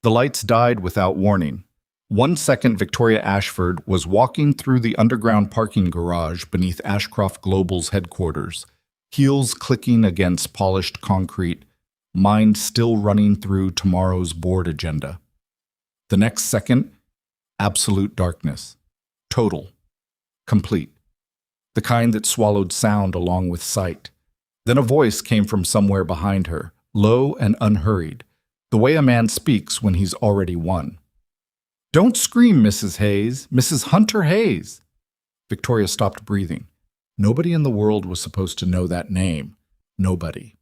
The lights died without warning. 1 second, Victoria Ashford was walking through the underground parking garage beneath Ashcroft Global's headquarters, heels clicking against polished concrete, mind still running through tomorrow's board agenda. The next second, absolute darkness. Total. Complete. The kind that swallowed sound along with sight. Then a voice came from somewhere behind her, low and unhurried, the way a man speaks when he's already won. "Don't scream, Mrs. Hayes. Mrs. Hunter Hayes." Victoria stopped breathing. Nobody in the world was supposed to know that name. Nobody.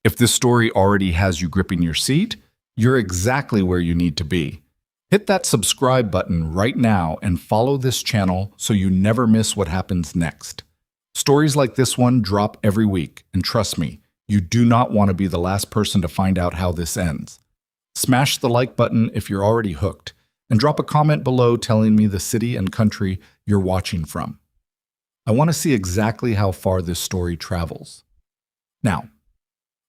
If this story already has you gripping your seat, you're exactly where you need to be. Hit that subscribe button right now and follow this channel so you never miss what happens next. Stories like this one drop every week, and trust me, you do not want to be the last person to find out how this ends. Smash the like button if you're already hooked, and drop a comment below telling me the city and country you're watching from. I want to see exactly how far this story travels. Now,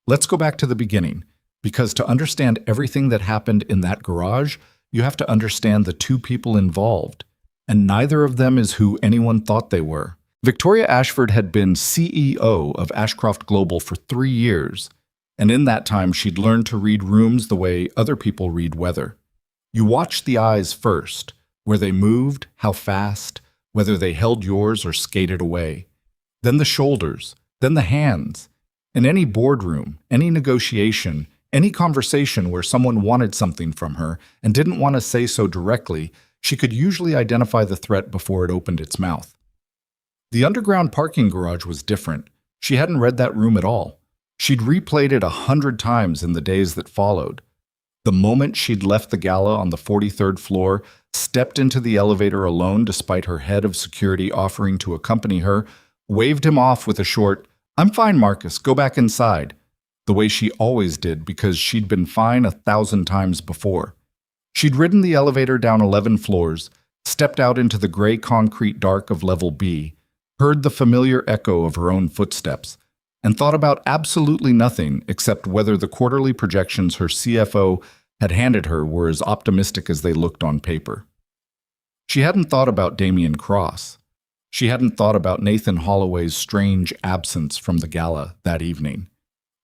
let's go back to the beginning, because to understand everything that happened in that garage, you have to understand the two people involved, and neither of them is who anyone thought they were. Victoria Ashford had been CEO of Ashcroft Global for 3 years, and in that time she'd learned to read rooms the way other people read weather. You watched the eyes first, where they moved, how fast, whether they held yours or skated away. Then the shoulders, then the hands. In any boardroom, any negotiation, any conversation where someone wanted something from her and didn't want to say so directly, she could usually identify the threat before it opened its mouth. The underground parking garage was different. She hadn't read that room at all. She'd replayed it 100 times in the days that followed. The moment she'd left the gala on the 43rd floor, stepped into the elevator alone despite her head of security offering to accompany her, waved him off with a short, "I'm fine, Marcus, go back inside," the way she always did because she'd been fine 1,000 times before. She'd ridden the elevator down 11 floors, stepped out into the gray concrete dark of level B, heard the familiar echo of her own footsteps, and thought about absolutely nothing except whether the quarterly projections her CFO had handed her were as optimistic as they looked on paper. She hadn't thought about Damien Cross. She hadn't thought about Nathan Holloway's strange absence from the gala that evening.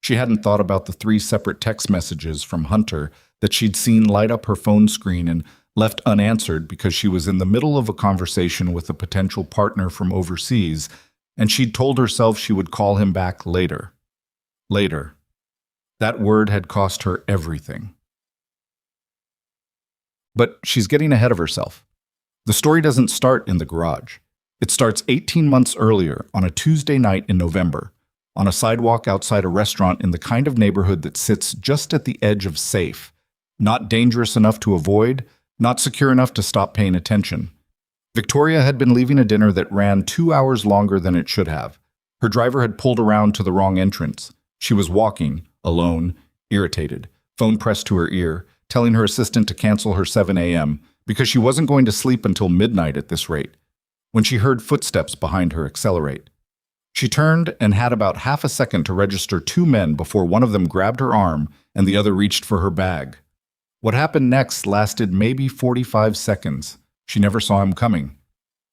She hadn't thought about the 3 separate text messages from Hunter that she'd seen light up her phone screen and left unanswered because she was in the middle of a conversation with a potential partner from overseas, and she'd told herself she would call him back later. Later. That word had cost her everything. But she's getting ahead of herself. The story doesn't start in the garage. It starts 18 months earlier, on a Tuesday night in November, on a sidewalk outside a restaurant in the kind of neighborhood that sits just at the edge of safe, not dangerous enough to avoid, not secure enough to stop paying attention. Victoria had been leaving a dinner that ran 2 hours longer than it should have. Her driver had pulled around to the wrong entrance. She was walking, alone, irritated, phone pressed to her ear, telling her assistant to cancel her 7 a.m. because she wasn't going to sleep until midnight at this rate, when she heard footsteps behind her accelerate. She turned and had about half a second to register 2 men before one of them grabbed her arm and the other reached for her bag. What happened next lasted maybe 45 seconds. She never saw him coming.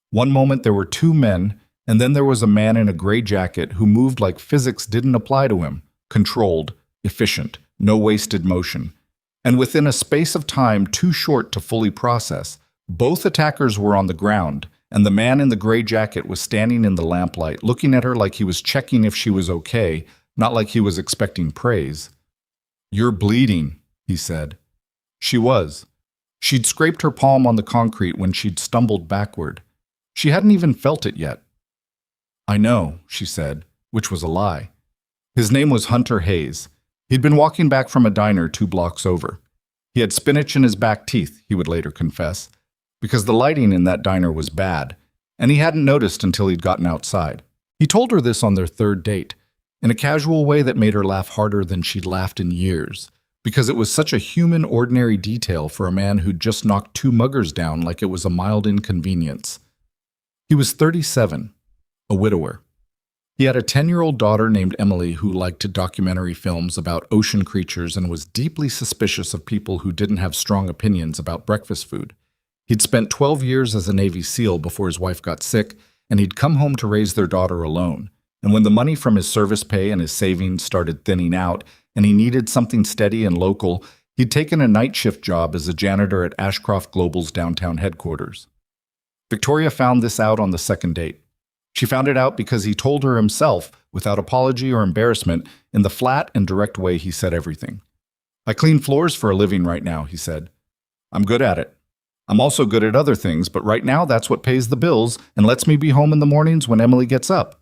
One moment there were 2 men, and then there was a man in a gray jacket who moved like physics didn't apply to him, controlled, efficient, no wasted motion. And within a space of time too short to fully process, both attackers were on the ground, and the man in the gray jacket was standing in the lamplight, looking at her like he was checking if she was okay, not like he was expecting praise. "You're bleeding," he said. She was. She'd scraped her palm on the concrete when she'd stumbled backward. She hadn't even felt it yet. "I know," she said, which was a lie. His name was Hunter Hayes. He'd been walking back from a diner 2 blocks over. He had spinach in his back teeth, he would later confess, because the lighting in that diner was bad, and he hadn't noticed until he'd gotten outside. He told her this on their 3rd date, in a casual way that made her laugh harder than she'd laughed in years, because it was such a human, ordinary detail for a man who'd just knocked 2 muggers down like it was a mild inconvenience. He was 37, a widower. He had a 10-year-old daughter named Emily who liked documentary films about ocean creatures and was deeply suspicious of people who didn't have strong opinions about breakfast food. He'd spent 12 years as a Navy SEAL before his wife got sick, and he'd come home to raise their daughter alone. And when the money from his service pay and his savings started thinning out, and he needed something steady and local, he'd taken a night shift job as a janitor at Ashcroft Global's downtown headquarters. Victoria found this out on the second date. She found it out because he told her himself, without apology or embarrassment, in the flat and direct way he said everything. "I clean floors for a living right now," he said. "I'm good at it. I'm also good at other things, but right now that's what pays the bills and lets me be home in the mornings when Emily gets up."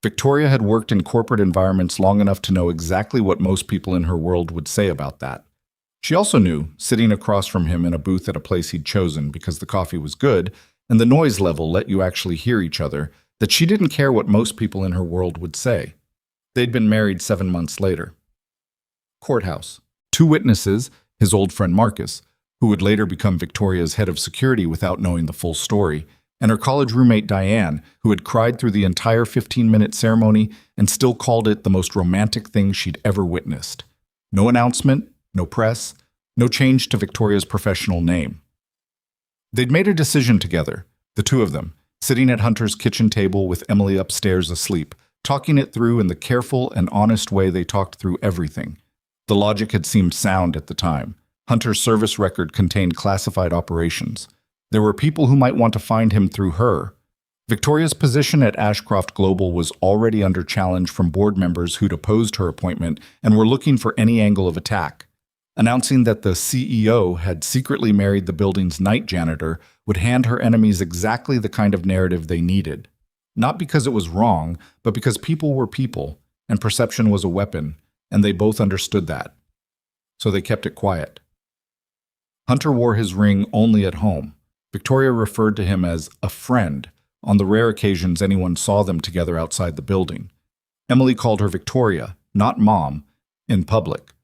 Victoria had worked in corporate environments long enough to know exactly what most people in her world would say about that. She also knew, sitting across from him in a booth at a place he'd chosen because the coffee was good and the noise level let you actually hear each other, that she didn't care what most people in her world would say. They'd been married 7 months later. Courthouse. 2 witnesses, his old friend Marcus, who would later become Victoria's head of security without knowing the full story, and her college roommate Diane, who had cried through the entire 15-minute ceremony and still called it the most romantic thing she'd ever witnessed. No announcement, no press, no change to Victoria's professional name. They'd made a decision together, the two of them, sitting at Hunter's kitchen table with Emily upstairs asleep, talking it through in the careful and honest way they talked through everything. The logic had seemed sound at the time. Hunter's service record contained classified operations. There were people who might want to find him through her. Victoria's position at Ashcroft Global was already under challenge from board members who'd opposed her appointment and were looking for any angle of attack. Announcing that the CEO had secretly married the building's night janitor would hand her enemies exactly the kind of narrative they needed. Not because it was wrong, but because people were people, and perception was a weapon, and they both understood that. So they kept it quiet. Hunter wore his ring only at home. Victoria referred to him as a friend on the rare occasions anyone saw them together outside the building. Emily called her Victoria, not Mom, in public.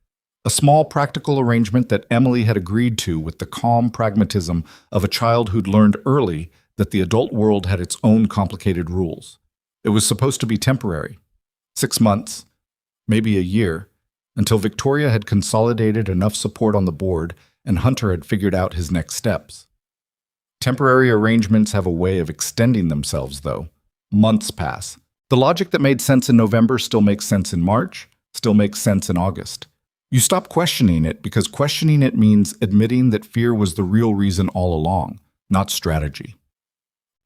A small practical arrangement that Emily had agreed to with the calm pragmatism of a child who'd learned early that the adult world had its own complicated rules. It was supposed to be temporary. 6 months, maybe a year, until Victoria had consolidated enough support on the board and Hunter had figured out his next steps. Temporary arrangements have a way of extending themselves, though. Months pass. The logic that made sense in November still makes sense in March, still makes sense in August. You stop questioning it because questioning it means admitting that fear was the real reason all along, not strategy.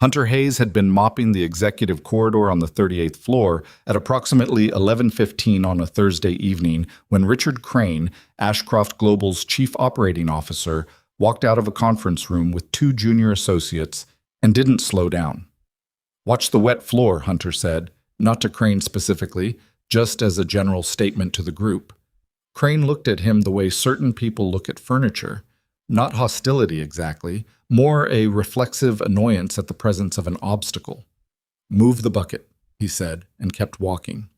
Hunter Hayes had been mopping the executive corridor on the 38th floor at approximately 11:15 on a Thursday evening when Richard Crane, Ashcroft Global's chief operating officer, walked out of a conference room with 2 junior associates and didn't slow down. "Watch the wet floor," Hunter said, not to Crane specifically, just as a general statement to the group. Crane looked at him the way certain people look at furniture. Not hostility exactly, more a reflexive annoyance at the presence of an obstacle. "Move the bucket," he said, and kept walking.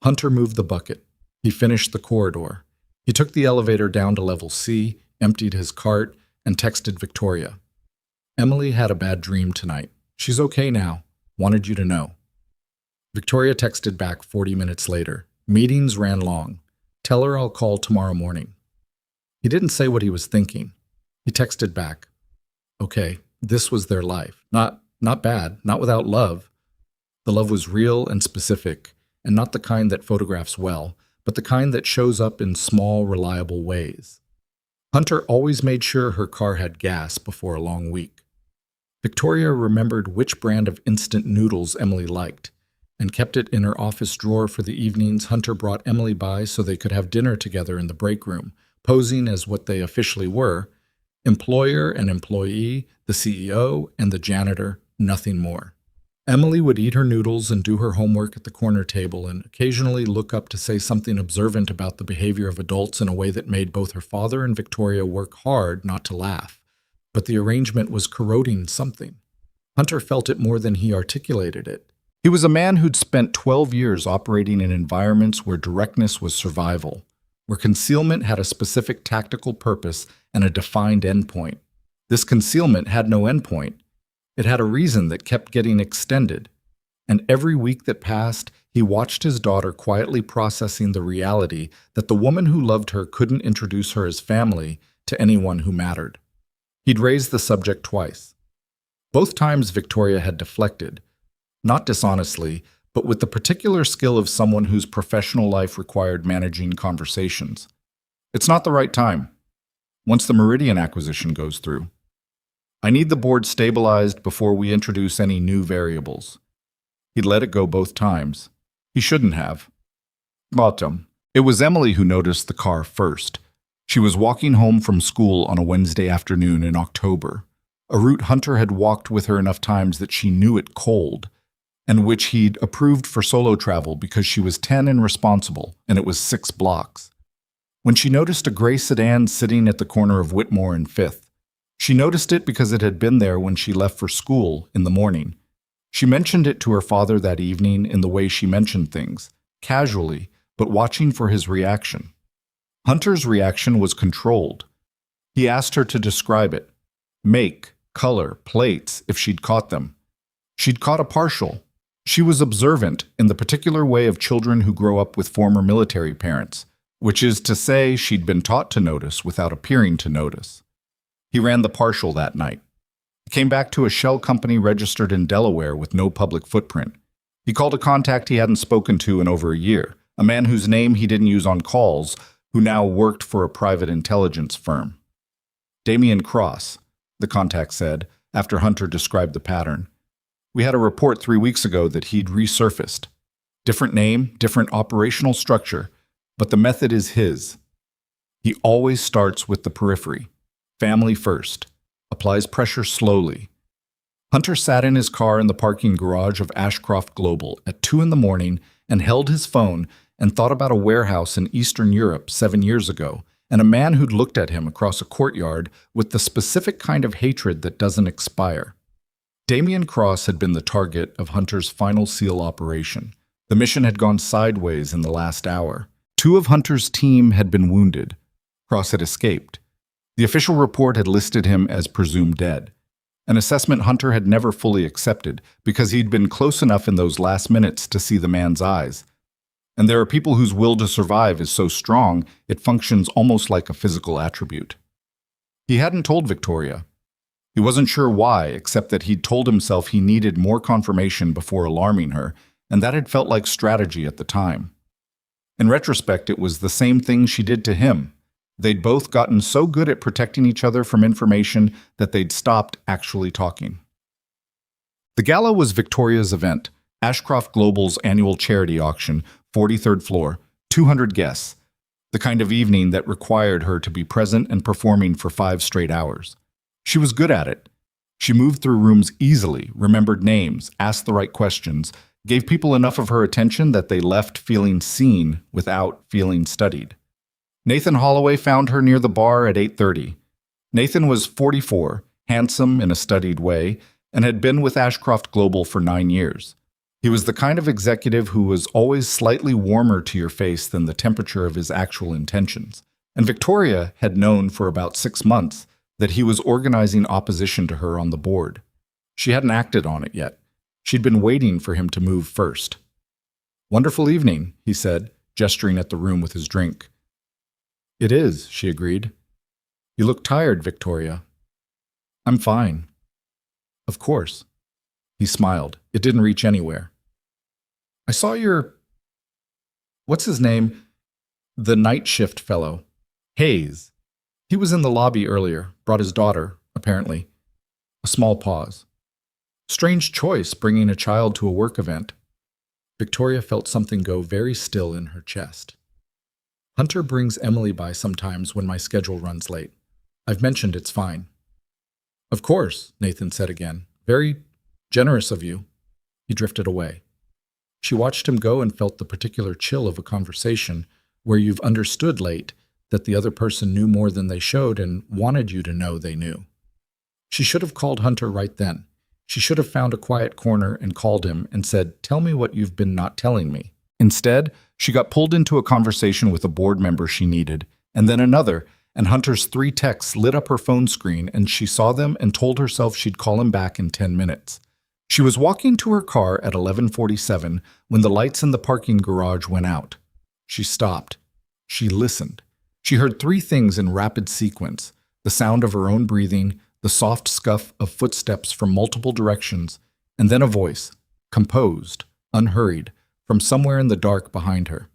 Hunter moved the bucket. He finished the corridor. He took the elevator down to level C, emptied his cart, and texted Victoria. "Emily had a bad dream tonight. She's okay now. Wanted you to know." Victoria texted back 40 minutes later. "Meetings ran long. Tell her I'll call tomorrow morning." He didn't say what he was thinking. He texted back. Okay, this was their life. Not bad, not without love. The love was real and specific, and not the kind that photographs well, but the kind that shows up in small, reliable ways. Hunter always made sure her car had gas before a long week. Victoria remembered which brand of instant noodles Emily liked, and kept it in her office drawer for the evenings Hunter brought Emily by so they could have dinner together in the break room, posing as what they officially were, employer and employee, the CEO and the janitor, nothing more. Emily would eat her noodles and do her homework at the corner table and occasionally look up to say something observant about the behavior of adults in a way that made both her father and Victoria work hard not to laugh. But the arrangement was corroding something. Hunter felt it more than he articulated it. He was a man who'd spent 12 years operating in environments where directness was survival, where concealment had a specific tactical purpose and a defined endpoint. This concealment had no endpoint. It had a reason that kept getting extended. And every week that passed, he watched his daughter quietly processing the reality that the woman who loved her couldn't introduce her as family to anyone who mattered. He'd raised the subject twice. Both times Victoria had deflected, not dishonestly, but with the particular skill of someone whose professional life required managing conversations. It's not the right time. Once the Meridian acquisition goes through. I need the board stabilized before we introduce any new variables. He'd let it go both times. He shouldn't have. Bottom. It was Emily who noticed the car first. She was walking home from school on a Wednesday afternoon in October, a route Hunter had walked with her enough times that she knew it cold, and which he'd approved for solo travel because she was 10 and responsible, and it was 6 blocks. When she noticed a gray sedan sitting at the corner of Whitmore and 5th, she noticed it because it had been there when she left for school in the morning. She mentioned it to her father that evening in the way she mentioned things, casually, but watching for his reaction. Hunter's reaction was controlled. He asked her to describe it. Make, color, plates, if she'd caught them. She'd caught a partial. She was observant in the particular way of children who grow up with former military parents, which is to say she'd been taught to notice without appearing to notice. He ran the partial that night. He came back to a shell company registered in Delaware with no public footprint. He called a contact he hadn't spoken to in over a year, a man whose name he didn't use on calls, who now worked for a private intelligence firm. Damian Cross, the contact said, after Hunter described the pattern. We had a report 3 weeks ago that he'd resurfaced. Different name, different operational structure, but the method is his. He always starts with the periphery. Family first. Applies pressure slowly. Hunter sat in his car in the parking garage of Ashcroft Global at 2 a.m. and held his phone and thought about a warehouse in Eastern Europe 7 years ago and a man who'd looked at him across a courtyard with the specific kind of hatred that doesn't expire. Damian Cross had been the target of Hunter's final SEAL operation. The mission had gone sideways in the last hour. 2 of Hunter's team had been wounded. Cross had escaped. The official report had listed him as presumed dead, an assessment Hunter had never fully accepted because he'd been close enough in those last minutes to see the man's eyes. And there are people whose will to survive is so strong it functions almost like a physical attribute. He hadn't told Victoria. He wasn't sure why, except that he'd told himself he needed more confirmation before alarming her, and that had felt like strategy at the time. In retrospect, it was the same thing she did to him. They'd both gotten so good at protecting each other from information that they'd stopped actually talking. The gala was Victoria's event, Ashcroft Global's annual charity auction, 43rd floor, 200 guests, the kind of evening that required her to be present and performing for 5 straight hours. She was good at it. She moved through rooms easily, remembered names, asked the right questions, gave people enough of her attention that they left feeling seen without feeling studied. Nathan Holloway found her near the bar at 8:30. Nathan was 44, handsome in a studied way, and had been with Ashcroft Global for 9 years. He was the kind of executive who was always slightly warmer to your face than the temperature of his actual intentions. And Victoria had known for about 6 months that he was organizing opposition to her on the board. She hadn't acted on it yet. She'd been waiting for him to move first. "Wonderful evening," he said, gesturing at the room with his drink. "It is," she agreed. "You look tired, Victoria." "I'm fine." "Of course." He smiled. It didn't reach anywhere. "I saw your... what's his name? The night shift fellow. Hayes. He was in the lobby earlier, brought his daughter, apparently." A small pause. "Strange choice, bringing a child to a work event." Victoria felt something go very still in her chest. "Hunter brings Emily by sometimes when my schedule runs late. I've mentioned it's fine." "Of course," Nathan said again. "Very generous of you." He drifted away. She watched him go and felt the particular chill of a conversation where you've understood late that the other person knew more than they showed and wanted you to know they knew. She should have called Hunter right then. She should have found a quiet corner and called him and said, "Tell me what you've been not telling me." Instead, she got pulled into a conversation with a board member she needed, and then another, and Hunter's 3 texts lit up her phone screen, and she saw them and told herself she'd call him back in 10 minutes. She was walking to her car at 11:47 when the lights in the parking garage went out. She stopped. She listened. She heard three things in rapid sequence: the sound of her own breathing, the soft scuff of footsteps from multiple directions, and then a voice, composed, unhurried, from somewhere in the dark behind her.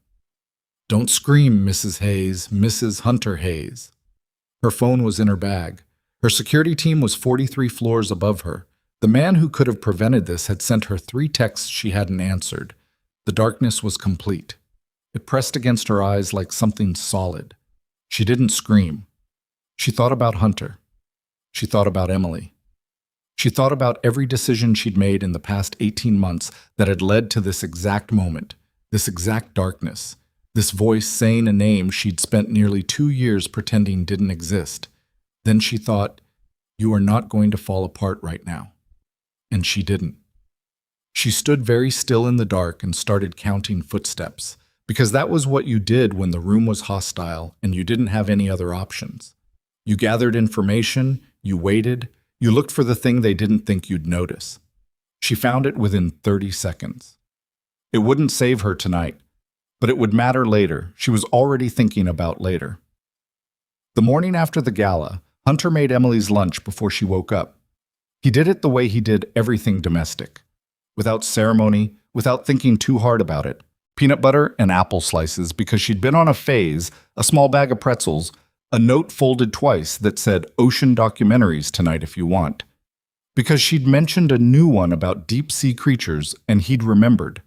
"Don't scream, Mrs. Hayes, Mrs. Hunter Hayes." Her phone was in her bag. Her security team was 43 floors above her. The man who could have prevented this had sent her 3 texts she hadn't answered. The darkness was complete. It pressed against her eyes like something solid. She didn't scream. She thought about Hunter. She thought about Emily. She thought about every decision she'd made in the past 18 months that had led to this exact moment, this exact darkness, this voice saying a name she'd spent nearly 2 years pretending didn't exist. Then she thought, "You are not going to fall apart right now." And she didn't. She stood very still in the dark and started counting footsteps, because that was what you did when the room was hostile and you didn't have any other options. You gathered information, you waited, you looked for the thing they didn't think you'd notice. She found it within 30 seconds. It wouldn't save her tonight, but it would matter later. She was already thinking about later. The morning after the gala, Hunter made Emily's lunch before she woke up. He did it the way he did everything domestic, without ceremony, without thinking too hard about it. Peanut butter and apple slices because she'd been on a phase, a small bag of pretzels, a note folded twice that said "Ocean Documentaries tonight if you want." Because she'd mentioned a new one about deep-sea creatures and he'd remembered.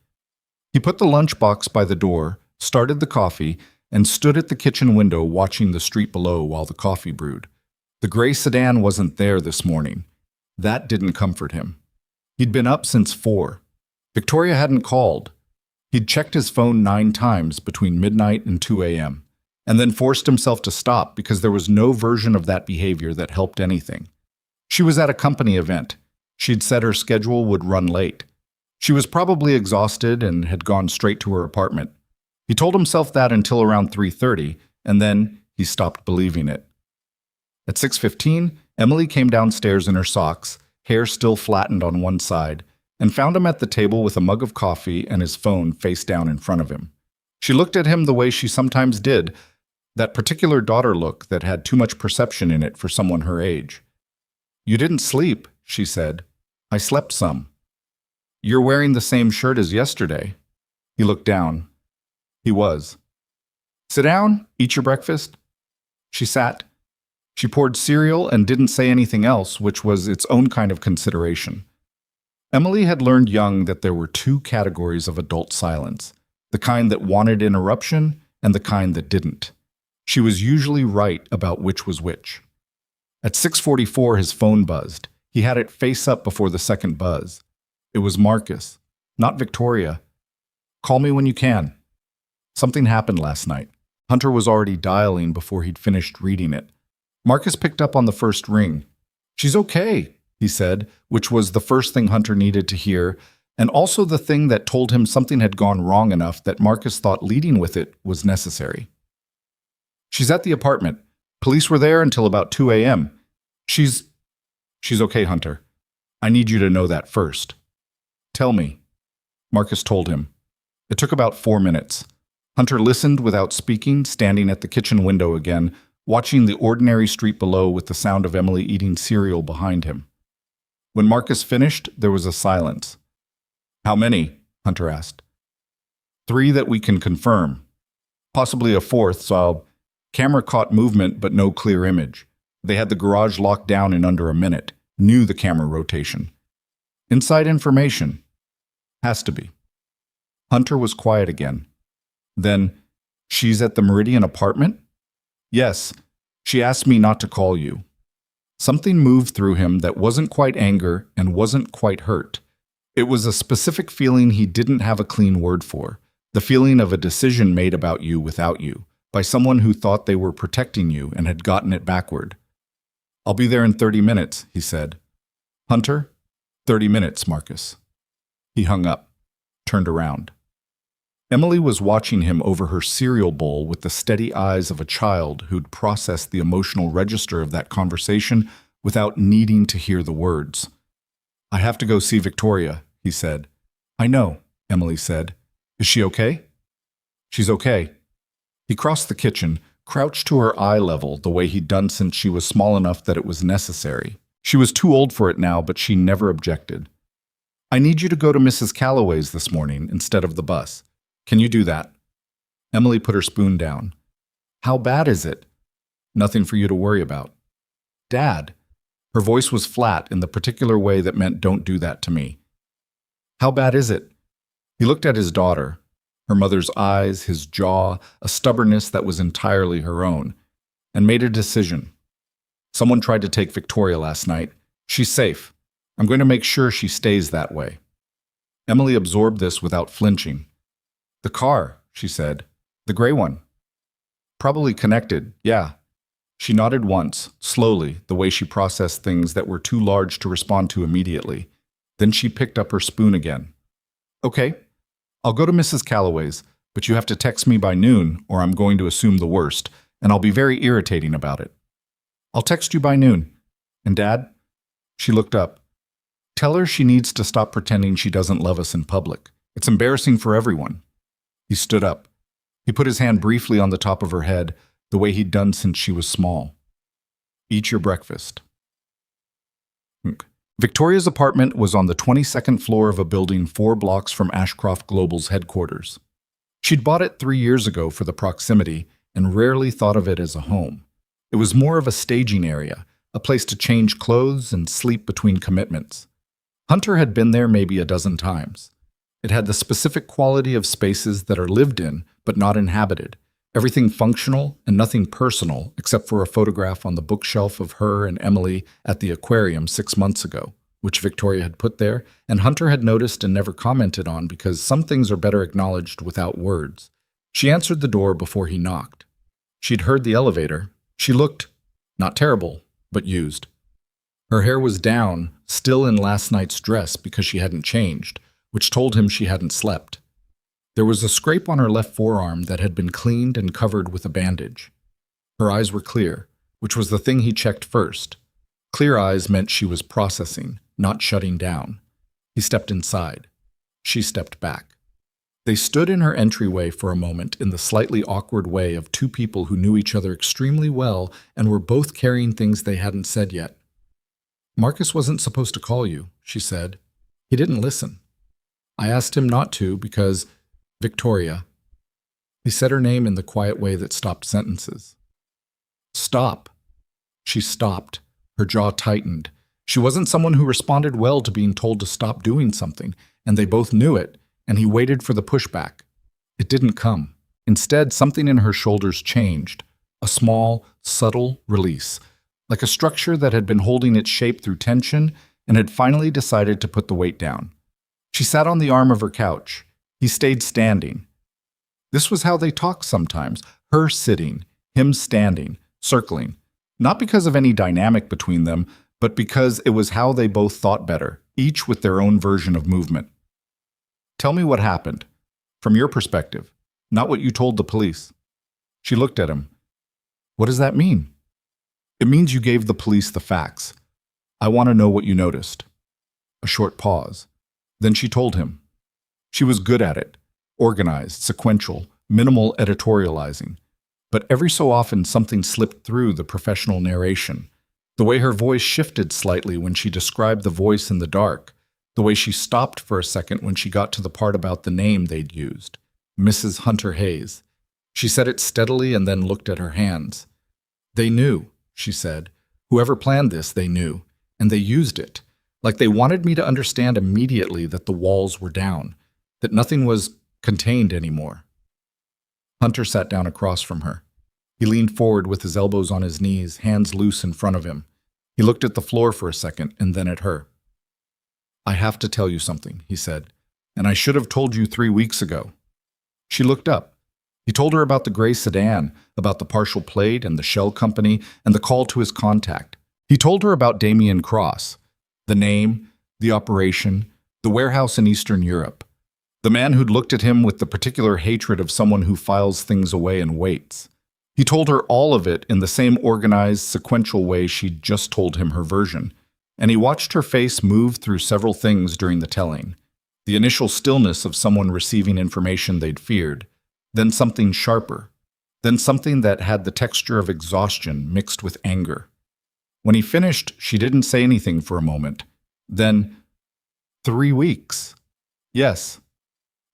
He put the lunchbox by the door, started the coffee, and stood at the kitchen window watching the street below while the coffee brewed. The gray sedan wasn't there this morning. That didn't comfort him. He'd been up since 4. Victoria hadn't called. He'd checked his phone 9 times between midnight and 2 a.m., and then forced himself to stop because there was no version of that behavior that helped anything. She was at a company event. She'd said her schedule would run late. She was probably exhausted and had gone straight to her apartment. He told himself that until around 3:30, and then he stopped believing it. At 6:15, Emily came downstairs in her socks, hair still flattened on one side, and found him at the table with a mug of coffee and his phone face down in front of him. She looked at him the way she sometimes did, that particular daughter look that had too much perception in it for someone her age. "You didn't sleep," she said. "I slept some." "You're wearing the same shirt as yesterday." He looked down. He was. "Sit down, eat your breakfast." She sat. She poured cereal and didn't say anything else, which was its own kind of consideration. Emily had learned young that there were 2 categories of adult silence, the kind that wanted interruption and the kind that didn't. She was usually right about which was which. At 6:44, his phone buzzed. He had it face up before the second buzz. It was Marcus, not Victoria. "Call me when you can." Something happened last night. Hunter was already dialing before he'd finished reading it. Marcus picked up on the first ring. "She's okay," he said, which was the first thing Hunter needed to hear, and also the thing that told him something had gone wrong enough that Marcus thought leading with it was necessary. "She's at the apartment. Police were there until about 2 a.m. She's okay, Hunter. I need you to know that first." "Tell me." Marcus told him. It took about 4 minutes. Hunter listened without speaking, standing at the kitchen window again, watching the ordinary street below with the sound of Emily eating cereal behind him. When Marcus finished, there was a silence. "How many?" Hunter asked. "3 that we can confirm. Possibly a 4th, so camera caught movement but no clear image. They had the garage locked down in under a minute. Knew the camera rotation. Inside information. Has to be." Hunter was quiet again. Then, "She's at the Meridian apartment?" "Yes. She asked me not to call you." Something moved through him that wasn't quite anger and wasn't quite hurt. It was a specific feeling he didn't have a clean word for, the feeling of a decision made about you without you, by someone who thought they were protecting you and had gotten it backward. "I'll be there in 30 minutes, he said. "Hunter, 30 minutes, Marcus." He hung up, turned around. Emily was watching him over her cereal bowl with the steady eyes of a child who'd processed the emotional register of that conversation without needing to hear the words. I have to go see Victoria, he said. I know, Emily said. Is she okay? She's okay. He crossed the kitchen, crouched to her eye level the way he'd done since she was small enough that it was necessary. She was too old for it now, but she never objected. I need you to go to Mrs. Calloway's this morning instead of the bus. Can you do that? Emily put her spoon down. How bad is it? Nothing for you to worry about. Dad. Her voice was flat in the particular way that meant don't do that to me. How bad is it? He looked at his daughter, her mother's eyes, his jaw, a stubbornness that was entirely her own, and made a decision. Someone tried to take Victoria last night. She's safe. I'm going to make sure she stays that way. Emily absorbed this without flinching. The car, she said. The gray one. Probably connected, yeah. She nodded once, slowly, the way she processed things that were too large to respond to immediately. Then she picked up her spoon again. Okay, I'll go to Mrs. Calloway's, but you have to text me by noon or I'm going to assume the worst, and I'll be very irritating about it. I'll text you by noon. And Dad? She looked up. Tell her she needs to stop pretending she doesn't love us in public. It's embarrassing for everyone. He stood up. He put his hand briefly on the top of her head, the way he'd done since she was small. Eat your breakfast. Victoria's apartment was on the 22nd floor of a building 4 blocks from Ashcroft Global's headquarters. She'd bought it 3 years ago for the proximity and rarely thought of it as a home. It was more of a staging area, a place to change clothes and sleep between commitments. Hunter had been there maybe a dozen times. It had the specific quality of spaces that are lived in but not inhabited. Everything functional and nothing personal except for a photograph on the bookshelf of her and Emily at the aquarium 6 months ago, which Victoria had put there, and Hunter had noticed and never commented on because some things are better acknowledged without words. She answered the door before he knocked. She'd heard the elevator. She looked, not terrible, but used. Her hair was down, still in last night's dress because she hadn't changed, which told him she hadn't slept. There was a scrape on her left forearm that had been cleaned and covered with a bandage. Her eyes were clear, which was the thing he checked first. Clear eyes meant she was processing, not shutting down. He stepped inside. She stepped back. They stood in her entryway for a moment in the slightly awkward way of two people who knew each other extremely well and were both carrying things they hadn't said yet. Marcus wasn't supposed to call you, she said. He didn't listen. I asked him not to because... Victoria. He said her name in the quiet way that stopped sentences. Stop. She stopped. Her jaw tightened. She wasn't someone who responded well to being told to stop doing something, and they both knew it, and he waited for the pushback. It didn't come. Instead, something in her shoulders changed. A small, subtle release, like a structure that had been holding its shape through tension and had finally decided to put the weight down. She sat on the arm of her couch. He stayed standing. This was how they talked sometimes, her sitting, him standing, circling, not because of any dynamic between them, but because it was how they both thought better, each with their own version of movement. Tell me what happened, from your perspective, not what you told the police. She looked at him. What does that mean? It means you gave the police the facts. I want to know what you noticed. A short pause. Then she told him. She was good at it, organized, sequential, minimal editorializing. But every so often something slipped through the professional narration. The way her voice shifted slightly when she described the voice in the dark. The way she stopped for a second when she got to the part about the name they'd used. Mrs. Hunter Hayes. She said it steadily and then looked at her hands. They knew, she said. Whoever planned this, they knew. And they used it. Like they wanted me to understand immediately that the walls were down. That nothing was contained anymore. Hunter sat down across from her. He leaned forward with his elbows on his knees, hands loose in front of him. He looked at the floor for a second and then at her. I have to tell you something, he said, and I should have told you 3 weeks ago. She looked up. He told her about the gray sedan, about the partial plate and the shell company and the call to his contact. He told her about Damien Cross, the name, the operation, the warehouse in Eastern Europe. The man who'd looked at him with the particular hatred of someone who files things away and waits. He told her all of it in the same organized, sequential way she'd just told him her version. And he watched her face move through several things during the telling. The initial stillness of someone receiving information they'd feared, then something sharper, then something that had the texture of exhaustion mixed with anger. When he finished, she didn't say anything for a moment. Then, 3 weeks. Yes.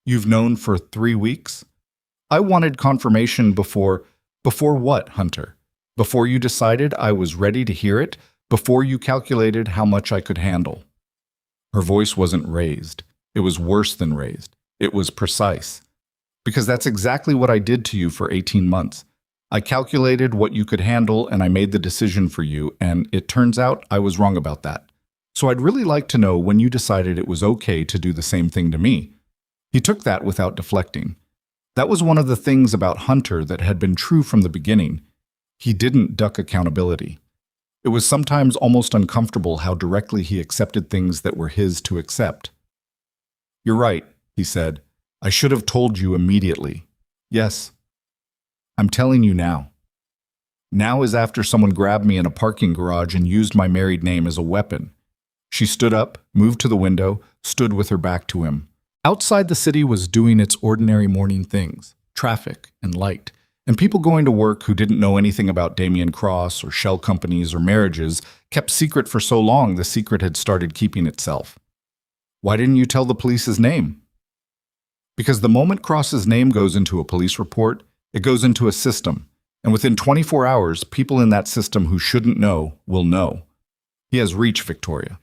You've known for 3 weeks? I wanted confirmation before what, Hunter? Before you decided I was ready to hear it? Before you calculated how much I could handle? Her voice wasn't raised. It was worse than raised. It was precise. Because that's exactly what I did to you for 18 months. I calculated what you could handle and I made the decision for you, and it turns out I was wrong about that. So I'd really like to know when you decided it was okay to do the same thing to me. He took that without deflecting. That was one of the things about Hunter that had been true from the beginning. He didn't duck accountability. It was sometimes almost uncomfortable how directly he accepted things that were his to accept. You're right, he said. I should have told you immediately. Yes. I'm telling you now. Now is after someone grabbed me in a parking garage and used my married name as a weapon. She stood up, moved to the window, stood with her back to him. Outside the city was doing its ordinary morning things, traffic and light, and people going to work who didn't know anything about Damien Cross or shell companies or marriages, kept secret for so long the secret had started keeping itself. Why didn't you tell the police his name? Because the moment Cross's name goes into a police report, it goes into a system, and within 24 hours, people in that system who shouldn't know will know. He has reach, Victoria.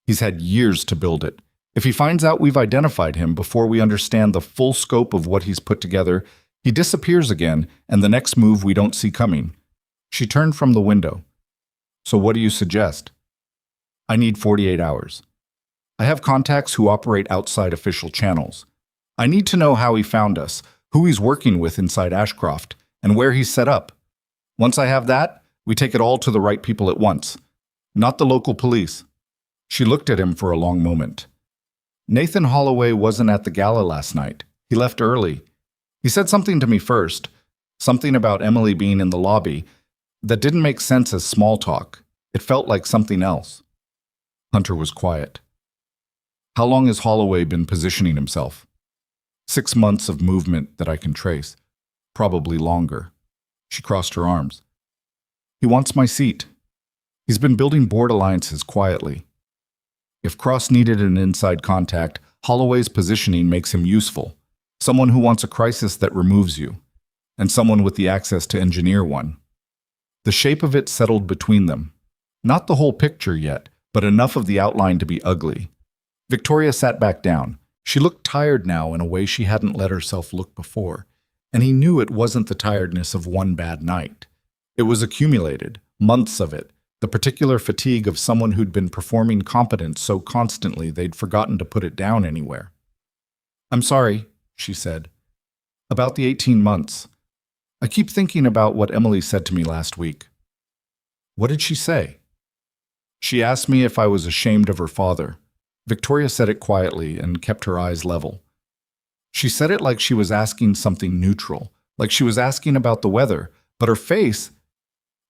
He's had years to build it. If he finds out we've identified him before we understand the full scope of what he's put together, he disappears again, and the next move we don't see coming. She turned from the window. So what do you suggest? I need 48 hours. I have contacts who operate outside official channels. I need to know how he found us, who he's working with inside Ashcroft, and where he's set up. Once I have that, we take it all to the right people at once, not the local police. She looked at him for a long moment. Nathan Holloway wasn't at the gala last night. He left early. He said something to me first, something about Emily being in the lobby, that didn't make sense as small talk. It felt like something else. Hunter was quiet. How long has Holloway been positioning himself? 6 months of movement that I can trace. Probably longer. She crossed her arms. He wants my seat. He's been building board alliances quietly. If Cross needed an inside contact, Holloway's positioning makes him useful. Someone who wants a crisis that removes you, and someone with the access to engineer one. The shape of it settled between them. Not the whole picture yet, but enough of the outline to be ugly. Victoria sat back down. She looked tired now in a way she hadn't let herself look before, and he knew it wasn't the tiredness of one bad night. It was accumulated, months of it, the particular fatigue of someone who'd been performing competence so constantly they'd forgotten to put it down anywhere. I'm sorry, she said. About the 18 months. I keep thinking about what Emily said to me last week. What did she say? She asked me if I was ashamed of her father. Victoria said it quietly and kept her eyes level. She said it like she was asking something neutral, like she was asking about the weather, but her face...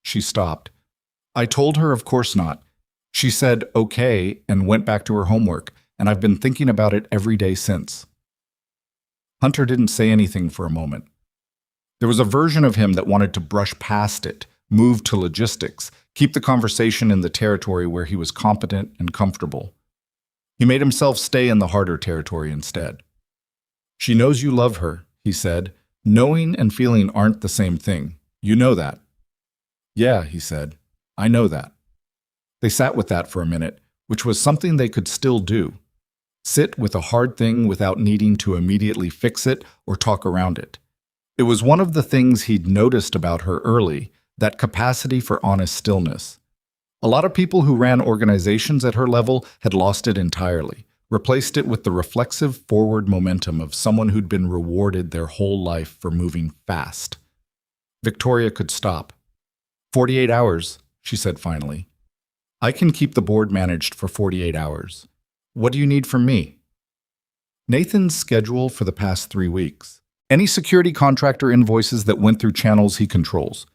She stopped. I told her of course not. She said okay and went back to her homework, and I've been thinking about it every day since. Hunter didn't say anything for a moment. There was a version of him that wanted to brush past it, move to logistics, keep the conversation in the territory where he was competent and comfortable. He made himself stay in the harder territory instead. She knows you love her, he said. Knowing and feeling aren't the same thing. You know that. Yeah, he said. I know that. They sat with that for a minute, which was something they could still do. Sit with a hard thing without needing to immediately fix it or talk around it. It was one of the things he'd noticed about her early, that capacity for honest stillness. A lot of people who ran organizations at her level had lost it entirely, replaced it with the reflexive forward momentum of someone who'd been rewarded their whole life for moving fast. Victoria could stop. 48 hours, she said finally. I can keep the board managed for 48 hours. What do you need from me? Nathan's schedule for the past 3 weeks. Any security contractor invoices that went through channels he controls.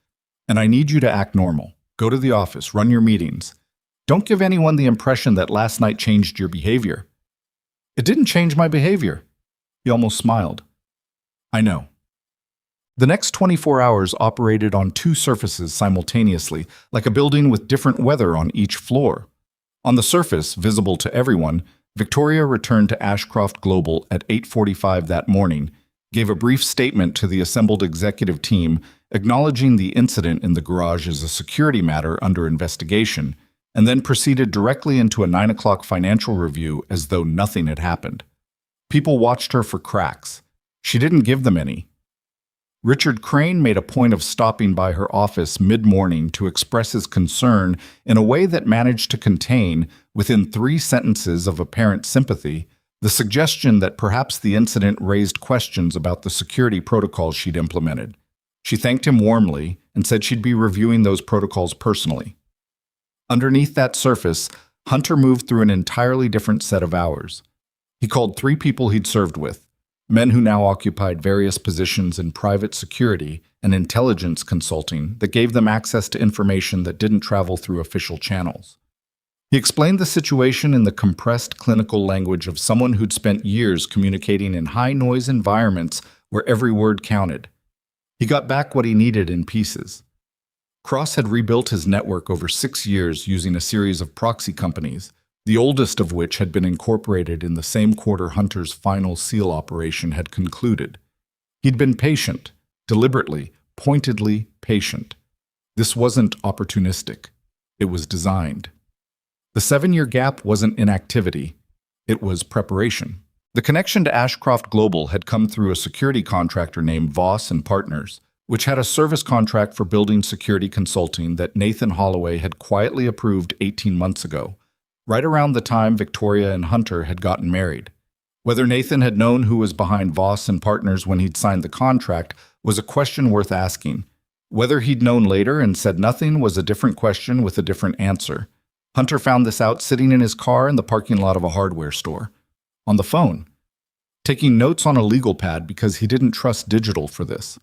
And I need you to act normal. Go to the office, run your meetings. Don't give anyone the impression that last night changed your behavior. It didn't change my behavior. He almost smiled. I know. The next 24 hours operated on two surfaces simultaneously, like a building with different weather on each floor. On the surface, visible to everyone, Victoria returned to Ashcroft Global at 8:45 that morning, gave a brief statement to the assembled executive team, acknowledging the incident in the garage as a security matter under investigation, and then proceeded directly into a 9 o'clock financial review as though nothing had happened. People watched her for cracks. She didn't give them any. Richard Crane made a point of stopping by her office mid-morning to express his concern in a way that managed to contain, within 3 sentences of apparent sympathy, the suggestion that perhaps the incident raised questions about the security protocols she'd implemented. She thanked him warmly and said she'd be reviewing those protocols personally. Underneath that surface, Hunter moved through an entirely different set of hours. He called 3 people he'd served with, men who now occupied various positions in private security and intelligence consulting that gave them access to information that didn't travel through official channels. He explained the situation in the compressed clinical language of someone who'd spent years communicating in high-noise environments where every word counted. He got back what he needed in pieces. Cross had rebuilt his network over 6 years using a series of proxy companies, the oldest of which had been incorporated in the same quarter Hunter's final SEAL operation had concluded. He'd been patient, deliberately, pointedly patient. This wasn't opportunistic. It was designed. The 7-year gap wasn't inactivity. It was preparation. The connection to Ashcroft Global had come through a security contractor named Voss and Partners, which had a service contract for building security consulting that Nathan Holloway had quietly approved 18 months ago, right around the time Victoria and Hunter had gotten married. Whether Nathan had known who was behind Voss and Partners when he'd signed the contract was a question worth asking. Whether he'd known later and said nothing was a different question with a different answer. Hunter found this out sitting in his car in the parking lot of a hardware store, on the phone, taking notes on a legal pad because he didn't trust digital for this.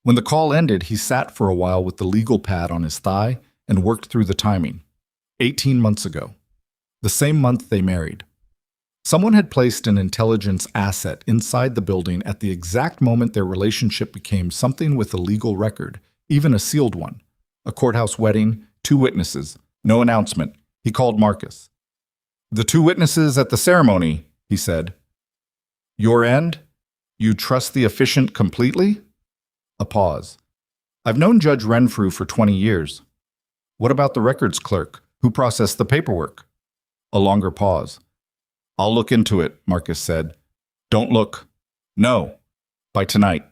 When the call ended, he sat for a while with the legal pad on his thigh and worked through the timing. 18 months ago. The same month they married. Someone had placed an intelligence asset inside the building at the exact moment their relationship became something with a legal record, even a sealed one. A courthouse wedding, 2 witnesses, no announcement. He called Marcus. "The 2 witnesses at the ceremony," he said. "Your end? You trust the officiant completely?" A pause. "I've known Judge Renfrew for 20 years. What about the records clerk, who processed the paperwork?" A longer pause. "I'll look into it," Marcus said. "Don't look." "No. By tonight."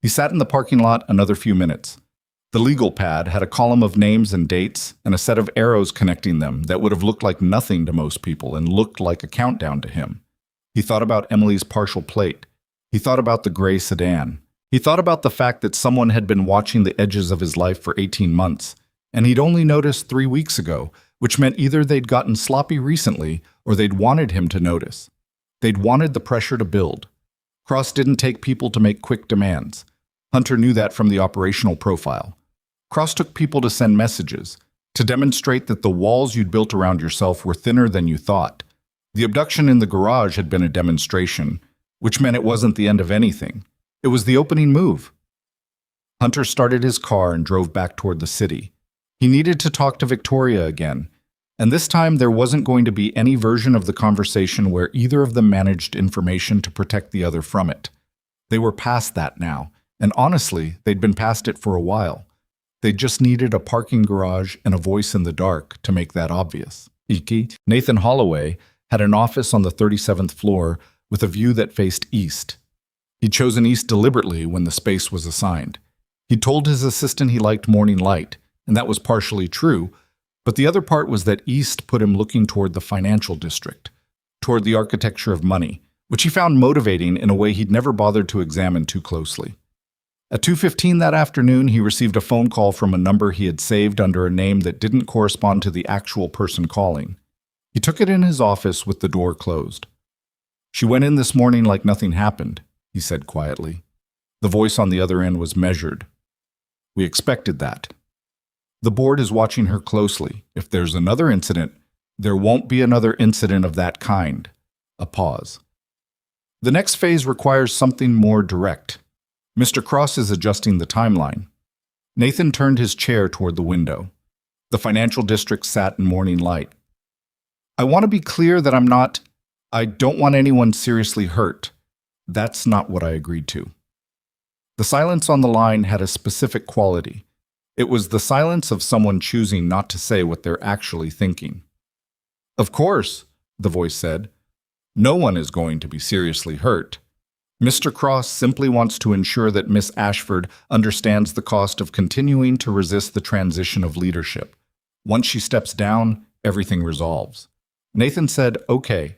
He sat in the parking lot another few minutes. The legal pad had a column of names and dates and a set of arrows connecting them that would have looked like nothing to most people and looked like a countdown to him. He thought about Emily's partial plate. He thought about the gray sedan. He thought about the fact that someone had been watching the edges of his life for 18 months, and he'd only noticed 3 weeks ago, which meant either they'd gotten sloppy recently or they'd wanted him to notice. They'd wanted the pressure to build. Cross didn't take people to make quick demands. Hunter knew that from the operational profile. Cross took people to send messages, to demonstrate that the walls you'd built around yourself were thinner than you thought. The abduction in the garage had been a demonstration, which meant it wasn't the end of anything. It was the opening move. Hunter started his car and drove back toward the city. He needed to talk to Victoria again, and this time there wasn't going to be any version of the conversation where either of them managed information to protect the other from it. They were past that now, and honestly, they'd been past it for a while. They just needed a parking garage and a voice in the dark to make that obvious. Nathan Holloway had an office on the 37th floor with a view that faced east. He'd chosen east deliberately when the space was assigned. He told his assistant he liked morning light, and that was partially true, but the other part was that east put him looking toward the financial district, toward the architecture of money, which he found motivating in a way he'd never bothered to examine too closely. At 2:15 that afternoon, he received a phone call from a number he had saved under a name that didn't correspond to the actual person calling. He took it in his office with the door closed. "She went in this morning like nothing happened," he said quietly. The voice on the other end was measured. "We expected that." The board is watching her closely. If there's another incident, there won't be another incident of that kind. A pause. The next phase requires something more direct. Mr. Cross is adjusting the timeline. Nathan turned his chair toward the window. The financial district sat in morning light. I want to be clear that I don't want anyone seriously hurt. That's not what I agreed to. The silence on the line had a specific quality. It was the silence of someone choosing not to say what they're actually thinking. Of course, the voice said. No one is going to be seriously hurt. Mr. Cross simply wants to ensure that Miss Ashford understands the cost of continuing to resist the transition of leadership. Once she steps down, everything resolves. Nathan said, okay.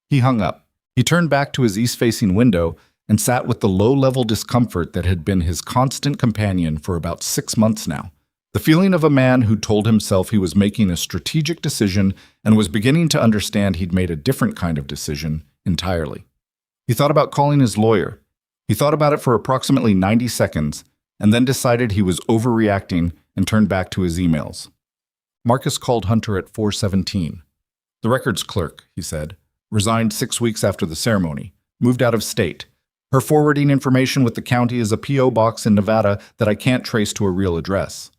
He hung up. He turned back to his east-facing window and sat with the low-level discomfort that had been his constant companion for about 6 months now. The feeling of a man who told himself he was making a strategic decision and was beginning to understand he'd made a different kind of decision entirely. He thought about calling his lawyer. He thought about it for approximately 90 seconds and then decided he was overreacting and turned back to his emails. Marcus called Hunter at 4:17. The records clerk, he said, resigned 6 weeks after the ceremony, moved out of state. Her forwarding information with the county is a P.O. box in Nevada that I can't trace to a real address.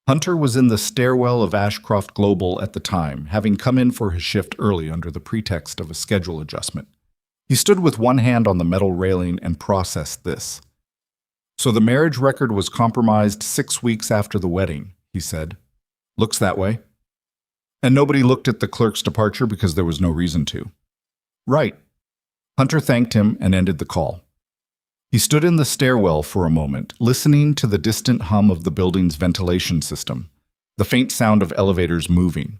Hunter was in the stairwell of Ashcroft Global at the time, having come in for his shift early under the pretext of a schedule adjustment. He stood with one hand on the metal railing and processed this. So the marriage record was compromised 6 weeks after the wedding, he said. Looks that way. And nobody looked at the clerk's departure because there was no reason to. Right. Hunter thanked him and ended the call. He stood in the stairwell for a moment, listening to the distant hum of the building's ventilation system, the faint sound of elevators moving.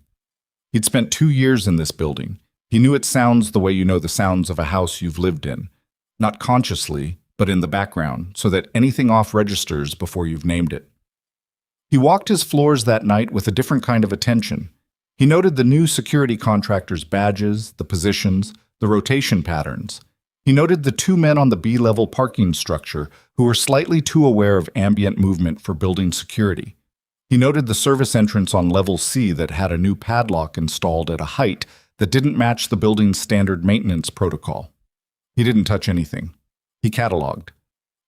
He'd spent 2 years in this building. He knew its sounds the way you know the sounds of a house you've lived in, not consciously, but in the background, so that anything off registers before you've named it. He walked his floors that night with a different kind of attention. He noted the new security contractors' badges, the positions, the rotation patterns. He noted the 2 men on the B-level parking structure who were slightly too aware of ambient movement for building security. He noted the service entrance on level C that had a new padlock installed at a height that didn't match the building's standard maintenance protocol. He didn't touch anything. He cataloged.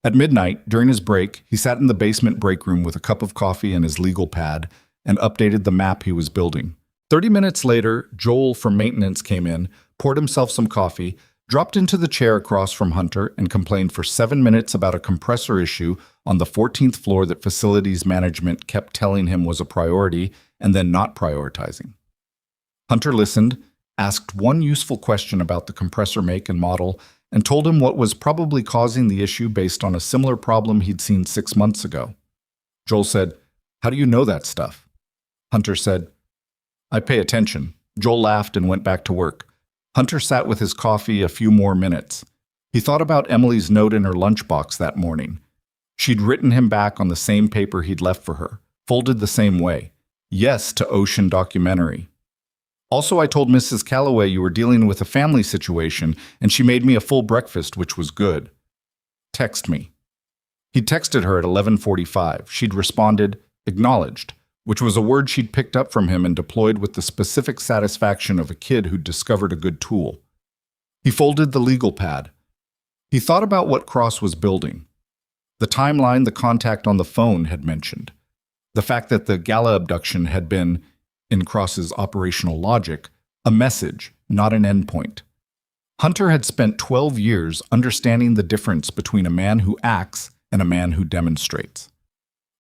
At midnight, during his break, he sat in the basement break room with a cup of coffee and his legal pad and updated the map he was building. 30 minutes later, Joel from maintenance came in, poured himself some coffee, dropped into the chair across from Hunter, and complained for 7 minutes about a compressor issue on the 14th floor that facilities management kept telling him was a priority and then not prioritizing. Hunter listened, asked one useful question about the compressor make and model, and told him what was probably causing the issue based on a similar problem he'd seen 6 months ago. Joel said, "How do you know that stuff?" Hunter said, "I pay attention." Joel laughed and went back to work. Hunter sat with his coffee a few more minutes. He thought about Emily's note in her lunchbox that morning. She'd written him back on the same paper he'd left for her, folded the same way. Yes to ocean documentary. Also, I told Mrs. Calloway you were dealing with a family situation, and she made me a full breakfast, which was good. Text me. He'd texted her at 11:45. She'd responded, acknowledged, which was a word she'd picked up from him and deployed with the specific satisfaction of a kid who'd discovered a good tool. He folded the legal pad. He thought about what Cross was building. The timeline the contact on the phone had mentioned. The fact that the gala abduction had been, in Cross's operational logic, a message, not an endpoint. Hunter had spent 12 years understanding the difference between a man who acts and a man who demonstrates.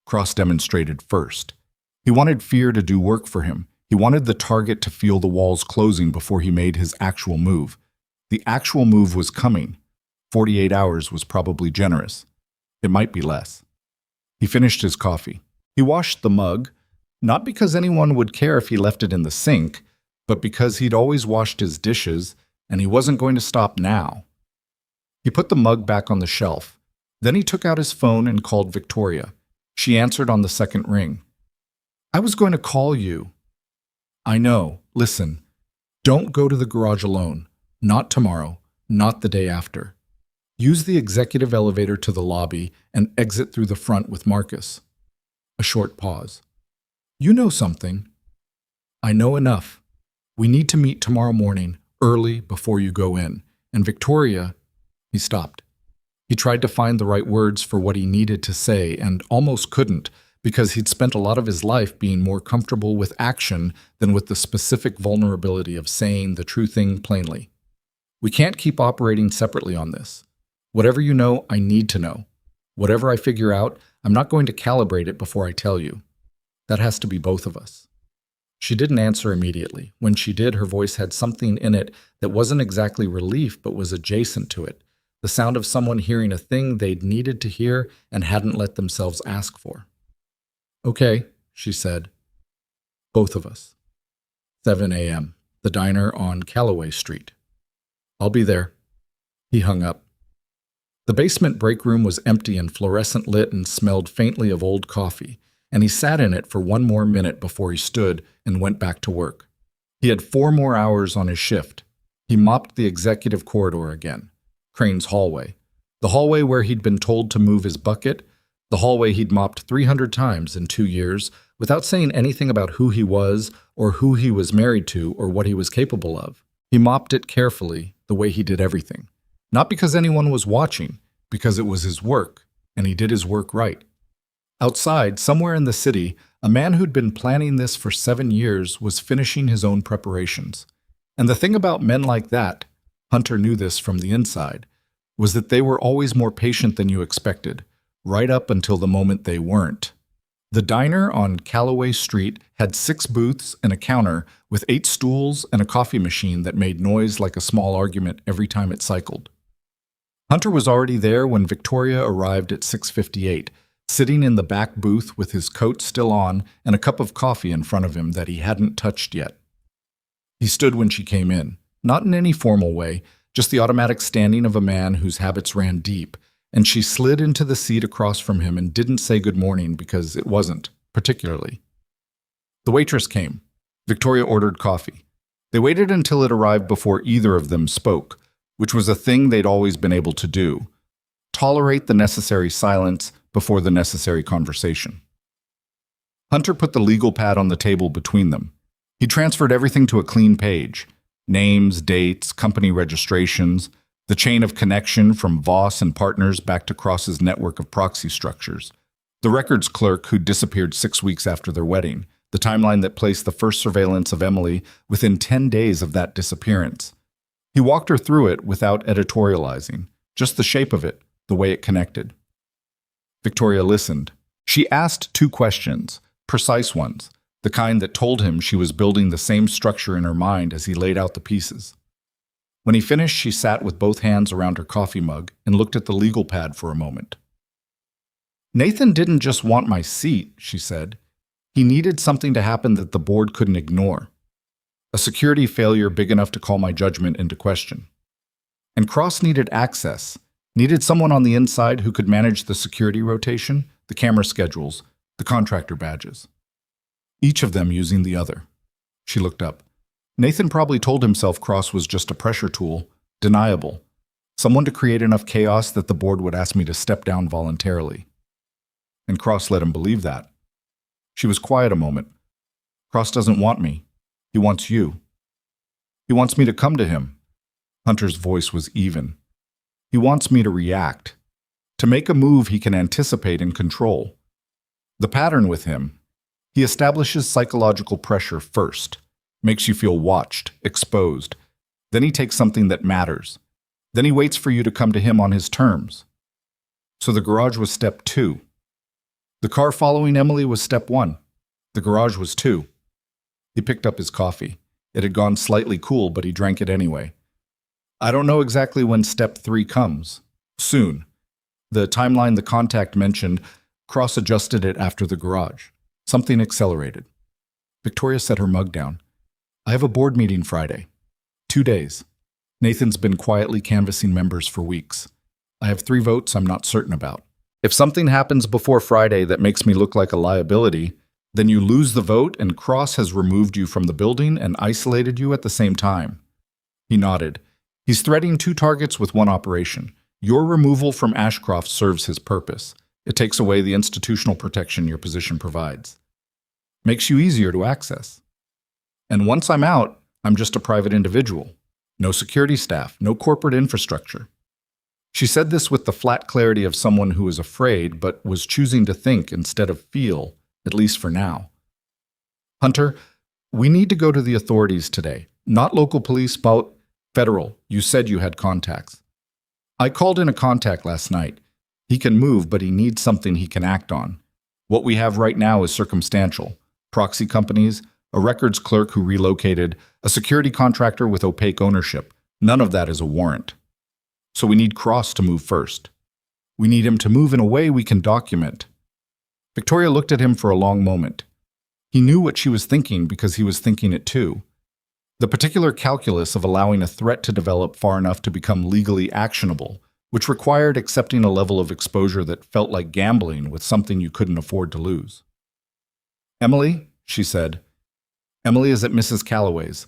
Cross demonstrated first. He wanted fear to do work for him. He wanted the target to feel the walls closing before he made his actual move. The actual move was coming. 48 hours was probably generous. It might be less. He finished his coffee. He washed the mug, not because anyone would care if he left it in the sink, but because he'd always washed his dishes, and he wasn't going to stop now. He put the mug back on the shelf. Then he took out his phone and called Victoria. She answered on the second ring. "I was going to call you." "I know. Listen, don't go to the garage alone. Not tomorrow. Not the day after. Use the executive elevator to the lobby and exit through the front with Marcus." A short pause. You know something. I know enough. We need to meet tomorrow morning, early before you go in. And Victoria, he stopped. He tried to find the right words for what he needed to say and almost couldn't because he'd spent a lot of his life being more comfortable with action than with the specific vulnerability of saying the true thing plainly. We can't keep operating separately on this. Whatever you know, I need to know. Whatever I figure out, I'm not going to calibrate it before I tell you. That has to be both of us. She didn't answer immediately. When she did, her voice had something in it that wasn't exactly relief, but was adjacent to it. The sound of someone hearing a thing they'd needed to hear and hadn't let themselves ask for. Okay, she said. Both of us. 7 a.m. The diner on Calloway Street. I'll be there. He hung up. The basement break room was empty and fluorescent lit and smelled faintly of old coffee, and he sat in it for one more minute before he stood and went back to work. He had 4 more hours on his shift. He mopped the executive corridor again, Crane's hallway, the hallway where he'd been told to move his bucket, the hallway he'd mopped 300 times in 2 years without saying anything about who he was or who he was married to or what he was capable of. He mopped it carefully, the way he did everything. Not because anyone was watching, because it was his work, and he did his work right. Outside, somewhere in the city, a man who'd been planning this for 7 years was finishing his own preparations. And the thing about men like that, Hunter knew this from the inside, was that they were always more patient than you expected, right up until the moment they weren't. The diner on Calloway Street had 6 booths and a counter with 8 stools and a coffee machine that made noise like a small argument every time it cycled. Hunter was already there when Victoria arrived at 6:58, sitting in the back booth with his coat still on and a cup of coffee in front of him that he hadn't touched yet. He stood when she came in, not in any formal way, just the automatic standing of a man whose habits ran deep, and she slid into the seat across from him and didn't say good morning because it wasn't, particularly. The waitress came. Victoria ordered coffee. They waited until it arrived before either of them spoke, which was a thing they'd always been able to do. Tolerate the necessary silence before the necessary conversation. Hunter put the legal pad on the table between them. He transferred everything to a clean page. Names, dates, company registrations, the chain of connection from Voss and partners back to Cross's network of proxy structures. The records clerk who'd disappeared 6 weeks after their wedding. The timeline that placed the first surveillance of Emily within 10 days of that disappearance. He walked her through it without editorializing, just the shape of it, the way it connected. Victoria listened. She asked 2 questions, precise ones, the kind that told him she was building the same structure in her mind as he laid out the pieces. When he finished, she sat with both hands around her coffee mug and looked at the legal pad for a moment. Nathan didn't just want my seat, she said. He needed something to happen that the board couldn't ignore. A security failure big enough to call my judgment into question. And Cross needed access, needed someone on the inside who could manage the security rotation, the camera schedules, the contractor badges. Each of them using the other. She looked up. Nathan probably told himself Cross was just a pressure tool, deniable, someone to create enough chaos that the board would ask me to step down voluntarily. And Cross let him believe that. She was quiet a moment. Cross doesn't want me. He wants you. He wants me to come to him. Hunter's voice was even. He wants me to react, to make a move he can anticipate and control. The pattern with him, he establishes psychological pressure first, makes you feel watched, exposed. Then he takes something that matters. Then he waits for you to come to him on his terms. So the garage was step 2. The car following Emily was step 1. The garage was 2. He picked up his coffee. It had gone slightly cool, but he drank it anyway. I don't know exactly when step 3 comes. Soon. The timeline the contact mentioned, Cross adjusted it after the garage. Something accelerated. Victoria set her mug down. I have a board meeting Friday. 2 days. Nathan's been quietly canvassing members for weeks. I have 3 votes I'm not certain about. If something happens before Friday that makes me look like a liability, then you lose the vote and Cross has removed you from the building and isolated you at the same time. He nodded. He's threading 2 targets with 1 operation. Your removal from Ashcroft serves his purpose. It takes away the institutional protection your position provides. Makes you easier to access. And once I'm out, I'm just a private individual. No security staff, no corporate infrastructure. She said this with the flat clarity of someone who is afraid but was choosing to think instead of feel, at least for now. Hunter, we need to go to the authorities today. Not local police, but federal. You said you had contacts. I called in a contact last night. He can move, but he needs something he can act on. What we have right now is circumstantial. Proxy companies, a records clerk who relocated, a security contractor with opaque ownership. None of that is a warrant. So we need Cross to move first. We need him to move in a way we can document. Victoria looked at him for a long moment. He knew what she was thinking because he was thinking it too. The particular calculus of allowing a threat to develop far enough to become legally actionable, which required accepting a level of exposure that felt like gambling with something you couldn't afford to lose. Emily, she said. Emily is at Mrs. Calloway's.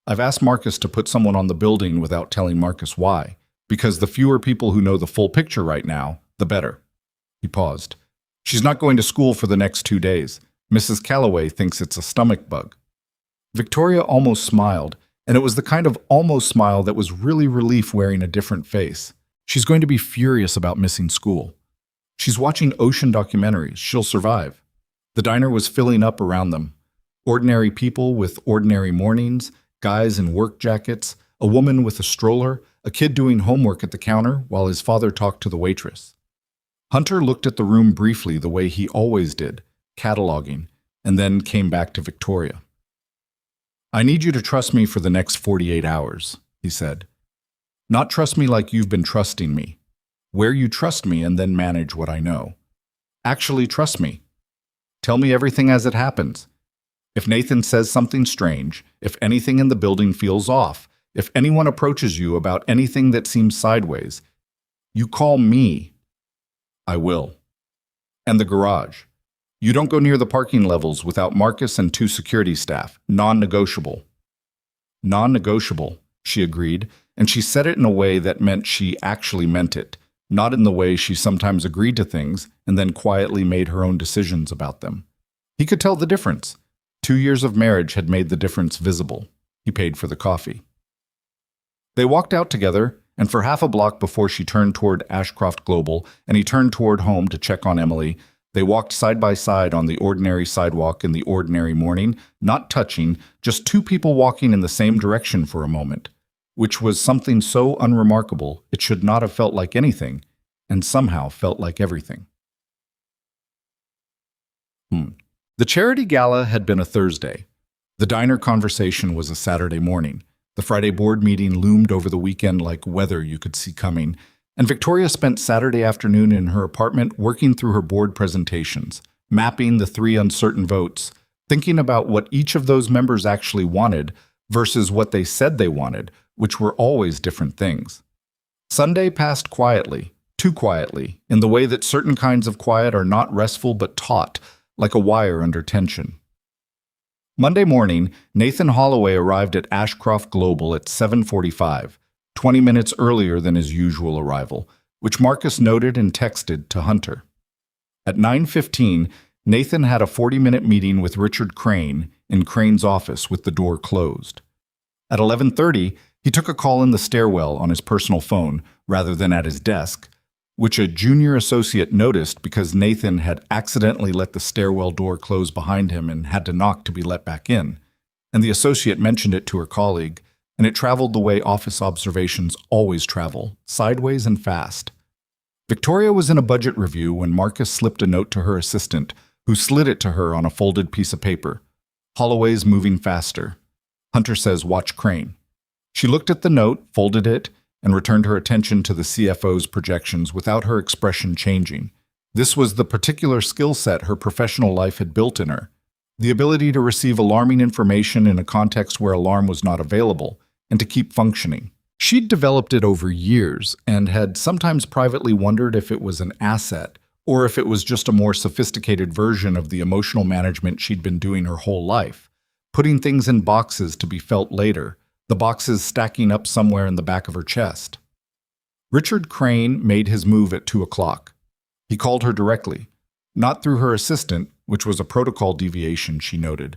I've asked Marcus to put someone on the building without telling Marcus why, because the fewer people who know the full picture right now, the better. He paused. She's not going to school for the next 2 days. Mrs. Calloway thinks it's a stomach bug. Victoria almost smiled, and it was the kind of almost smile that was really relief wearing a different face. She's going to be furious about missing school. She's watching ocean documentaries. She'll survive. The diner was filling up around them. Ordinary people with ordinary mornings, guys in work jackets, a woman with a stroller, a kid doing homework at the counter while his father talked to the waitress. Hunter looked at the room briefly the way he always did, cataloging, and then came back to Victoria. I need you to trust me for the next 48 hours, he said. Not trust me like you've been trusting me. Where you trust me and then manage what I know. Actually trust me. Tell me everything as it happens. If Nathan says something strange, if anything in the building feels off, if anyone approaches you about anything that seems sideways, you call me. I will. And the garage. You don't go near the parking levels without Marcus and 2 security staff. Non-negotiable. Non-negotiable, she agreed, and she said it in a way that meant she actually meant it, not in the way she sometimes agreed to things and then quietly made her own decisions about them. He could tell the difference. 2 years of marriage had made the difference visible. He paid for the coffee. They walked out together, and for half a block before she turned toward Ashcroft Global and he turned toward home to check on Emily, they walked side by side on the ordinary sidewalk in the ordinary morning, not touching, just 2 people walking in the same direction for a moment, which was something so unremarkable it should not have felt like anything, and somehow felt like everything. The charity gala had been a Thursday. The diner conversation was a Saturday morning. The Friday board meeting loomed over the weekend like weather you could see coming, and Victoria spent Saturday afternoon in her apartment working through her board presentations, mapping the 3 uncertain votes, thinking about what each of those members actually wanted versus what they said they wanted, which were always different things. Sunday passed quietly, too quietly, in the way that certain kinds of quiet are not restful but taut, like a wire under tension. Monday morning, Nathan Holloway arrived at Ashcroft Global at 7:45, 20 minutes earlier than his usual arrival, which Marcus noted and texted to Hunter. At 9:15, Nathan had a 40-minute meeting with Richard Crane in Crane's office with the door closed. At 11:30, he took a call in the stairwell on his personal phone rather than at his desk, which a junior associate noticed because Nathan had accidentally let the stairwell door close behind him and had to knock to be let back in, and the associate mentioned it to her colleague, and it traveled the way office observations always travel, sideways and fast. Victoria was in a budget review when Marcus slipped a note to her assistant, who slid it to her on a folded piece of paper. Holloway's moving faster. Hunter says, watch Crane. She looked at the note, folded it, and returned her attention to the CFO's projections without her expression changing. This was the particular skill set her professional life had built in her, the ability to receive alarming information in a context where alarm was not available, and to keep functioning. She'd developed it over years and had sometimes privately wondered if it was an asset or if it was just a more sophisticated version of the emotional management she'd been doing her whole life, putting things in boxes to be felt later, the boxes stacking up somewhere in the back of her chest. Richard Crane made his move at 2 o'clock. He called her directly, not through her assistant, which was a protocol deviation, she noted,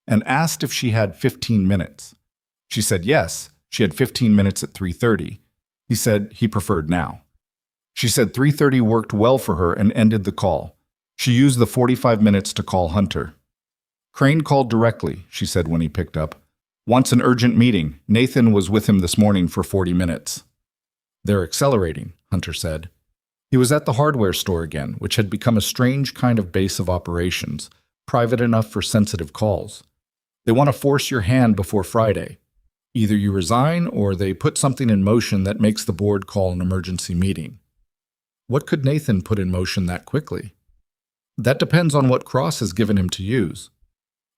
and asked if she had 15 minutes. She said yes, she had 15 minutes at 3:30. He said he preferred now. She said 3:30 worked well for her and ended the call. She used the 45 minutes to call Hunter. Crane called directly, she said when he picked up. Wants an urgent meeting. Nathan was with him this morning for 40 minutes. They're accelerating, Hunter said. He was at the hardware store again, which had become a strange kind of base of operations, private enough for sensitive calls. They want to force your hand before Friday. Either you resign or they put something in motion that makes the board call an emergency meeting. What could Nathan put in motion that quickly? That depends on what Cross has given him to use.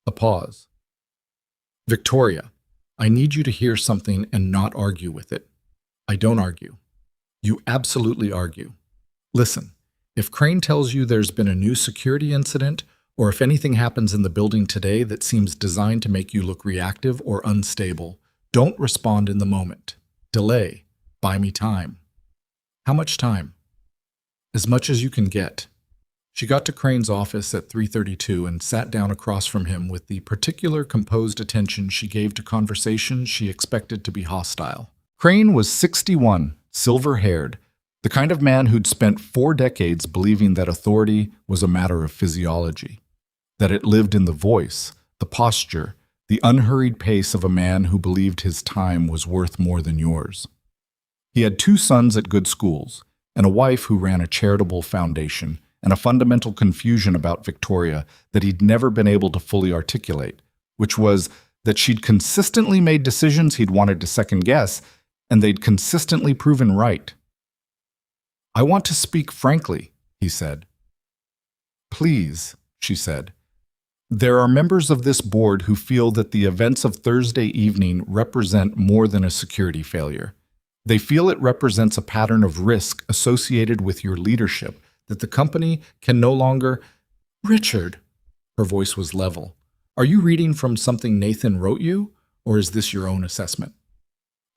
A pause. Victoria, I need you to hear something and not argue with it. I don't argue. You absolutely argue. Listen, if Crane tells you there's been a new security incident, or if anything happens in the building today that seems designed to make you look reactive or unstable, don't respond in the moment. Delay. Buy me time. How much time? As much as you can get. She got to Crane's office at 3:32 and sat down across from him with the particular composed attention she gave to conversations she expected to be hostile. Crane was 61, silver-haired, the kind of man who'd spent 4 decades believing that authority was a matter of physiology, that it lived in the voice, the posture, the unhurried pace of a man who believed his time was worth more than yours. He had 2 sons at good schools, and a wife who ran a charitable foundation, and a fundamental confusion about Victoria that he'd never been able to fully articulate, which was that she'd consistently made decisions he'd wanted to second-guess, and they'd consistently proven right. I want to speak frankly, he said. Please, she said. There are members of this board who feel that the events of Thursday evening represent more than a security failure. They feel it represents a pattern of risk associated with your leadership that the company can no longer... Richard, her voice was level. Are you reading from something Nathan wrote you, or is this your own assessment?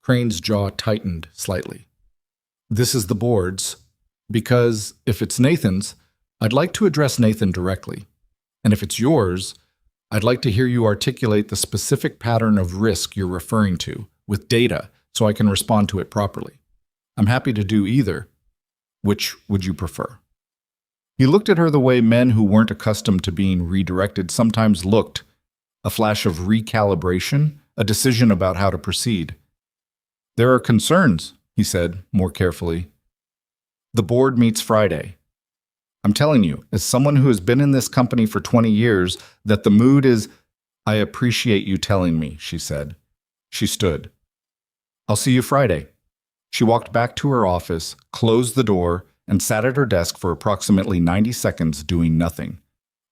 Crane's jaw tightened slightly. This is the board's, because if it's Nathan's, I'd like to address Nathan directly. And if it's yours, I'd like to hear you articulate the specific pattern of risk you're referring to, with data, so I can respond to it properly. I'm happy to do either. Which would you prefer? He looked at her the way men who weren't accustomed to being redirected sometimes looked, a flash of recalibration, a decision about how to proceed. There are concerns, he said, more carefully. The board meets Friday. I'm telling you, as someone who has been in this company for 20 years, that the mood is... I appreciate you telling me, she said. She stood. I'll see you Friday. She walked back to her office, closed the door, and sat at her desk for approximately 90 seconds doing nothing.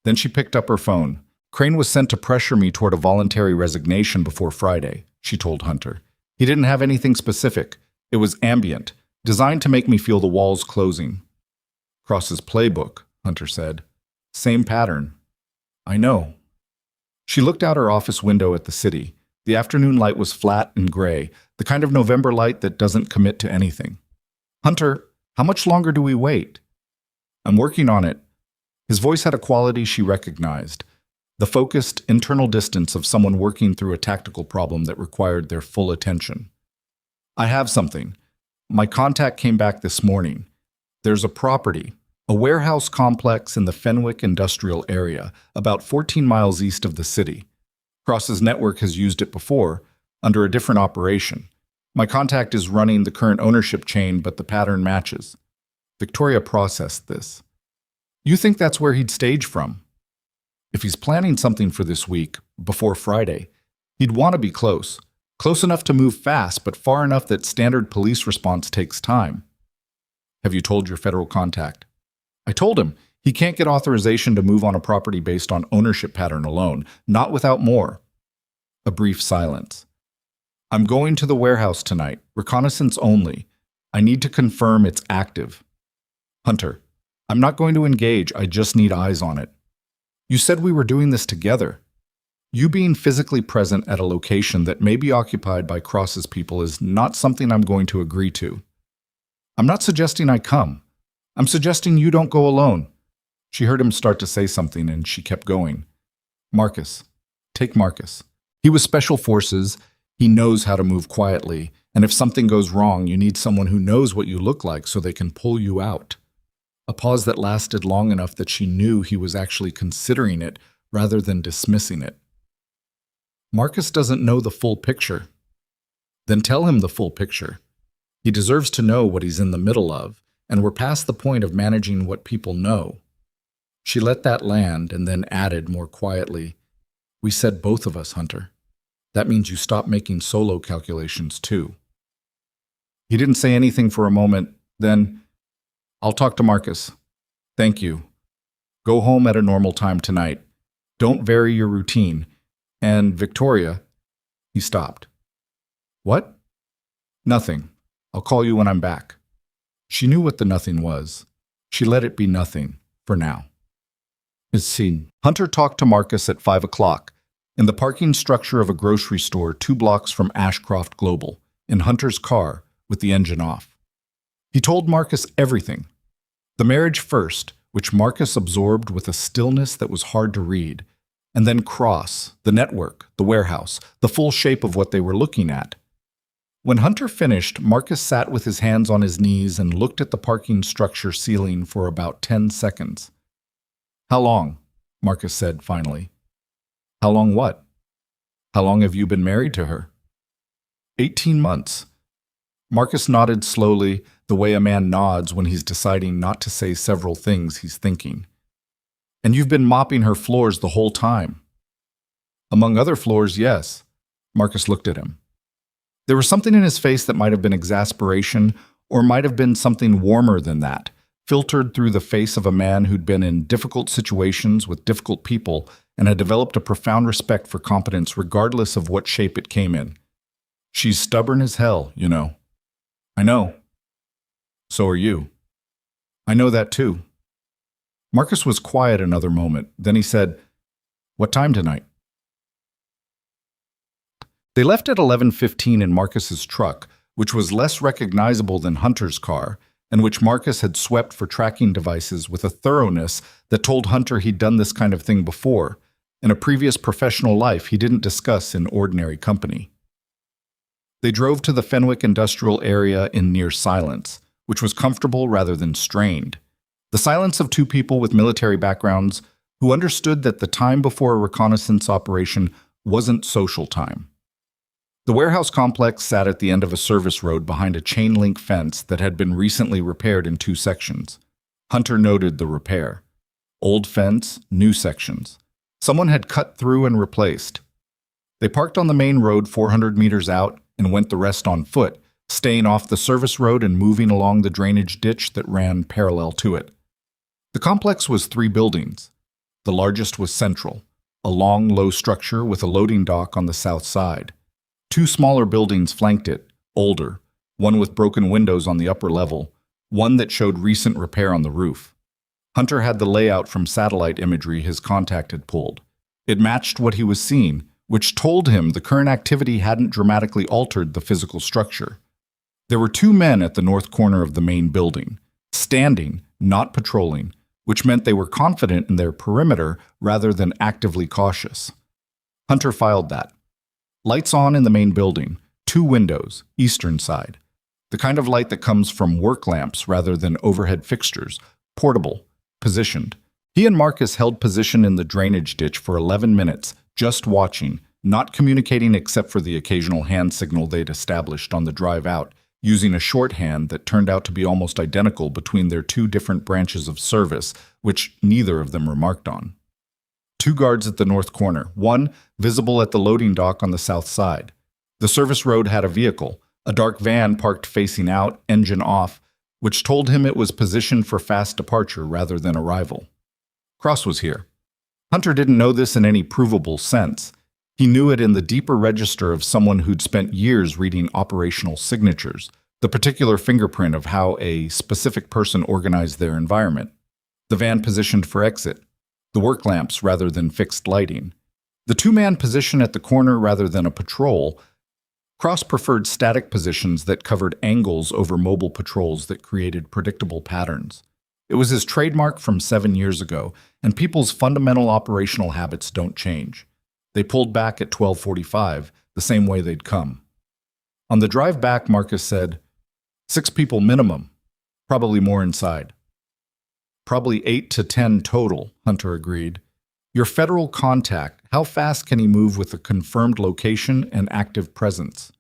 Then she picked up her phone. Crane was sent to pressure me toward a voluntary resignation before Friday, she told Hunter. He didn't have anything specific. It was ambient, designed to make me feel the walls closing. Cross's playbook, Hunter said. Same pattern. I know. She looked out her office window at the city. The afternoon light was flat and gray, the kind of November light that doesn't commit to anything. Hunter, how much longer do we wait? I'm working on it. His voice had a quality she recognized, the focused internal distance of someone working through a tactical problem that required their full attention. I have something. My contact came back this morning. There's a property, a warehouse complex in the Fenwick industrial area, about 14 miles east of the city. Cross's network has used it before, under a different operation. My contact is running the current ownership chain, but the pattern matches. Victoria processed this. You think that's where he'd stage from? If he's planning something for this week, before Friday, he'd want to be close. Close enough to move fast, but far enough that standard police response takes time. Have you told your federal contact? I told him. He can't get authorization to move on a property based on ownership pattern alone, not without more. A brief silence. I'm going to the warehouse tonight, reconnaissance only. I need to confirm it's active. Hunter, I'm not going to engage, I just need eyes on it. You said we were doing this together. You being physically present at a location that may be occupied by Cross's people is not something I'm going to agree to. I'm not suggesting I come. I'm suggesting you don't go alone. She heard him start to say something and she kept going. Marcus. Take Marcus. He was special forces. He knows how to move quietly. And if something goes wrong, you need someone who knows what you look like so they can pull you out. A pause that lasted long enough that she knew he was actually considering it rather than dismissing it. Marcus doesn't know the full picture. Then tell him the full picture. He deserves to know what he's in the middle of, and we're past the point of managing what people know. She let that land and then added more quietly, "We said both of us, Hunter. That means you stop making solo calculations too." He didn't say anything for a moment. Then, "I'll talk to Marcus. Thank you. Go home at a normal time tonight. Don't vary your routine. And Victoria," he stopped. "What?" "Nothing. I'll call you when I'm back." She knew what the nothing was. She let it be nothing, for now. His scene. Hunter talked to Marcus at 5 o'clock, in the parking structure of a grocery store 2 blocks from Ashcroft Global, in Hunter's car, with the engine off. He told Marcus everything. The marriage first, which Marcus absorbed with a stillness that was hard to read, and then Cross, the network, the warehouse, the full shape of what they were looking at. When Hunter finished, Marcus sat with his hands on his knees and looked at the parking structure ceiling for about 10 seconds. "How long?" Marcus said finally. "How long what?" "How long have you been married to her?" 18 months. Marcus nodded slowly, the way a man nods when he's deciding not to say several things he's thinking. "And you've been mopping her floors the whole time?" "Among other floors, yes." Marcus looked at him. There was something in his face that might have been exasperation, or might have been something warmer than that, filtered through the face of a man who'd been in difficult situations with difficult people and had developed a profound respect for competence regardless of what shape it came in. "She's stubborn as hell, you know." "I know." "So are you." "I know that too." Marcus was quiet another moment. Then he said, "What time tonight?" They left at 11:15 in Marcus's truck, which was less recognizable than Hunter's car, and which Marcus had swept for tracking devices with a thoroughness that told Hunter he'd done this kind of thing before, in a previous professional life he didn't discuss in ordinary company. They drove to the Fenwick industrial area in near silence, which was comfortable rather than strained. The silence of 2 people with military backgrounds who understood that the time before a reconnaissance operation wasn't social time. The warehouse complex sat at the end of a service road behind a chain-link fence that had been recently repaired in 2 sections. Hunter noted the repair. Old fence, new sections. Someone had cut through and replaced. They parked on the main road 400 meters out and went the rest on foot, staying off the service road and moving along the drainage ditch that ran parallel to it. The complex was 3 buildings. The largest was central, a long, low structure with a loading dock on the south side. 2 smaller buildings flanked it, older, one with broken windows on the upper level, one that showed recent repair on the roof. Hunter had the layout from satellite imagery his contact had pulled. It matched what he was seeing, which told him the current activity hadn't dramatically altered the physical structure. There were 2 men at the north corner of the main building, standing, not patrolling, which meant they were confident in their perimeter rather than actively cautious. Hunter filed that. Lights on in the main building, 2 windows, eastern side. The kind of light that comes from work lamps rather than overhead fixtures, portable, positioned. He and Marcus held position in the drainage ditch for 11 minutes, just watching, not communicating except for the occasional hand signal they'd established on the drive out, using a shorthand that turned out to be almost identical between their 2 different branches of service, which neither of them remarked on. 2 guards at the north corner, one visible at the loading dock on the south side. The service road had a vehicle, a dark van parked facing out, engine off, which told him it was positioned for fast departure rather than arrival. Cross was here. Hunter didn't know this in any provable sense. He knew it in the deeper register of someone who'd spent years reading operational signatures, the particular fingerprint of how a specific person organized their environment. The van positioned for exit. The work lamps rather than fixed lighting. The 2-man position at the corner rather than a patrol. Cross preferred static positions that covered angles over mobile patrols that created predictable patterns. It was his trademark from 7 years ago, and people's fundamental operational habits don't change. They pulled back at 12:45, the same way they'd come. On the drive back, Marcus said, 6 people minimum, probably more inside. Probably 8 to 10 total, Hunter agreed. Your federal contact, how fast can he move with a confirmed location and active presence?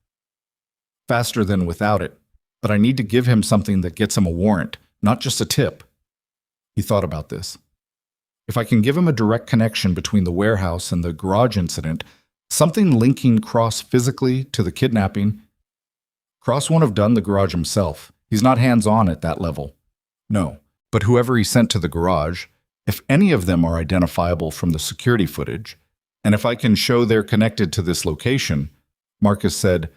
Faster than without it, but I need to give him something that gets him a warrant, not just a tip. He thought about this. If I can give him a direct connection between the warehouse and the garage incident, something linking Cross physically to the kidnapping. Cross won't have done the garage himself. He's not hands-on at that level. No, but whoever he sent to the garage, if any of them are identifiable from the security footage, and if I can show they're connected to this location, Marcus said,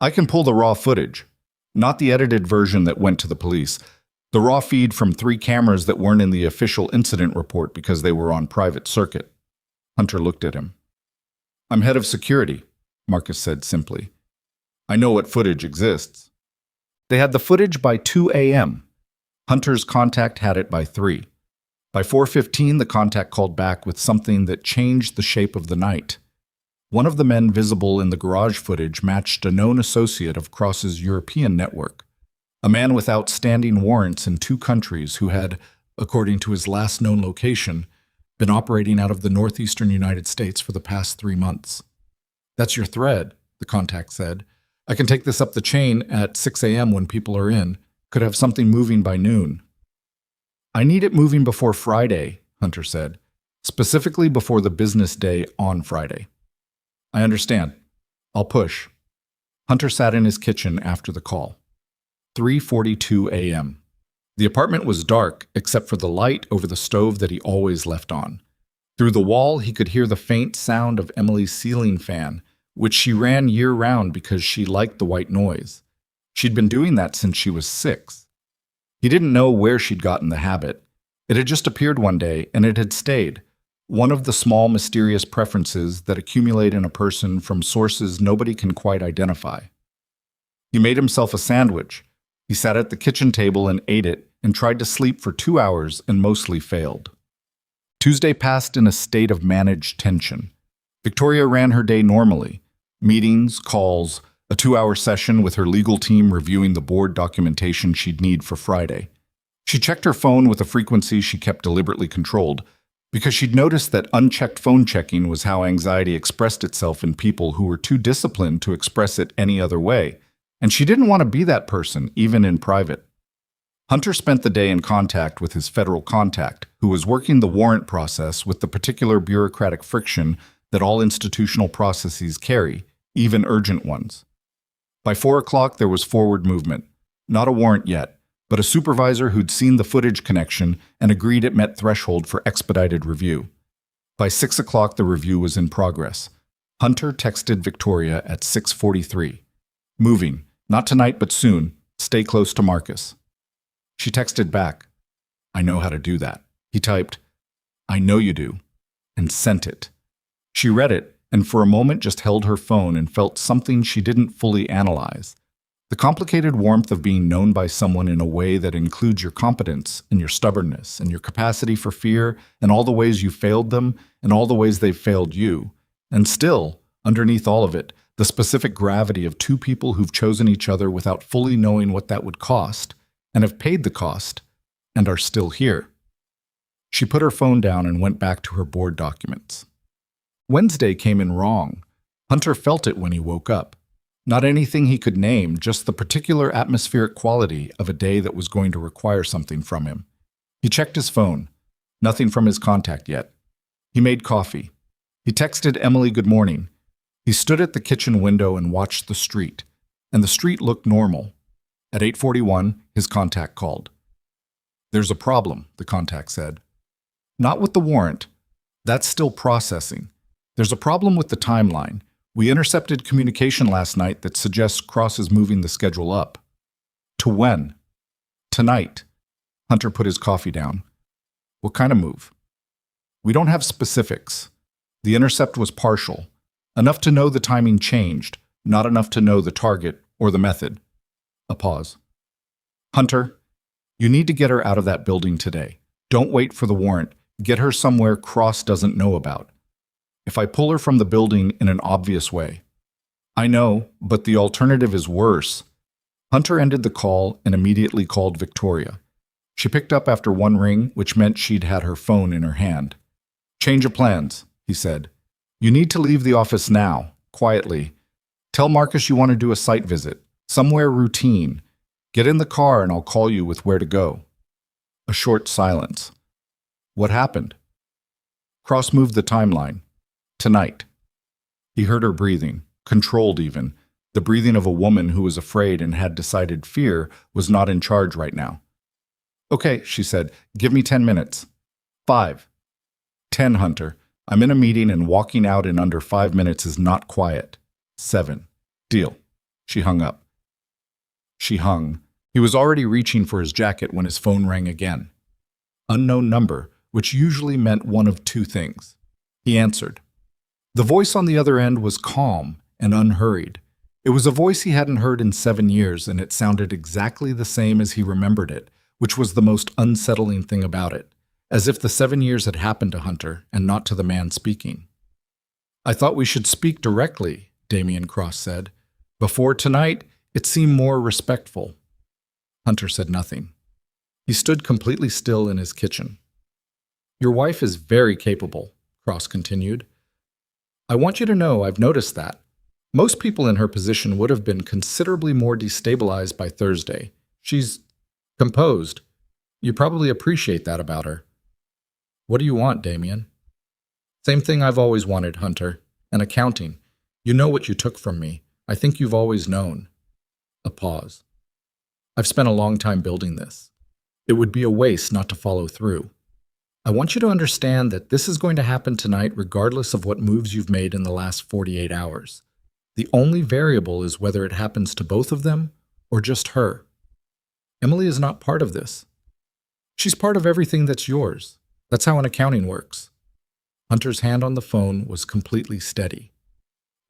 I can pull the raw footage, not the edited version that went to the police, the raw feed from 3 cameras that weren't in the official incident report because they were on private circuit. Hunter looked at him. I'm head of security, Marcus said simply. I know what footage exists. They had the footage by 2 a.m. Hunter's contact had it by 3. By 4:15, the contact called back with something that changed the shape of the night. One of the men visible in the garage footage matched a known associate of Cross's European network, a man with outstanding warrants in 2 countries who had, according to his last known location, been operating out of the northeastern United States for the past 3 months. That's your thread, the contact said. I can take this up the chain at 6 a.m. when people are in. Could have something moving by noon. I need it moving before Friday, Hunter said, specifically before the business day on Friday. I understand. I'll push. Hunter sat in his kitchen after the call. 3:42 a.m. The apartment was dark except for the light over the stove that he always left on. Through the wall, he could hear the faint sound of Emily's ceiling fan, which she ran year-round because she liked the white noise. She'd been doing that since she was 6. He didn't know where she'd gotten the habit. It had just appeared one day, and it had stayed. One of the small, mysterious preferences that accumulate in a person from sources nobody can quite identify. He made himself a sandwich. He sat at the kitchen table and ate it, and tried to sleep for 2 hours and mostly failed. Tuesday passed in a state of managed tension. Victoria ran her day normally. Meetings, calls, a 2-hour session with her legal team reviewing the board documentation she'd need for Friday. She checked her phone with a frequency she kept deliberately controlled, because she'd noticed that unchecked phone checking was how anxiety expressed itself in people who were too disciplined to express it any other way, and she didn't want to be that person, even in private. Hunter spent the day in contact with his federal contact, who was working the warrant process with the particular bureaucratic friction that all institutional processes carry, even urgent ones. By 4 o'clock, there was forward movement. Not a warrant yet, but a supervisor who'd seen the footage connection and agreed it met threshold for expedited review. By 6 o'clock, the review was in progress. Hunter texted Victoria at 6:43. Moving, not tonight but soon, stay close to Marcus. She texted back, I know how to do that. He typed, I know you do, and sent it. She read it, and for a moment just held her phone and felt something she didn't fully analyze. The complicated warmth of being known by someone in a way that includes your competence and your stubbornness and your capacity for fear and all the ways you failed them and all the ways they've failed you. And still, underneath all of it, the specific gravity of 2 people who've chosen each other without fully knowing what that would cost and have paid the cost and are still here. She put her phone down and went back to her board documents. Wednesday came in wrong. Hunter felt it when he woke up. Not anything he could name, just the particular atmospheric quality of a day that was going to require something from him. He checked his phone. Nothing from his contact yet. He made coffee. He texted Emily good morning. He stood at the kitchen window and watched the street, and the street looked normal. At 8:41, his contact called. There's a problem, the contact said. Not with the warrant. That's still processing. There's a problem with the timeline. We intercepted communication last night that suggests Cross is moving the schedule up. To when? Tonight. Hunter put his coffee down. What kind of move? We don't have specifics. The intercept was partial. Enough to know the timing changed, not enough to know the target or the method. A pause. Hunter, You need to get her out of that building today. Don't wait for the warrant. Get her somewhere Cross doesn't know about. If I pull her from the building in an obvious way. I know, but the alternative is worse. Hunter ended the call and immediately called Victoria. She picked up after one ring, which meant she'd had her phone in her hand. Change of plans, he said. You need to leave the office now, quietly. Tell Marcus you want to do a site visit, somewhere routine. Get in the car and I'll call you with where to go. A short silence. What happened? Cross moved the timeline. Tonight. He heard her breathing, controlled even, the breathing of a woman who was afraid and had decided fear was not in charge right now. Okay, she said, give me 10 minutes. 5. 10, Hunter. I'm in a meeting and walking out in under 5 minutes is not quiet. 7. Deal. She hung up. She hung. He was already reaching for his jacket when his phone rang again. Unknown number, which usually meant one of two things. He answered. The voice on the other end was calm and unhurried. It was a voice he hadn't heard in 7 years, and it sounded exactly the same as he remembered it, which was the most unsettling thing about it, as if the 7 years had happened to Hunter and not to the man speaking. I thought we should speak directly, Damian Cross said. Before tonight, it seemed more respectful. Hunter said nothing. He stood completely still in his kitchen. Your wife is very capable, Cross continued. I want you to know I've noticed that. Most people in her position would have been considerably more destabilized by Thursday. She's composed. You probably appreciate that about her. What do you want, Damian? Same thing I've always wanted, Hunter. An accounting. You know what you took from me. I think you've always known. A pause. I've spent a long time building this. It would be a waste not to follow through. I want you to understand that this is going to happen tonight regardless of what moves you've made in the last 48 hours. The only variable is whether it happens to both of them or just her. Emily is not part of this. She's part of everything that's yours. That's how an accounting works. Hunter's hand on the phone was completely steady.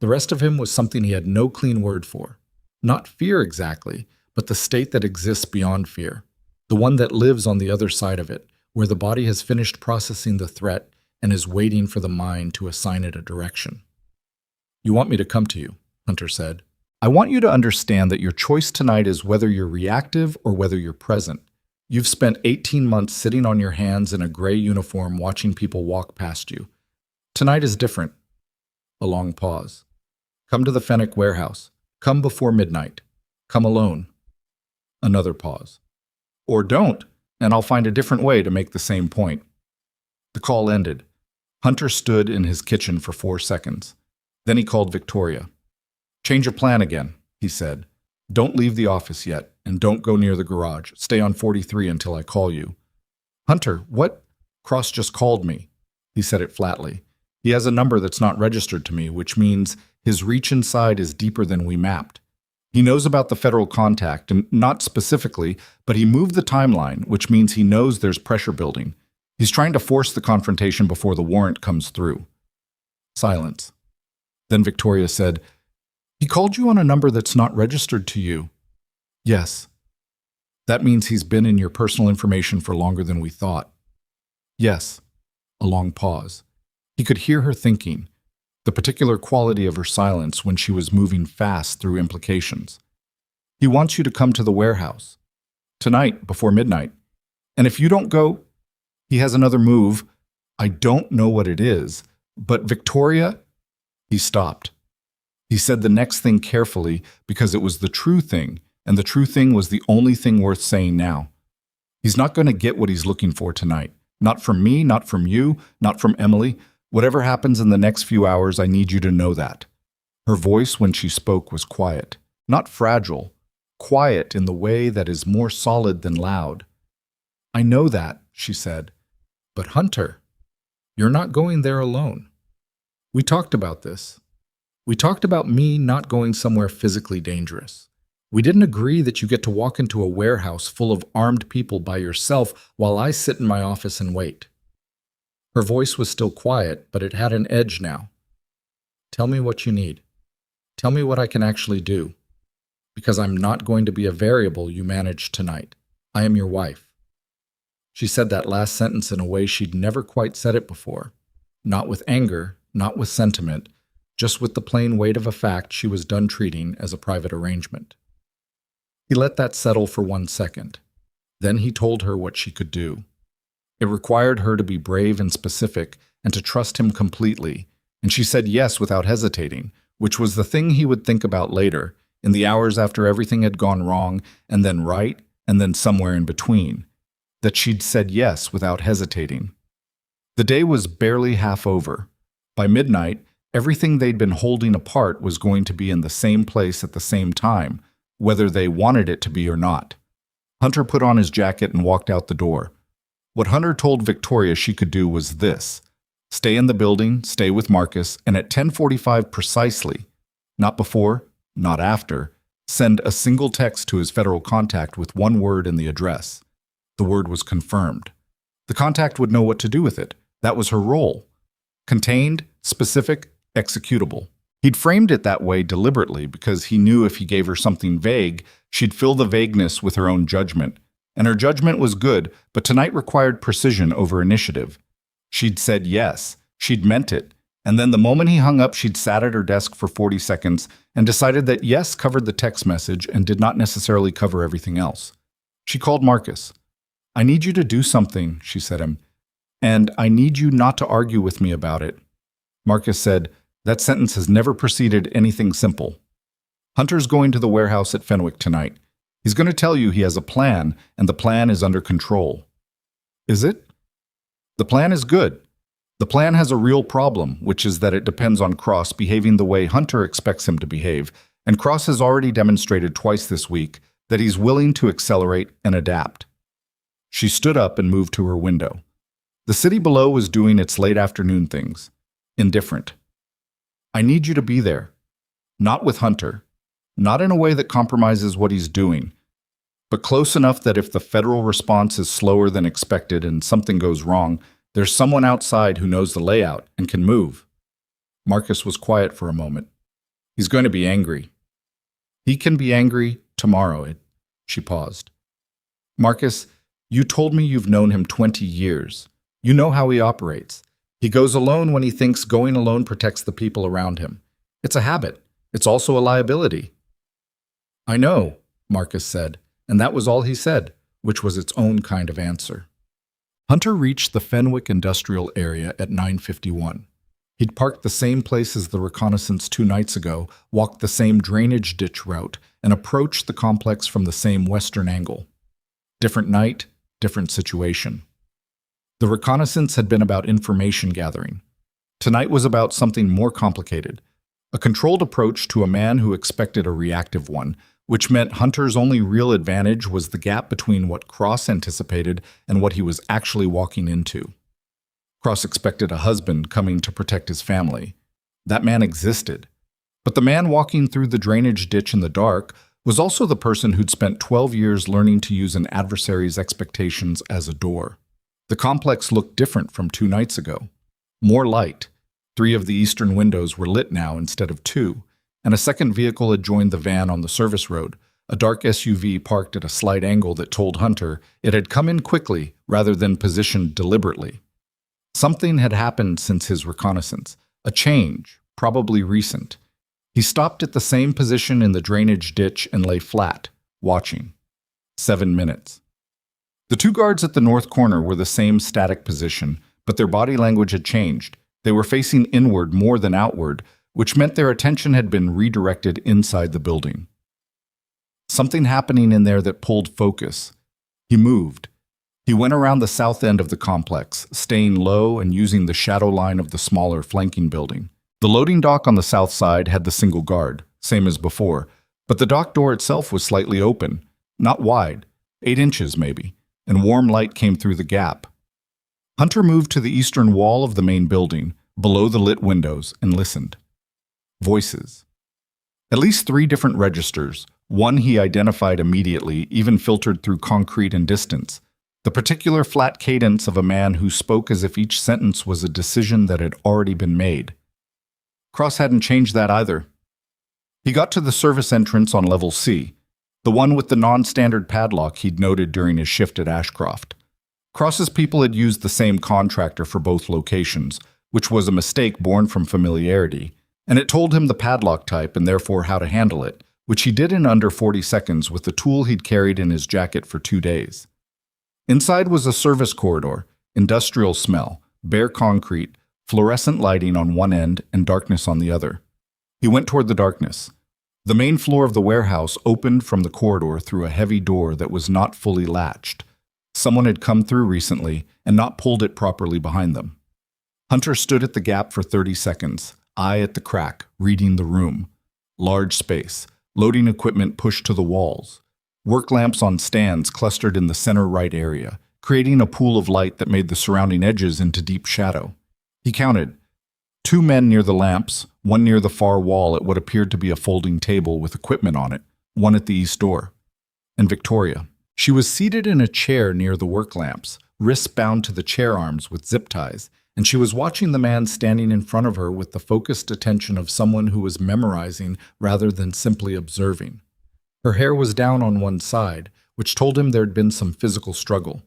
The rest of him was something he had no clean word for. Not fear exactly, but the state that exists beyond fear. The one that lives on the other side of it, where the body has finished processing the threat and is waiting for the mind to assign it a direction. You want me to come to you, Hunter said. I want you to understand that your choice tonight is whether you're reactive or whether you're present. You've spent 18 months sitting on your hands in a gray uniform watching people walk past you. Tonight is different. A long pause. Come to the Fennec warehouse. Come before midnight. Come alone. Another pause. Or don't, and I'll find a different way to make the same point. The call ended. Hunter stood in his kitchen for 4 seconds. Then he called Victoria. Change of plan again, he said. Don't leave the office yet, and don't go near the garage. Stay on 43 until I call you. Hunter, what? Cross just called me. He said it flatly. He has a number that's not registered to me, which means his reach inside is deeper than we mapped. He knows about the federal contact, and not specifically, but he moved the timeline, which means he knows there's pressure building. He's trying to force the confrontation before the warrant comes through. Silence. Then Victoria said, He called you on a number that's not registered to you. Yes. That means he's been in your personal information for longer than we thought. Yes. A long pause. He could hear her thinking, the particular quality of her silence when she was moving fast through implications. He wants you to come to the warehouse. Tonight, before midnight. And if you don't go, he has another move. I don't know what it is, but Victoria... He stopped. He said the next thing carefully because it was the true thing, and the true thing was the only thing worth saying now. He's not going to get what he's looking for tonight. Not from me, not from you, not from Emily. Whatever happens in the next few hours, I need you to know that. Her voice when she spoke was quiet, not fragile, quiet in the way that is more solid than loud. I know that, she said. But Hunter, you're not going there alone. We talked about this. We talked about me not going somewhere physically dangerous. We didn't agree that you get to walk into a warehouse full of armed people by yourself while I sit in my office and wait. Her voice was still quiet, but it had an edge now. Tell me what you need. Tell me what I can actually do. Because I'm not going to be a variable you manage tonight. I am your wife. She said that last sentence in a way she'd never quite said it before. Not with anger, not with sentiment, just with the plain weight of a fact she was done treating as a private arrangement. He let that settle for 1 second. Then he told her what she could do. It required her to be brave and specific and to trust him completely, and she said yes without hesitating, which was the thing he would think about later, in the hours after everything had gone wrong, and then right, and then somewhere in between, that she'd said yes without hesitating. The day was barely half over. By midnight, everything they'd been holding apart was going to be in the same place at the same time, whether they wanted it to be or not. Hunter put on his jacket and walked out the door. What Hunter told Victoria she could do was this: stay in the building, stay with Marcus, and at 10:45 precisely, not before, not after, send a single text to his federal contact with one word in the address. The word was confirmed. The contact would know what to do with it. That was her role. Contained, specific, executable. He'd framed it that way deliberately because he knew if he gave her something vague, she'd fill the vagueness with her own judgment. And her judgment was good, but tonight required precision over initiative. She'd said yes. She'd meant it. And then the moment he hung up, she'd sat at her desk for 40 seconds and decided that yes covered the text message and did not necessarily cover everything else. She called Marcus. I need you to do something, she said to him, and I need you not to argue with me about it. Marcus said, that sentence has never preceded anything simple. Hunter's going to the warehouse at Fenwick tonight. He's going to tell you he has a plan, and the plan is under control. Is it? The plan is good. The plan has a real problem, which is that it depends on Cross behaving the way Hunter expects him to behave, and Cross has already demonstrated twice this week that he's willing to accelerate and adapt. She stood up and moved to her window. The city below was doing its late afternoon things. Indifferent. I need you to be there. Not with Hunter. Not in a way that compromises what he's doing, but close enough that if the federal response is slower than expected and something goes wrong, there's someone outside who knows the layout and can move. Marcus was quiet for a moment. He's going to be angry. He can be angry tomorrow. She paused. Marcus, you told me you've known him 20 years. You know how he operates. He goes alone when he thinks going alone protects the people around him. It's a habit. It's also a liability. I know, Marcus said, and that was all he said, which was its own kind of answer. Hunter reached the Fenwick industrial area at 9:51. He'd parked the same place as the reconnaissance 2 nights ago, walked the same drainage ditch route, and approached the complex from the same western angle. Different night, different situation. The reconnaissance had been about information gathering. Tonight was about something more complicated, a controlled approach to a man who expected a reactive one, which meant Hunter's only real advantage was the gap between what Cross anticipated and what he was actually walking into. Cross expected a husband coming to protect his family. That man existed. But the man walking through the drainage ditch in the dark was also the person who'd spent 12 years learning to use an adversary's expectations as a door. The complex looked different from 2 nights ago. More light. 3 of the eastern windows were lit now instead of 2, and a second vehicle had joined the van on the service road, a dark SUV parked at a slight angle that told Hunter it had come in quickly rather than positioned deliberately. Something had happened since his reconnaissance, a change, probably recent. He stopped at the same position in the drainage ditch and lay flat, watching. 7 minutes. The 2 guards at the north corner were the same static position, but their body language had changed. They were facing inward more than outward, which meant their attention had been redirected inside the building. Something happening in there that pulled focus. He moved. He went around the south end of the complex, staying low and using the shadow line of the smaller flanking building. The loading dock on the south side had the single guard, same as before, but the dock door itself was slightly open, not wide, 8 inches maybe, and warm light came through the gap. Hunter moved to the eastern wall of the main building, below the lit windows, and listened. Voices. At least 3 different registers. One he identified immediately, even filtered through concrete and distance. The particular flat cadence of a man who spoke as if each sentence was a decision that had already been made. Cross hadn't changed that either. He got to the service entrance on level C. the one with the non-standard padlock he'd noted during his shift at Ashcroft. Cross's people had used the same contractor for both locations, which was a mistake born from familiarity, and it told him the padlock type and therefore how to handle it, which he did in under 40 seconds with the tool he'd carried in his jacket for 2 days. Inside was a service corridor, industrial smell, bare concrete, fluorescent lighting on one end and darkness on the other. He went toward the darkness. The main floor of the warehouse opened from the corridor through a heavy door that was not fully latched. Someone had come through recently and not pulled it properly behind them. Hunter stood at the gap for 30 seconds, eye at the crack, reading the room. Large space, loading equipment pushed to the walls. Work lamps on stands clustered in the center right area, creating a pool of light that made the surrounding edges into deep shadow. He counted 2 men near the lamps, one near the far wall at what appeared to be a folding table with equipment on it, one at the east door. And Victoria. She was seated in a chair near the work lamps, wrists bound to the chair arms with zip ties, and she was watching the man standing in front of her with the focused attention of someone who was memorizing rather than simply observing. Her hair was down on one side, which told him there'd been some physical struggle.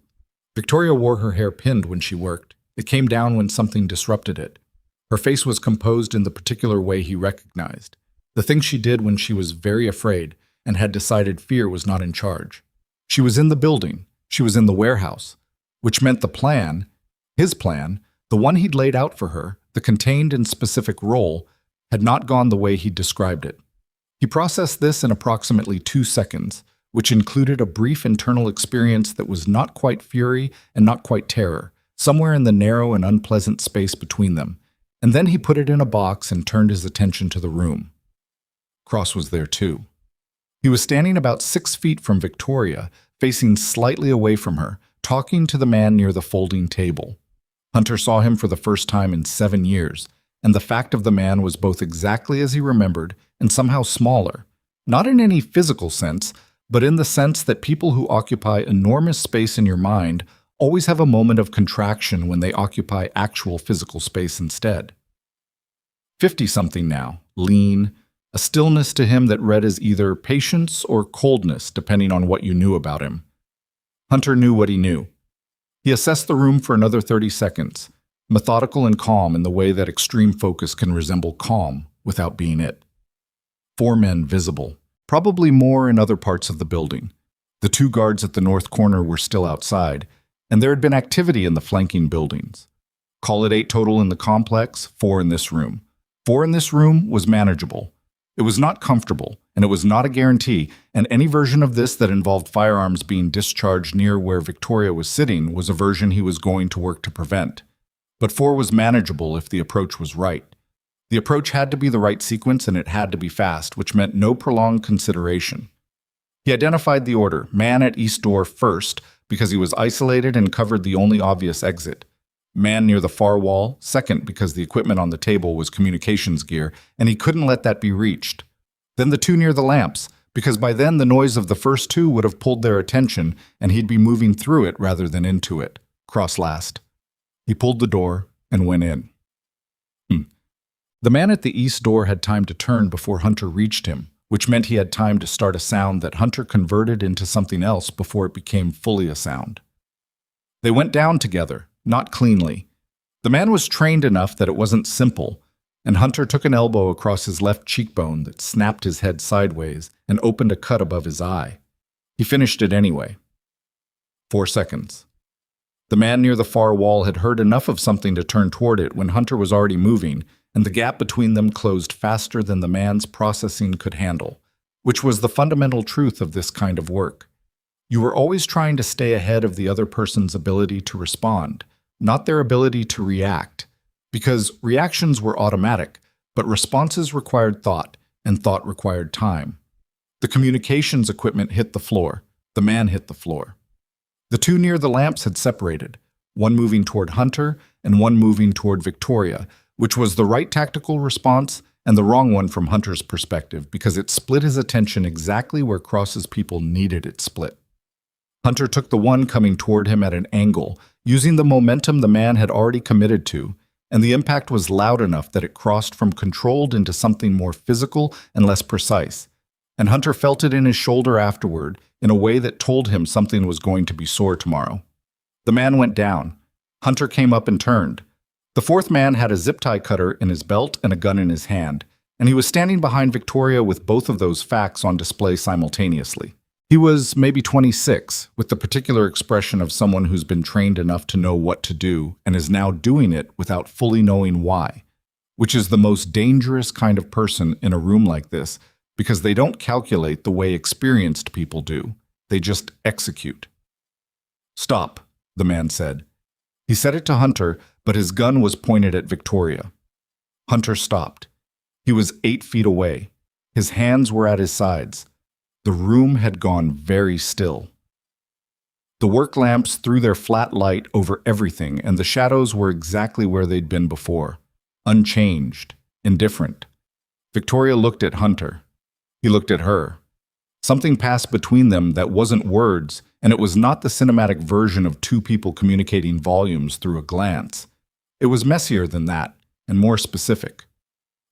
Victoria wore her hair pinned when she worked. It came down when something disrupted it. Her face was composed in the particular way he recognized, the thing she did when she was very afraid and had decided fear was not in charge. She was in the building. She was in the warehouse, which meant the plan, his plan, the one he'd laid out for her, the contained and specific role, had not gone the way he'd described it. He processed this in approximately 2 seconds, which included a brief internal experience that was not quite fury and not quite terror, somewhere in the narrow and unpleasant space between them, and then he put it in a box and turned his attention to the room. Cross was there too. He was standing about 6 feet from Victoria, facing slightly away from her, talking to the man near the folding table. Hunter saw him for the first time in 7 years, and the fact of the man was both exactly as he remembered and somehow smaller, not in any physical sense, but in the sense that people who occupy enormous space in your mind always have a moment of contraction when they occupy actual physical space instead. 50-something now, lean, a stillness to him that read as either patience or coldness, depending on what you knew about him. Hunter knew what he knew. He assessed the room for another 30 seconds, methodical and calm in the way that extreme focus can resemble calm without being it. 4 men visible, probably more in other parts of the building. The 2 guards at the north corner were still outside, and there had been activity in the flanking buildings. Call it 8 total in the complex, 4 in this room. 4 in this room was manageable. It was not comfortable, and it was not a guarantee, and any version of this that involved firearms being discharged near where Victoria was sitting was a version he was going to work to prevent. But 4 was manageable if the approach was right. The approach had to be the right sequence, and it had to be fast, which meant no prolonged consideration. He identified the order, man at east door first, because he was isolated and covered the only obvious exit. Man near the far wall, second because the equipment on the table was communications gear, and he couldn't let that be reached. Then the 2 near the lamps, because by then the noise of the first 2 would have pulled their attention, and he'd be moving through it rather than into it. Cross last. He pulled the door and went in. The man at the east door had time to turn before Hunter reached him, which meant he had time to start a sound that Hunter converted into something else before it became fully a sound. They went down together, not cleanly. The man was trained enough that it wasn't simple, and Hunter took an elbow across his left cheekbone that snapped his head sideways and opened a cut above his eye. He finished it anyway. 4 seconds. The man near the far wall had heard enough of something to turn toward it when Hunter was already moving, and the gap between them closed faster than the man's processing could handle, which was the fundamental truth of this kind of work. You were always trying to stay ahead of the other person's ability to respond, not their ability to react, because reactions were automatic, but responses required thought, and thought required time. The communications equipment hit the floor. The man hit the floor. The 2 near the lamps had separated, one moving toward Hunter and one moving toward Victoria, which was the right tactical response and the wrong one from Hunter's perspective because it split his attention exactly where Cross's people needed it split. Hunter took the one coming toward him at an angle, using the momentum the man had already committed to, and the impact was loud enough that it crossed from controlled into something more physical and less precise. and Hunter felt it in his shoulder afterward in a way that told him something was going to be sore tomorrow. The man went down. Hunter came up and turned. The fourth man had a zip-tie cutter in his belt and a gun in his hand, and he was standing behind Victoria with both of those facts on display simultaneously. He was maybe 26, with the particular expression of someone who's been trained enough to know what to do and is now doing it without fully knowing why, which is the most dangerous kind of person in a room like this because they don't calculate the way experienced people do. They just execute. "Stop," the man said. He said it to Hunter, but his gun was pointed at Victoria. Hunter stopped. He was 8 feet away. His hands were at his sides. The room had gone very still. The work lamps threw their flat light over everything, and the shadows were exactly where they'd been before, unchanged, indifferent. Victoria looked at Hunter. He looked at her. Something passed between them that wasn't words, and it was not the cinematic version of two people communicating volumes through a glance. It was messier than that, and more specific.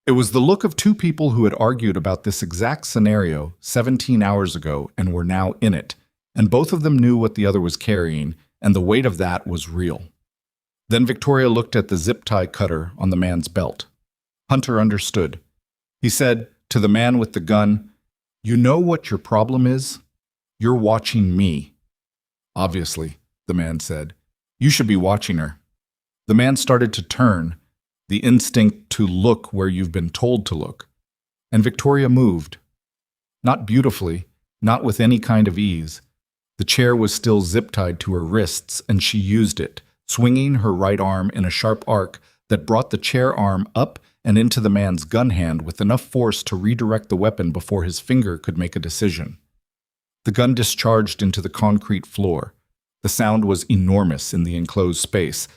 It was the look of two people who had argued about this exact scenario 17 hours ago and were now in it, and both of them knew what the other was carrying, and the weight of that was real. Then Victoria looked at the zip-tie cutter on the man's belt. Hunter understood. He said to the man with the gun, "You know what your problem is? You're watching me." "Obviously," the man said. "You should be watching her." The man started to turn, the instinct to look where you've been told to look. And Victoria moved. Not beautifully, not with any kind of ease. The chair was still zip-tied to her wrists, and she used it, swinging her right arm in a sharp arc that brought the chair arm up and into the man's gun hand with enough force to redirect the weapon before his finger could make a decision. The gun discharged into the concrete floor. The sound was enormous in the enclosed space,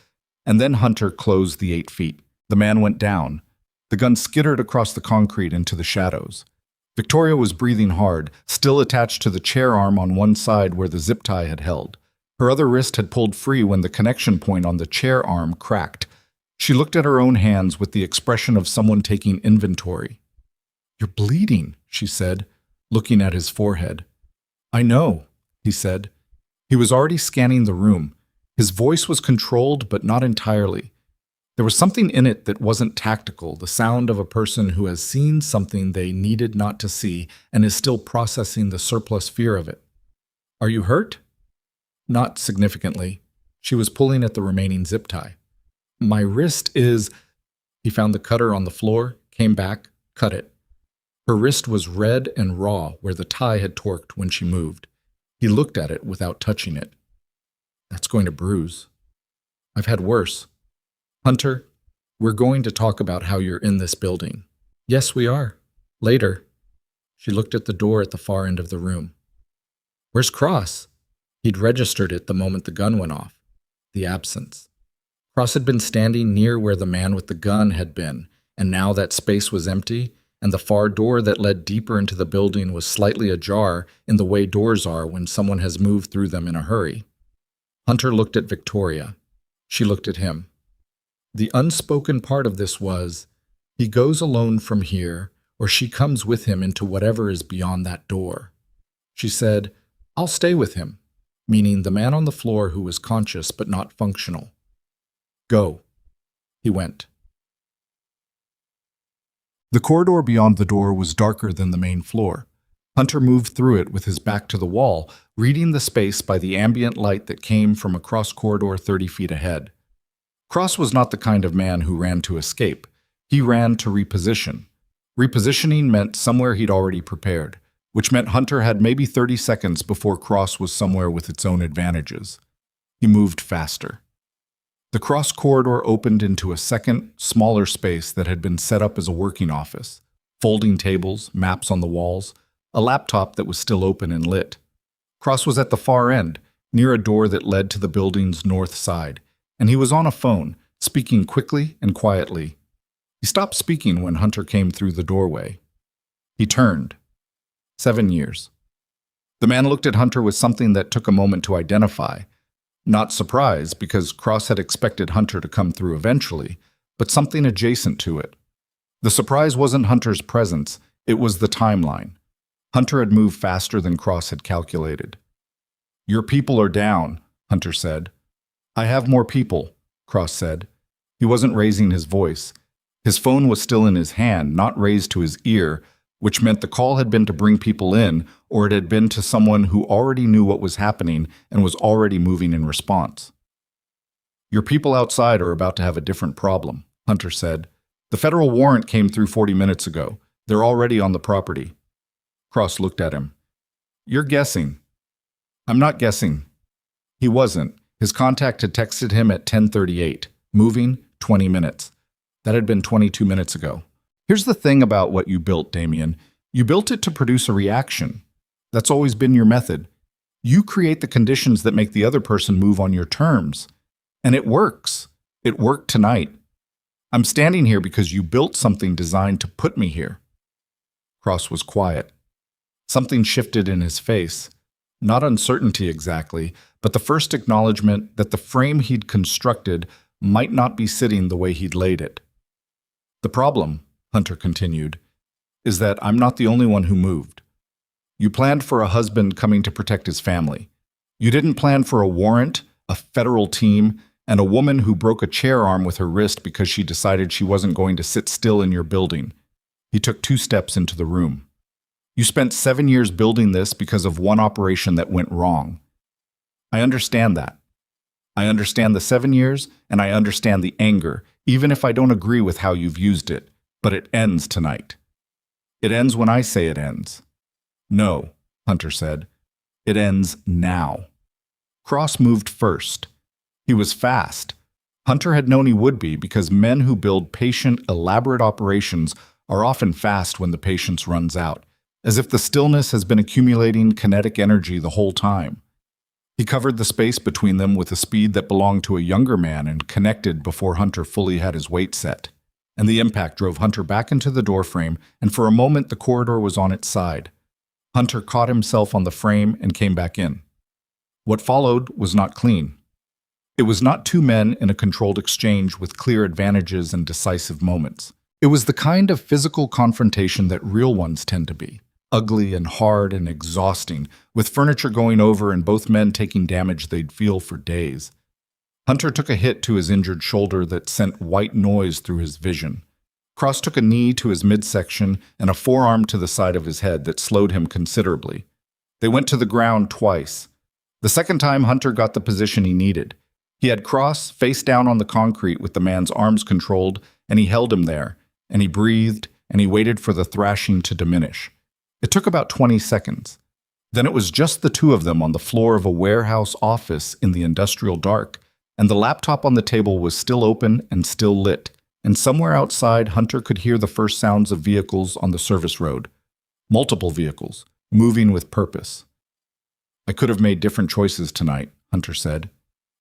and then Hunter closed the 8 feet. The man went down. The gun skittered across the concrete into the shadows. Victoria was breathing hard, still attached to the chair arm on one side where the zip tie had held. Her other wrist had pulled free when the connection point on the chair arm cracked. She looked at her own hands with the expression of someone taking inventory. "You're bleeding," she said, looking at his forehead. "I know," he said. He was already scanning the room. His voice was controlled, but not entirely. There was something in it that wasn't tactical, the sound of a person who has seen something they needed not to see and is still processing the surplus fear of it. "Are you hurt?" "Not significantly." She was pulling at the remaining zip tie. "My wrist is—" He found the cutter on the floor, came back, cut it. Her wrist was red and raw where the tie had torqued when she moved. He looked at it without touching it. "That's going to bruise." "I've had worse." "Hunter, we're going to talk about how you're in this building." "Yes, we are. Later." She looked at the door at the far end of the room. "Where's Cross?" He'd registered it the moment the gun went off. The absence. Cross had been standing near where the man with the gun had been, and now that space was empty, and the far door that led deeper into the building was slightly ajar in the way doors are when someone has moved through them in a hurry. Hunter looked at Victoria. She looked at him. The unspoken part of this was, he goes alone from here, or she comes with him into whatever is beyond that door. She said, "I'll stay with him," meaning the man on the floor who was conscious but not functional. "Go." He went. The corridor beyond the door was darker than the main floor. Hunter moved through it with his back to the wall, reading the space by the ambient light that came from across corridor 30 feet ahead. Cross was not the kind of man who ran to escape. He ran to reposition. Repositioning meant somewhere he'd already prepared, which meant Hunter had maybe 30 seconds before Cross was somewhere with its own advantages. He moved faster. The cross corridor opened into a second, smaller space that had been set up as a working office. Folding tables, maps on the walls, a laptop that was still open and lit. Cross was at the far end, near a door that led to the building's north side, and he was on a phone, speaking quickly and quietly. He stopped speaking when Hunter came through the doorway. He turned. 7 years. The man looked at Hunter with something that took a moment to identify. Not surprise, because Cross had expected Hunter to come through eventually, but something adjacent to it. The surprise wasn't Hunter's presence, it was the timeline. Hunter had moved faster than Cross had calculated. "Your people are down," Hunter said. "I have more people," Cross said. He wasn't raising his voice. His phone was still in his hand, not raised to his ear, which meant the call had been to bring people in, or it had been to someone who already knew what was happening and was already moving in response. "Your people outside are about to have a different problem," Hunter said. "The federal warrant came through 40 minutes ago. They're already on the property." Cross looked at him. "You're guessing." "I'm not guessing." He wasn't. His contact had texted him at 10:38, moving 20 minutes. That had been 22 minutes ago. Here's the thing about what you built, Damien. You built it to produce a reaction. That's always been your method. You create the conditions that make the other person move on your terms. And it works. It worked tonight. I'm standing here because you built something designed to put me here. Cross was quiet. Something shifted in his face. Not uncertainty exactly, but the first acknowledgement that the frame he'd constructed might not be sitting the way he'd laid it. "The problem," Hunter continued, "is that I'm not the only one who moved. You planned for a husband coming to protect his family. You didn't plan for a warrant, a federal team, and a woman who broke a chair arm with her wrist because she decided she wasn't going to sit still in your building." He took 2 steps into the room. "You spent 7 years building this because of one operation that went wrong. I understand that. I understand the 7 years, and I understand the anger, even if I don't agree with how you've used it. But it ends tonight. It ends when I say it ends." "No," Hunter said. "It ends now." Cross moved first. He was fast. Hunter had known he would be because men who build patient, elaborate operations are often fast when the patience runs out, as if the stillness has been accumulating kinetic energy the whole time. He covered the space between them with a speed that belonged to a younger man and connected before Hunter fully had his weight set. And the impact drove Hunter back into the doorframe, and for a moment the corridor was on its side. Hunter caught himself on the frame and came back in. What followed was not clean. It was not 2 men in a controlled exchange with clear advantages and decisive moments. It was the kind of physical confrontation that real ones tend to be. Ugly and hard and exhausting, with furniture going over and both men taking damage they'd feel for days. Hunter took a hit to his injured shoulder that sent white noise through his vision. Cross took a knee to his midsection and a forearm to the side of his head that slowed him considerably. They went to the ground twice. The second time, Hunter got the position he needed. He had Cross face down on the concrete with the man's arms controlled, and he held him there, and he breathed, and he waited for the thrashing to diminish. It took about 20 seconds. Then it was just the 2 of them on the floor of a warehouse office in the industrial dark, and the laptop on the table was still open and still lit, and somewhere outside Hunter could hear the first sounds of vehicles on the service road. Multiple vehicles, moving with purpose. "I could have made different choices tonight," Hunter said.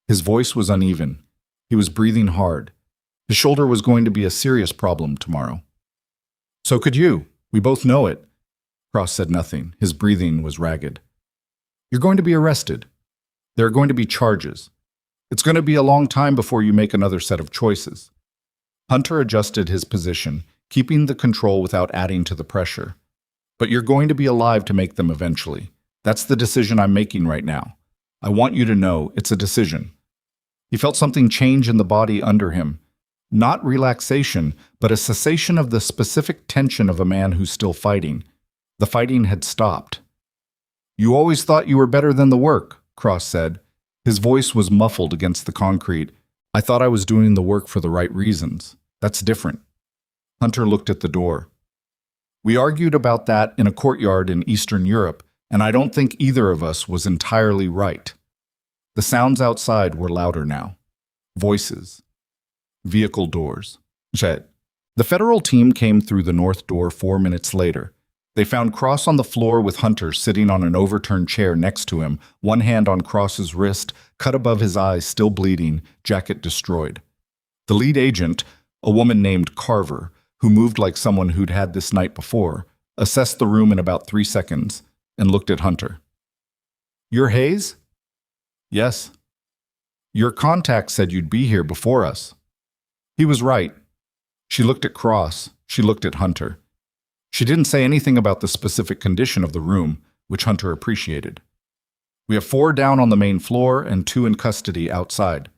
His voice was uneven. He was breathing hard. His shoulder was going to be a serious problem tomorrow. "So could you. We both know it." Cross said nothing. His breathing was ragged. "You're going to be arrested. There are going to be charges. It's going to be a long time before you make another set of choices." Hunter adjusted his position, keeping the control without adding to the pressure. "But you're going to be alive to make them eventually. That's the decision I'm making right now. I want you to know it's a decision." He felt something change in the body under him. Not relaxation, but a cessation of the specific tension of a man who's still fighting. The fighting had stopped. "You always thought you were better than the work," Cross said. His voice was muffled against the concrete. "I thought I was doing the work for the right reasons. That's different." Hunter looked at the door. "We argued about that in a courtyard in Eastern Europe, and I don't think either of us was entirely right." The sounds outside were louder now. Voices. Vehicle doors. Jet. The federal team came through the north door 4 minutes later. They found Cross on the floor with Hunter sitting on an overturned chair next to him, one hand on Cross's wrist, cut above his eyes, still bleeding, jacket destroyed. The lead agent, a woman named Carver, who moved like someone who'd had this night before, assessed the room in about 3 seconds and looked at Hunter. "You're Hayes?" "Yes." "Your contact said you'd be here before us." He was right. She looked at Cross. She looked at Hunter. She didn't say anything about the specific condition of the room, which Hunter appreciated. We have 4 down on the main floor and 2 in custody outside.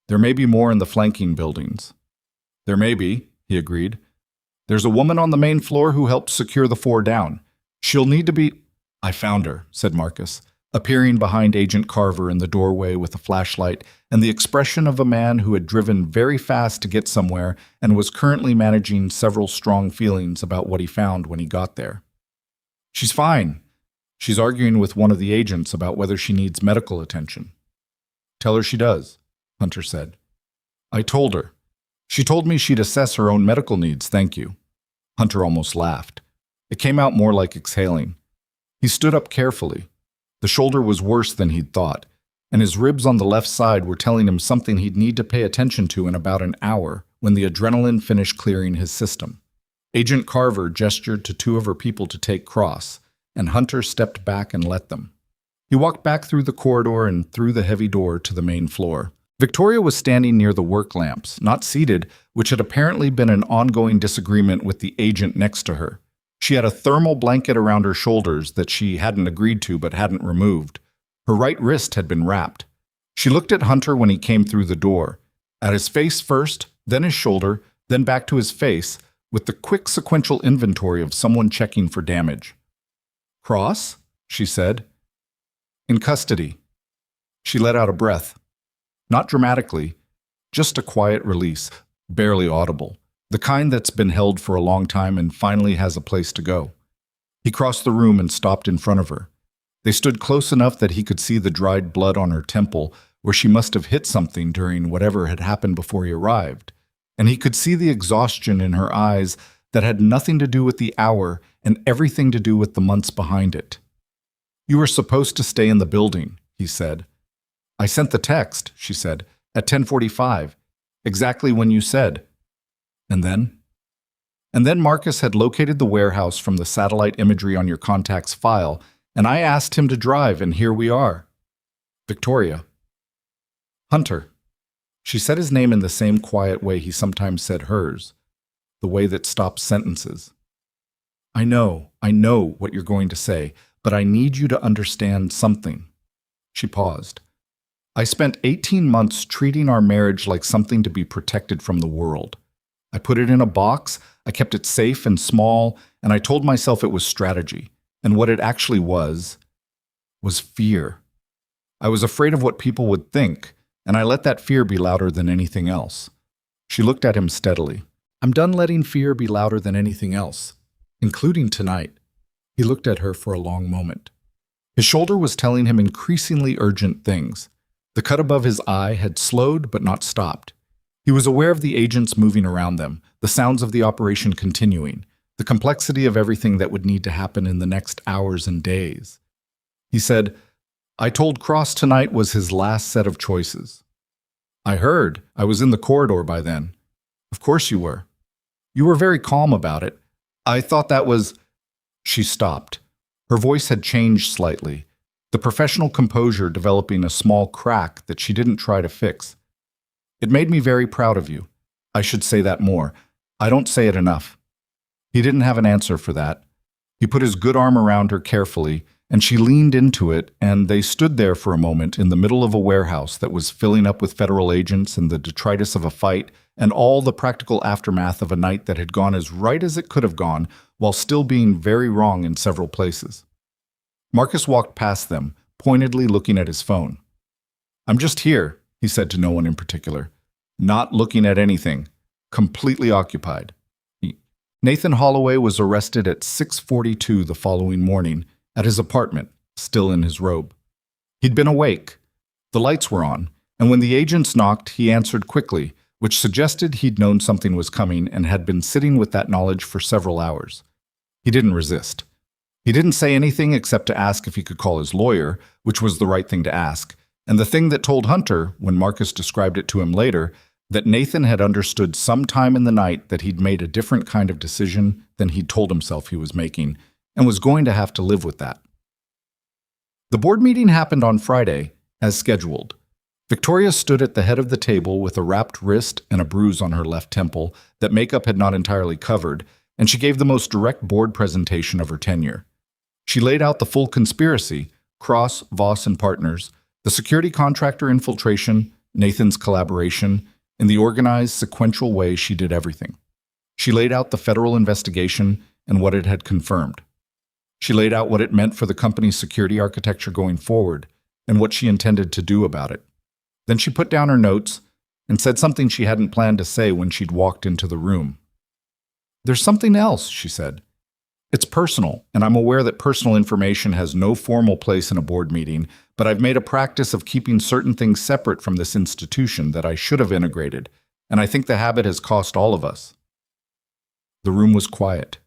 There may be more in the flanking buildings. There may be, he agreed. There's a woman on the main floor who helped secure the 4 down. She'll need to be— I found her, said Marcus, appearing behind Agent Carver in the doorway with a flashlight and the expression of a man who had driven very fast to get somewhere and was currently managing several strong feelings about what he found when he got there. She's fine. She's arguing with one of the agents about whether she needs medical attention. Tell her she does, Hunter said. I told her. She told me she'd assess her own medical needs, thank you. Hunter almost laughed. It came out more like exhaling. He stood up carefully. The shoulder was worse than he'd thought, and his ribs on the left side were telling him something he'd need to pay attention to in about an hour when the adrenaline finished clearing his system. Agent Carver gestured to 2 of her people to take cross, and Hunter stepped back and let them. He walked back through the corridor and through the heavy door to the main floor. Victoria was standing near the work lamps, not seated, which had apparently been an ongoing disagreement with the agent next to her. She had a thermal blanket around her shoulders that she hadn't agreed to but hadn't removed. Her right wrist had been wrapped. She looked at Hunter when he came through the door, at his face first, then his shoulder, then back to his face, with the quick sequential inventory of someone checking for damage. Cross? She said. In custody. She let out a breath. Not dramatically, just a quiet release, barely audible, the kind that's been held for a long time and finally has a place to go. He crossed the room and stopped in front of her. They stood close enough that he could see the dried blood on her temple, where she must have hit something during whatever had happened before he arrived, and he could see the exhaustion in her eyes that had nothing to do with the hour and everything to do with the months behind it. You were supposed to stay in the building, he said. I sent the text, she said, at 10:45, exactly when you said. And then? And then Marcus had located the warehouse from the satellite imagery on your contacts file, and I asked him to drive, and here we are. Victoria. Hunter. She said his name in the same quiet way he sometimes said hers, the way that stops sentences. I know what you're going to say, but I need you to understand something. She paused. I spent 18 months treating our marriage like something to be protected from the world. I put it in a box, I kept it safe and small, and I told myself it was strategy. And what it actually was fear. I was afraid of what people would think, and I let that fear be louder than anything else. She looked at him steadily. I'm done letting fear be louder than anything else, including tonight. He looked at her for a long moment. His shoulder was telling him increasingly urgent things. The cut above his eye had slowed but not stopped. He was aware of the agents moving around them, the sounds of the operation continuing, the complexity of everything that would need to happen in the next hours and days. He said, I told Cross tonight was his last set of choices. I heard. I was in the corridor by then. Of course you were. You were very calm about it. I thought that was— She stopped. Her voice had changed slightly, the professional composure developing a small crack that she didn't try to fix. It made me very proud of you. I should say that more. I don't say it enough. He didn't have an answer for that. He put his good arm around her carefully, and she leaned into it, and they stood there for a moment in the middle of a warehouse that was filling up with federal agents and the detritus of a fight and all the practical aftermath of a night that had gone as right as it could have gone while still being very wrong in several places. Marcus walked past them, pointedly looking at his phone. I'm just here, he said to no one in particular. Not looking at anything. Completely occupied. Nathan Holloway was arrested at 6:42 the following morning at his apartment, still in his robe. He'd been awake. The lights were on, and when the agents knocked, he answered quickly, which suggested he'd known something was coming and had been sitting with that knowledge for several hours. He didn't resist. He didn't say anything except to ask if he could call his lawyer, which was the right thing to ask, and the thing that told Hunter, when Marcus described it to him later, that Nathan had understood sometime in the night that he'd made a different kind of decision than he'd told himself he was making, and was going to have to live with that. The board meeting happened on Friday, as scheduled. Victoria stood at the head of the table with a wrapped wrist and a bruise on her left temple that makeup had not entirely covered, and she gave the most direct board presentation of her tenure. She laid out the full conspiracy, Cross, Voss, and partners, the security contractor infiltration, Nathan's collaboration, in the organized, sequential way she did everything. She laid out the federal investigation and what it had confirmed. She laid out what it meant for the company's security architecture going forward and what she intended to do about it. Then she put down her notes and said something she hadn't planned to say when she'd walked into the room. "There's something else," she said. "It's personal, and I'm aware that personal information has no formal place in a board meeting, but I've made a practice of keeping certain things separate from this institution that I should have integrated, and I think the habit has cost all of us." The room was quiet.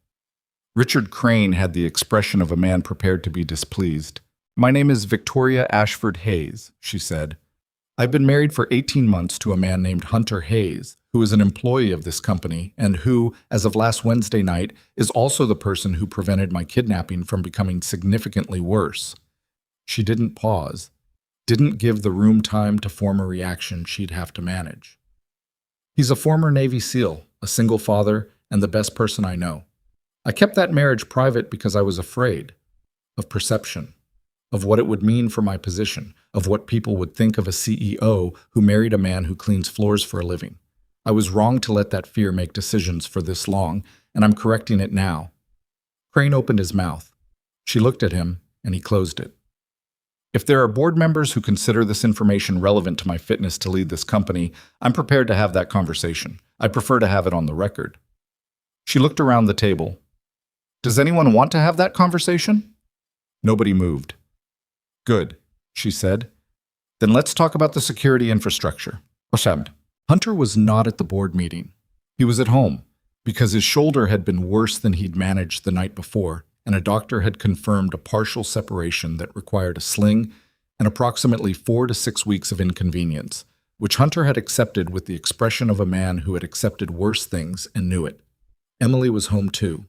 Richard Crane had the expression of a man prepared to be displeased. "My name is Victoria Ashford Hayes," she said. "I've been married for 18 months to a man named Hunter Hayes, who is an employee of this company and who, as of last Wednesday night, is also the person who prevented my kidnapping from becoming significantly worse." She didn't pause, didn't give the room time to form a reaction she'd have to manage. "He's a former Navy SEAL, a single father, and the best person I know. I kept that marriage private because I was afraid of perception, of what it would mean for my position, of what people would think of a CEO who married a man who cleans floors for a living. I was wrong to let that fear make decisions for this long, and I'm correcting it now." Crane opened his mouth. She looked at him, and he closed it. "If there are board members who consider this information relevant to my fitness to lead this company, I'm prepared to have that conversation. I prefer to have it on the record." She looked around the table. "Does anyone want to have that conversation?" Nobody moved. "Good," she said. "Then let's talk about the security infrastructure." Hunter was not at the board meeting. He was at home, because his shoulder had been worse than he'd managed the night before, and a doctor had confirmed a partial separation that required a sling and approximately 4 to 6 weeks of inconvenience, which Hunter had accepted with the expression of a man who had accepted worse things and knew it. Emily was home too.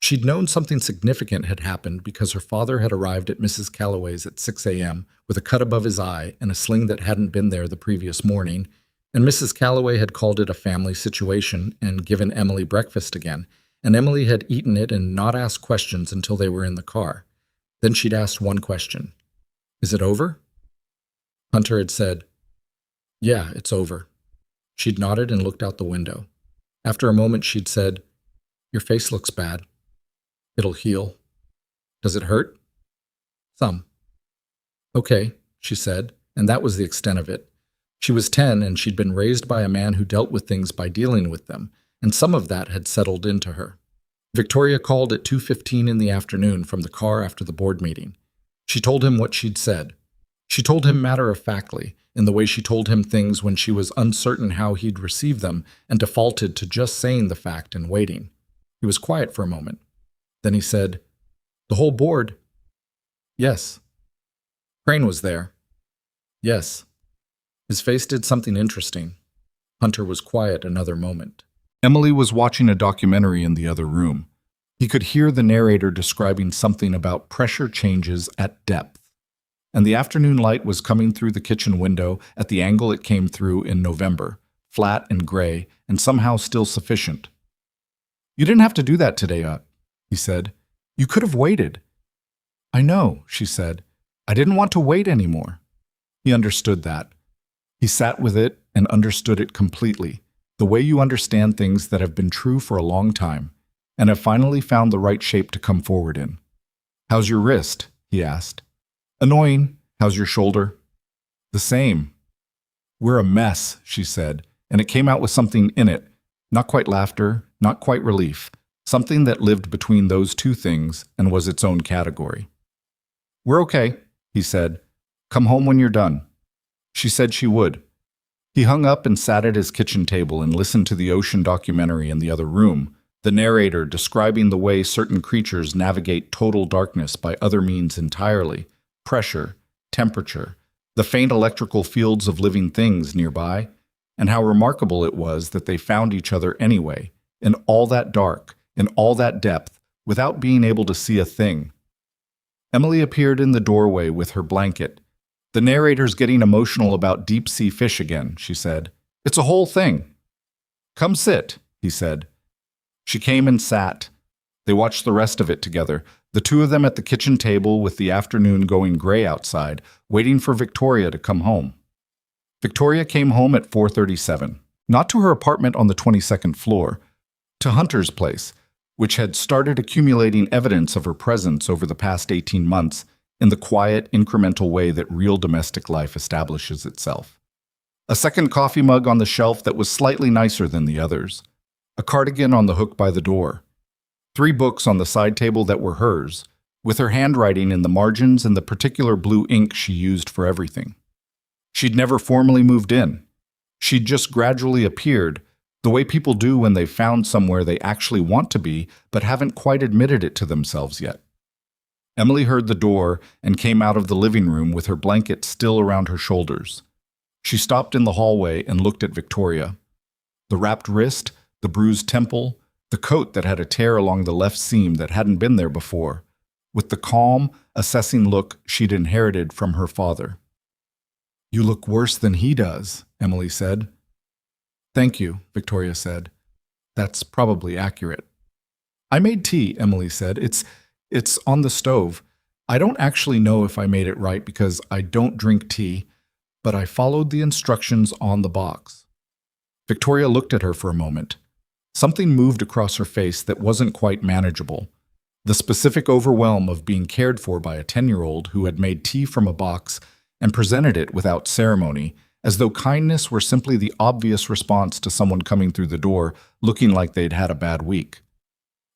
She'd known something significant had happened because her father had arrived at Mrs. Calloway's at 6 a.m. with a cut above his eye and a sling that hadn't been there the previous morning, and Mrs. Calloway had called it a family situation and given Emily breakfast again, and Emily had eaten it and not asked questions until they were in the car. Then she'd asked one question. "Is it over?" Hunter had said, "Yeah, it's over." She'd nodded and looked out the window. After a moment, she'd said, "Your face looks bad." "It'll heal." "Does it hurt?" "Some." "Okay," she said, and that was the extent of it. She was 10, and she'd been raised by a man who dealt with things by dealing with them, and some of that had settled into her. Victoria called at 2:15 in the afternoon from the car after the board meeting. She told him what she'd said. She told him matter-of-factly, in the way she told him things when she was uncertain how he'd receive them and defaulted to just saying the fact and waiting. He was quiet for a moment. Then he said, "The whole board?" "Yes." "Crane was there?" "Yes." His face did something interesting. Hunter was quiet another moment. Emily was watching a documentary in the other room. He could hear the narrator describing something about pressure changes at depth. And the afternoon light was coming through the kitchen window at the angle it came through in November, flat and gray, and somehow still sufficient. "You didn't have to do that today, he said. "You could have waited." "I know," she said. "I didn't want to wait anymore." He understood that. He sat with it and understood it completely, the way you understand things that have been true for a long time, and have finally found the right shape to come forward in. "How's your wrist?" he asked. "Annoying. How's your shoulder?" "The same." "We're a mess," she said, and it came out with something in it, not quite laughter, not quite relief, something that lived between those two things and was its own category. "We're okay," he said. "Come home when you're done." She said she would. He hung up and sat at his kitchen table and listened to the ocean documentary in the other room, the narrator describing the way certain creatures navigate total darkness by other means entirely, pressure, temperature, the faint electrical fields of living things nearby, and how remarkable it was that they found each other anyway, in all that dark, in all that depth, without being able to see a thing. Emily appeared in the doorway with her blanket. "The narrator's getting emotional about deep-sea fish again," she said. "It's a whole thing." "Come sit," he said. She came and sat. They watched the rest of it together, the two of them at the kitchen table with the afternoon going gray outside, waiting for Victoria to come home. Victoria came home at 4:37, not to her apartment on the 22nd floor, to Hunter's place, which had started accumulating evidence of her presence over the past 18 months in the quiet, incremental way that real domestic life establishes itself. A second coffee mug on the shelf that was slightly nicer than the others. A cardigan on the hook by the door. 3 books on the side table that were hers, with her handwriting in the margins and the particular blue ink she used for everything. She'd never formally moved in. She'd just gradually appeared, the way people do when they've found somewhere they actually want to be but haven't quite admitted it to themselves yet. Emily heard the door and came out of the living room with her blanket still around her shoulders. She stopped in the hallway and looked at Victoria. The wrapped wrist, the bruised temple, the coat that had a tear along the left seam that hadn't been there before, with the calm, assessing look she'd inherited from her father. "You look worse than he does," Emily said. "Thank you," Victoria said. "That's probably accurate." "I made tea," Emily said. It's on the stove. I don't actually know if I made it right because I don't drink tea, but I followed the instructions on the box." Victoria looked at her for a moment. Something moved across her face that wasn't quite manageable. The specific overwhelm of being cared for by a 10-year-old who had made tea from a box and presented it without ceremony, as though kindness were simply the obvious response to someone coming through the door looking like they'd had a bad week.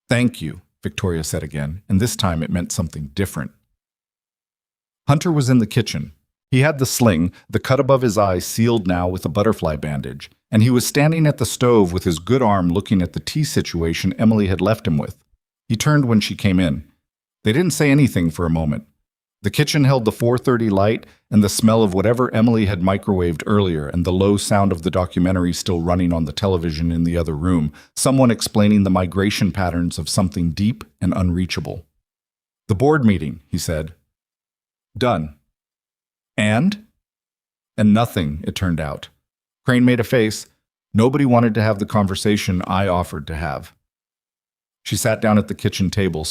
"Thank you," Victoria said again, and this time it meant something different. Hunter was in the kitchen. He had the sling, the cut above his eye sealed now with a butterfly bandage, and he was standing at the stove with his good arm looking at the tea situation Emily had left him with. He turned when she came in. They didn't say anything for a moment. The kitchen held the 4:30 light and the smell of whatever Emily had microwaved earlier and the low sound of the documentary still running on the television in the other room, someone explaining the migration patterns of something deep and unreachable. "The board meeting," he said. "Done." "And?" "And nothing, it turned out." Crane made a face. "Nobody wanted to have the conversation I offered to have." She sat down at the kitchen table,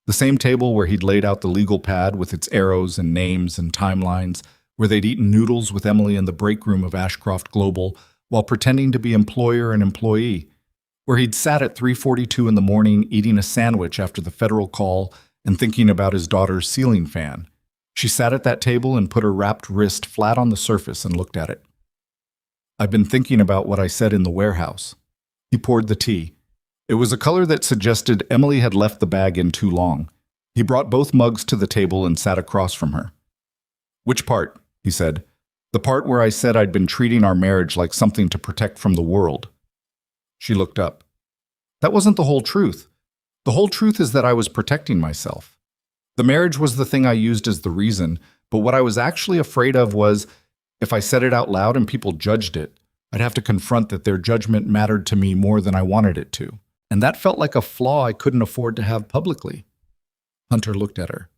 the same table where he'd laid out the legal pad with its arrows and names and timelines, where they'd eaten noodles with Emily in the break room of Ashcroft Global while pretending to be employer and employee, where he'd sat at 3:42 in the morning eating a sandwich after the federal call and thinking about his daughter's ceiling fan. She sat at that table and put her wrapped wrist flat on the surface and looked at it. "I've been thinking about what I said in the warehouse." He poured the tea. It was a color that suggested Emily had left the bag in too long. He brought both mugs to the table and sat across from her. "Which part?" he said. "The part where I said I'd been treating our marriage like something to protect from the world." She looked up. "That wasn't the whole truth. The whole truth is that I was protecting myself. The marriage was the thing I used as the reason, but what I was actually afraid of was, if I said it out loud and people judged it, I'd have to confront that their judgment mattered to me more than I wanted it to. And that felt like a flaw I couldn't afford to have publicly." Hunter looked at her.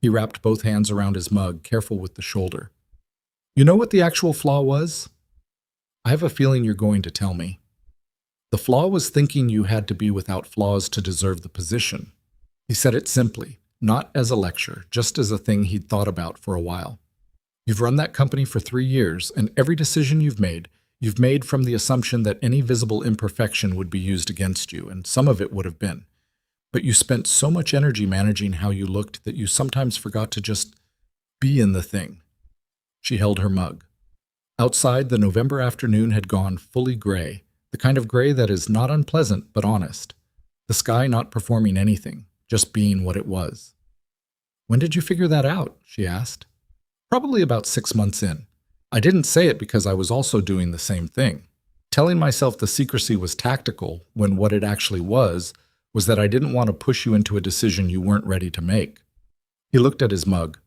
He wrapped both hands around his mug, careful with the shoulder. "You know what the actual flaw was? I have a feeling you're going to tell me. The flaw was thinking you had to be without flaws to deserve the position." He said it simply, not as a lecture, just as a thing he'd thought about for a while. "You've run that company for 3 years, and every decision you've made from the assumption that any visible imperfection would be used against you, and some of it would have been. But you spent so much energy managing how you looked that you sometimes forgot to just be in the thing." She held her mug. Outside, the November afternoon had gone fully gray, the kind of gray that is not unpleasant but honest. The sky not performing anything, just being what it was. "When did you figure that out?" she asked. "Probably about 6 months in. I didn't say it because I was also doing the same thing. Telling myself the secrecy was tactical when what it actually was that I didn't want to push you into a decision you weren't ready to make." He looked at his mug.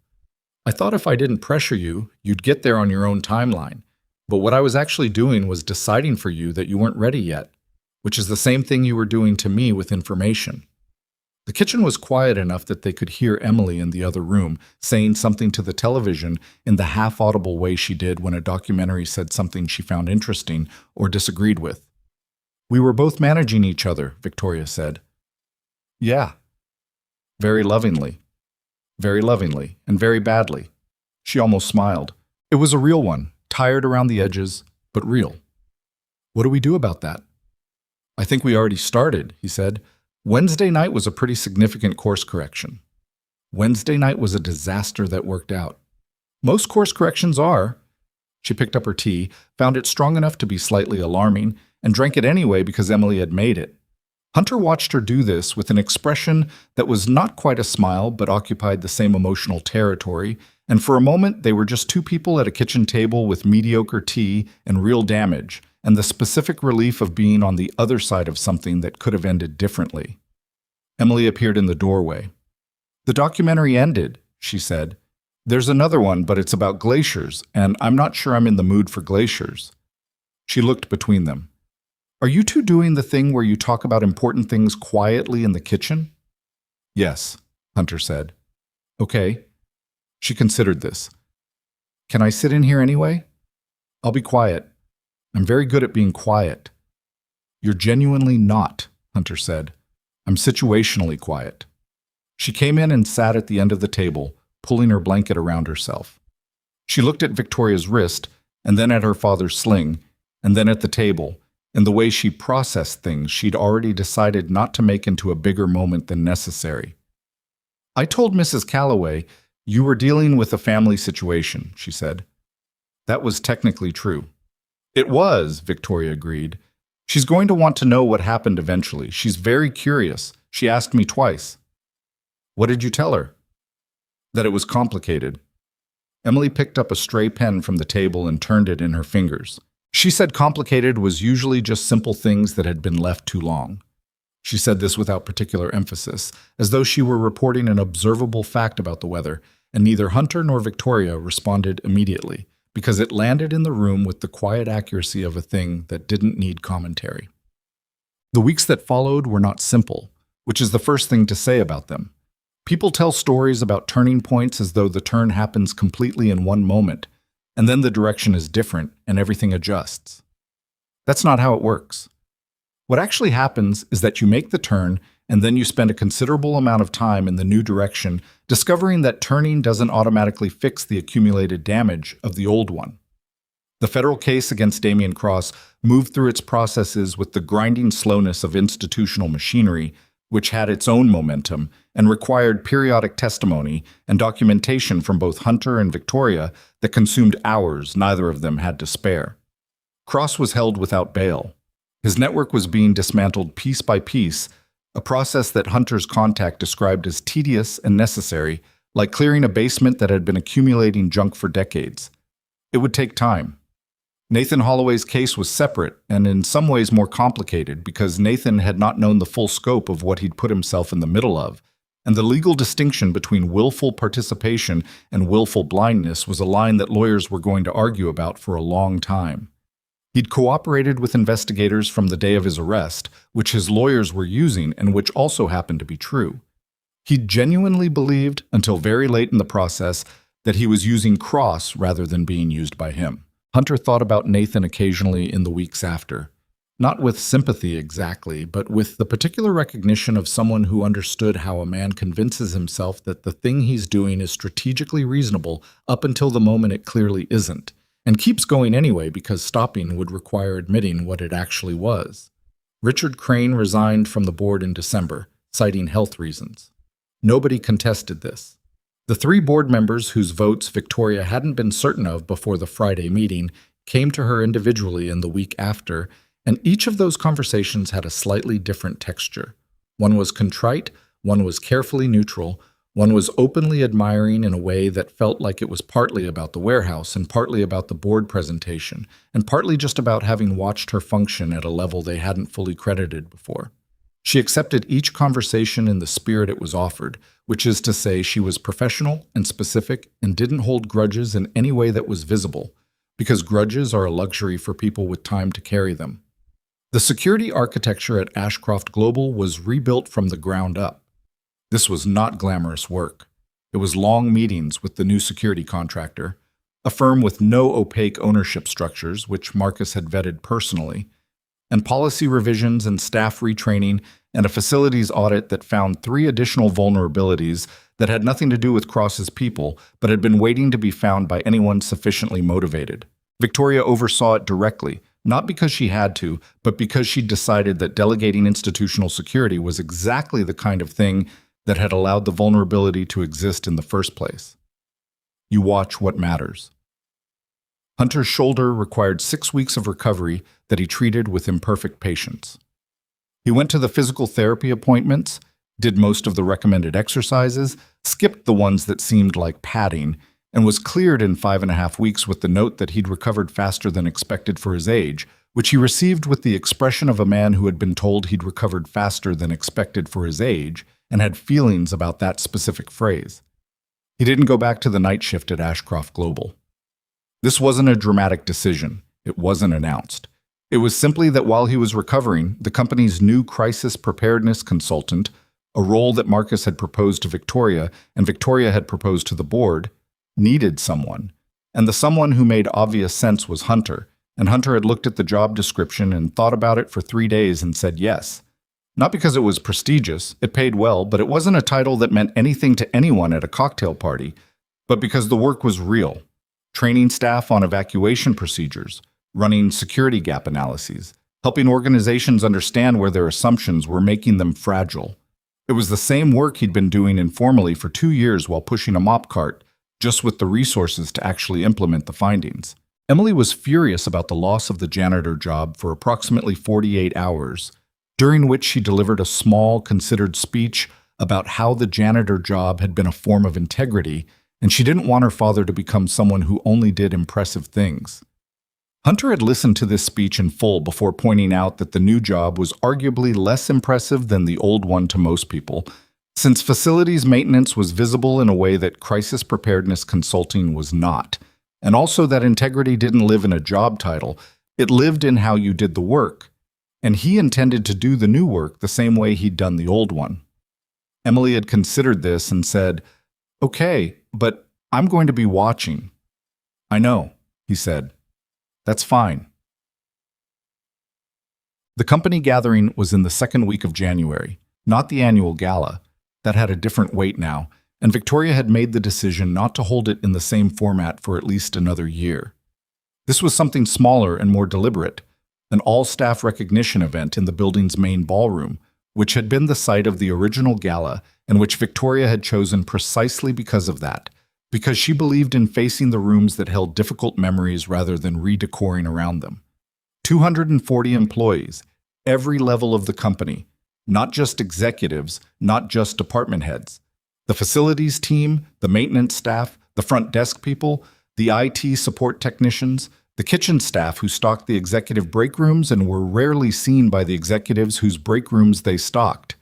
"I thought if I didn't pressure you, you'd get there on your own timeline. But what I was actually doing was deciding for you that you weren't ready yet, which is the same thing you were doing to me with information." The kitchen was quiet enough that they could hear Emily in the other room saying something to the television in the half-audible way she did when a documentary said something she found interesting or disagreed with. We were both managing each other, Victoria said. Yeah. Very lovingly, and very badly. She almost smiled. It was a real one, tired around the edges, but real. What do we do about that? I think we already started, he said. Wednesday night was a pretty significant course correction. Wednesday night was a disaster that worked out. Most course corrections are. She picked up her tea, found it strong enough to be slightly alarming, and drank it anyway because Emily had made it. Hunter watched her do this with an expression that was not quite a smile but occupied the same emotional territory, and for a moment they were just two people at a kitchen table with mediocre tea and real damage, and the specific relief of being on the other side of something that could have ended differently. Emily appeared in the doorway. The documentary ended, she said. There's another one, but it's about glaciers, and I'm not sure I'm in the mood for glaciers. She looked between them. Are you two doing the thing where you talk about important things quietly in the kitchen? Yes, Hunter said. Okay. She considered this. Can I sit in here anyway? I'll be quiet. I'm very good at being quiet. You're genuinely not, Hunter said. I'm situationally quiet. She came in and sat at the end of the table, pulling her blanket around herself. She looked at Victoria's wrist, and then at her father's sling, and then at the table, and the way she processed things she'd already decided not to make into a bigger moment than necessary. I told Mrs. Calloway you were dealing with a family situation, she said. That was technically true. It was, Victoria agreed. She's going to want to know what happened eventually. She's very curious. She asked me twice. What did you tell her? That it was complicated. Emily picked up a stray pen from the table and turned it in her fingers. She said complicated was usually just simple things that had been left too long. She said this without particular emphasis, as though she were reporting an observable fact about the weather, and neither Hunter nor Victoria responded immediately, because it landed in the room with the quiet accuracy of a thing that didn't need commentary. The weeks that followed were not simple, which is the first thing to say about them. People tell stories about turning points as though the turn happens completely in one moment, and then the direction is different and everything adjusts. That's not how it works. What actually happens is that you make the turn and then you spend a considerable amount of time in the new direction discovering that turning doesn't automatically fix the accumulated damage of the old one. The federal case against Damian Cross moved through its processes with the grinding slowness of institutional machinery, which had its own momentum and required periodic testimony and documentation from both Hunter and Victoria that consumed hours neither of them had to spare. Cross was held without bail. His network was being dismantled piece by piece, a process that Hunter's contact described as tedious and necessary, like clearing a basement that had been accumulating junk for decades. It would take time. Nathan Holloway's case was separate and in some ways more complicated because Nathan had not known the full scope of what he'd put himself in the middle of, and the legal distinction between willful participation and willful blindness was a line that lawyers were going to argue about for a long time. He'd cooperated with investigators from the day of his arrest, which his lawyers were using and which also happened to be true. He'd genuinely believed, until very late in the process, that he was using Cross rather than being used by him. Hunter thought about Nathan occasionally in the weeks after. Not with sympathy exactly, but with the particular recognition of someone who understood how a man convinces himself that the thing he's doing is strategically reasonable up until the moment it clearly isn't, and keeps going anyway because stopping would require admitting what it actually was. Richard Crane resigned from the board in December, citing health reasons. Nobody contested this. The three board members whose votes Victoria hadn't been certain of before the Friday meeting came to her individually in the week after, and each of those conversations had a slightly different texture. One was contrite, one was carefully neutral, one was openly admiring in a way that felt like it was partly about the warehouse and partly about the board presentation, and partly just about having watched her function at a level they hadn't fully credited before. She accepted each conversation in the spirit it was offered, which is to say she was professional and specific and didn't hold grudges in any way that was visible, because grudges are a luxury for people with time to carry them. The security architecture at Ashcroft Global was rebuilt from the ground up. This was not glamorous work. It was long meetings with the new security contractor, a firm with no opaque ownership structures, which Marcus had vetted personally, and policy revisions and staff retraining, and a facilities audit that found 3 additional vulnerabilities that had nothing to do with Cross's people, but had been waiting to be found by anyone sufficiently motivated. Victoria oversaw it directly, not because she had to, but because she decided that delegating institutional security was exactly the kind of thing that had allowed the vulnerability to exist in the first place. You watch what matters. Hunter's shoulder required 6 weeks of recovery that he treated with imperfect patience. He went to the physical therapy appointments, did most of the recommended exercises, skipped the ones that seemed like padding, and was cleared in 5.5 weeks with the note that he'd recovered faster than expected for his age, which he received with the expression of a man who had been told he'd recovered faster than expected for his age and had feelings about that specific phrase. He didn't go back to the night shift at Ashcroft Global. This wasn't a dramatic decision. It wasn't announced. It was simply that while he was recovering, the company's new crisis preparedness consultant, a role that Marcus had proposed to Victoria and Victoria had proposed to the board, needed someone. And the someone who made obvious sense was Hunter, and Hunter had looked at the job description and thought about it for 3 days and said yes. Not because it was prestigious, it paid well, but it wasn't a title that meant anything to anyone at a cocktail party, but because the work was real. Training staff on evacuation procedures, running security gap analyses, helping organizations understand where their assumptions were making them fragile. It was the same work he'd been doing informally for 2 years while pushing a mop cart, just with the resources to actually implement the findings. Emily was furious about the loss of the janitor job for approximately 48 hours, during which she delivered a small, considered speech about how the janitor job had been a form of integrity, and she didn't want her father to become someone who only did impressive things. Hunter had listened to this speech in full before pointing out that the new job was arguably less impressive than the old one to most people, since facilities maintenance was visible in a way that crisis preparedness consulting was not, and also that integrity didn't live in a job title, it lived in how you did the work, and he intended to do the new work the same way he'd done the old one. Emily had considered this and said, "Okay, but I'm going to be watching." "I know," he said. "That's fine." The company gathering was in the second week of January, not the annual gala. That had a different weight now, and Victoria had made the decision not to hold it in the same format for at least another year. This was something smaller and more deliberate, an all-staff recognition event in the building's main ballroom, which had been the site of the original gala and which Victoria had chosen precisely because of that, because she believed in facing the rooms that held difficult memories rather than redecoring around them. 240 employees, every level of the company, not just executives, not just department heads. The facilities team, the maintenance staff, the front desk people, the IT support technicians, the kitchen staff who stocked the executive break rooms and were rarely seen by the executives whose break rooms they stocked.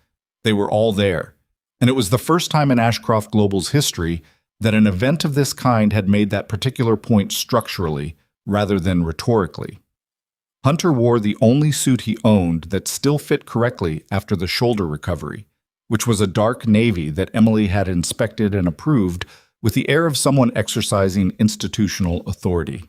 They were all there. And it was the first time in Ashcroft Global's history that an event of this kind had made that particular point structurally rather than rhetorically. Hunter wore the only suit he owned that still fit correctly after the shoulder recovery, which was a dark navy that Emily had inspected and approved with the air of someone exercising institutional authority.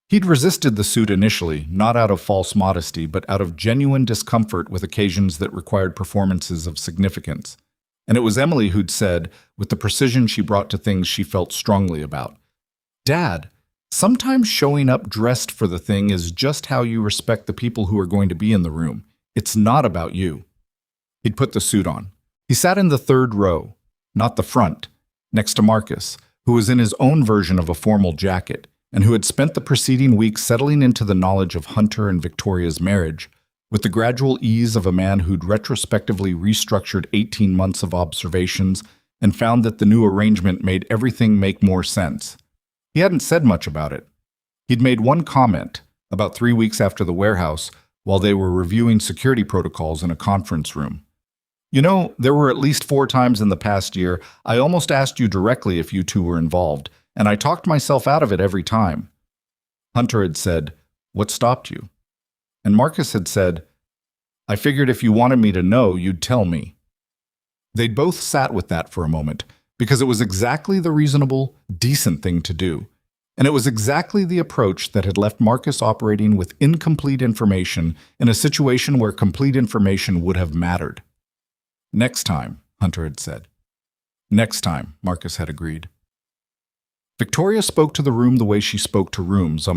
He'd resisted the suit initially, not out of false modesty, but out of genuine discomfort with occasions that required performances of significance. And it was Emily who'd said, with the precision she brought to things she felt strongly about, "Dad, sometimes showing up dressed for the thing is just how you respect the people who are going to be in the room. It's not about you." He'd put the suit on. He sat in the third row, not the front, next to Marcus, who was in his own version of a formal jacket, and who had spent the preceding week settling into the knowledge of Hunter and Victoria's marriage, with the gradual ease of a man who'd retrospectively restructured 18 months of observations and found that the new arrangement made everything make more sense. He hadn't said much about it. He'd made one comment, about 3 weeks after the warehouse, while they were reviewing security protocols in a conference room. "You know, there were at least 4 times in the past year I almost asked you directly if you two were involved, and I talked myself out of it every time." Hunter had said, "What stopped you?" And Marcus had said, "I figured if you wanted me to know, you'd tell me." They'd both sat with that for a moment, because it was exactly the reasonable, decent thing to do. And it was exactly the approach that had left Marcus operating with incomplete information in a situation where complete information would have mattered. "Next time," Hunter had said. "Next time," Marcus had agreed. Victoria spoke to the room the way she spoke to rooms,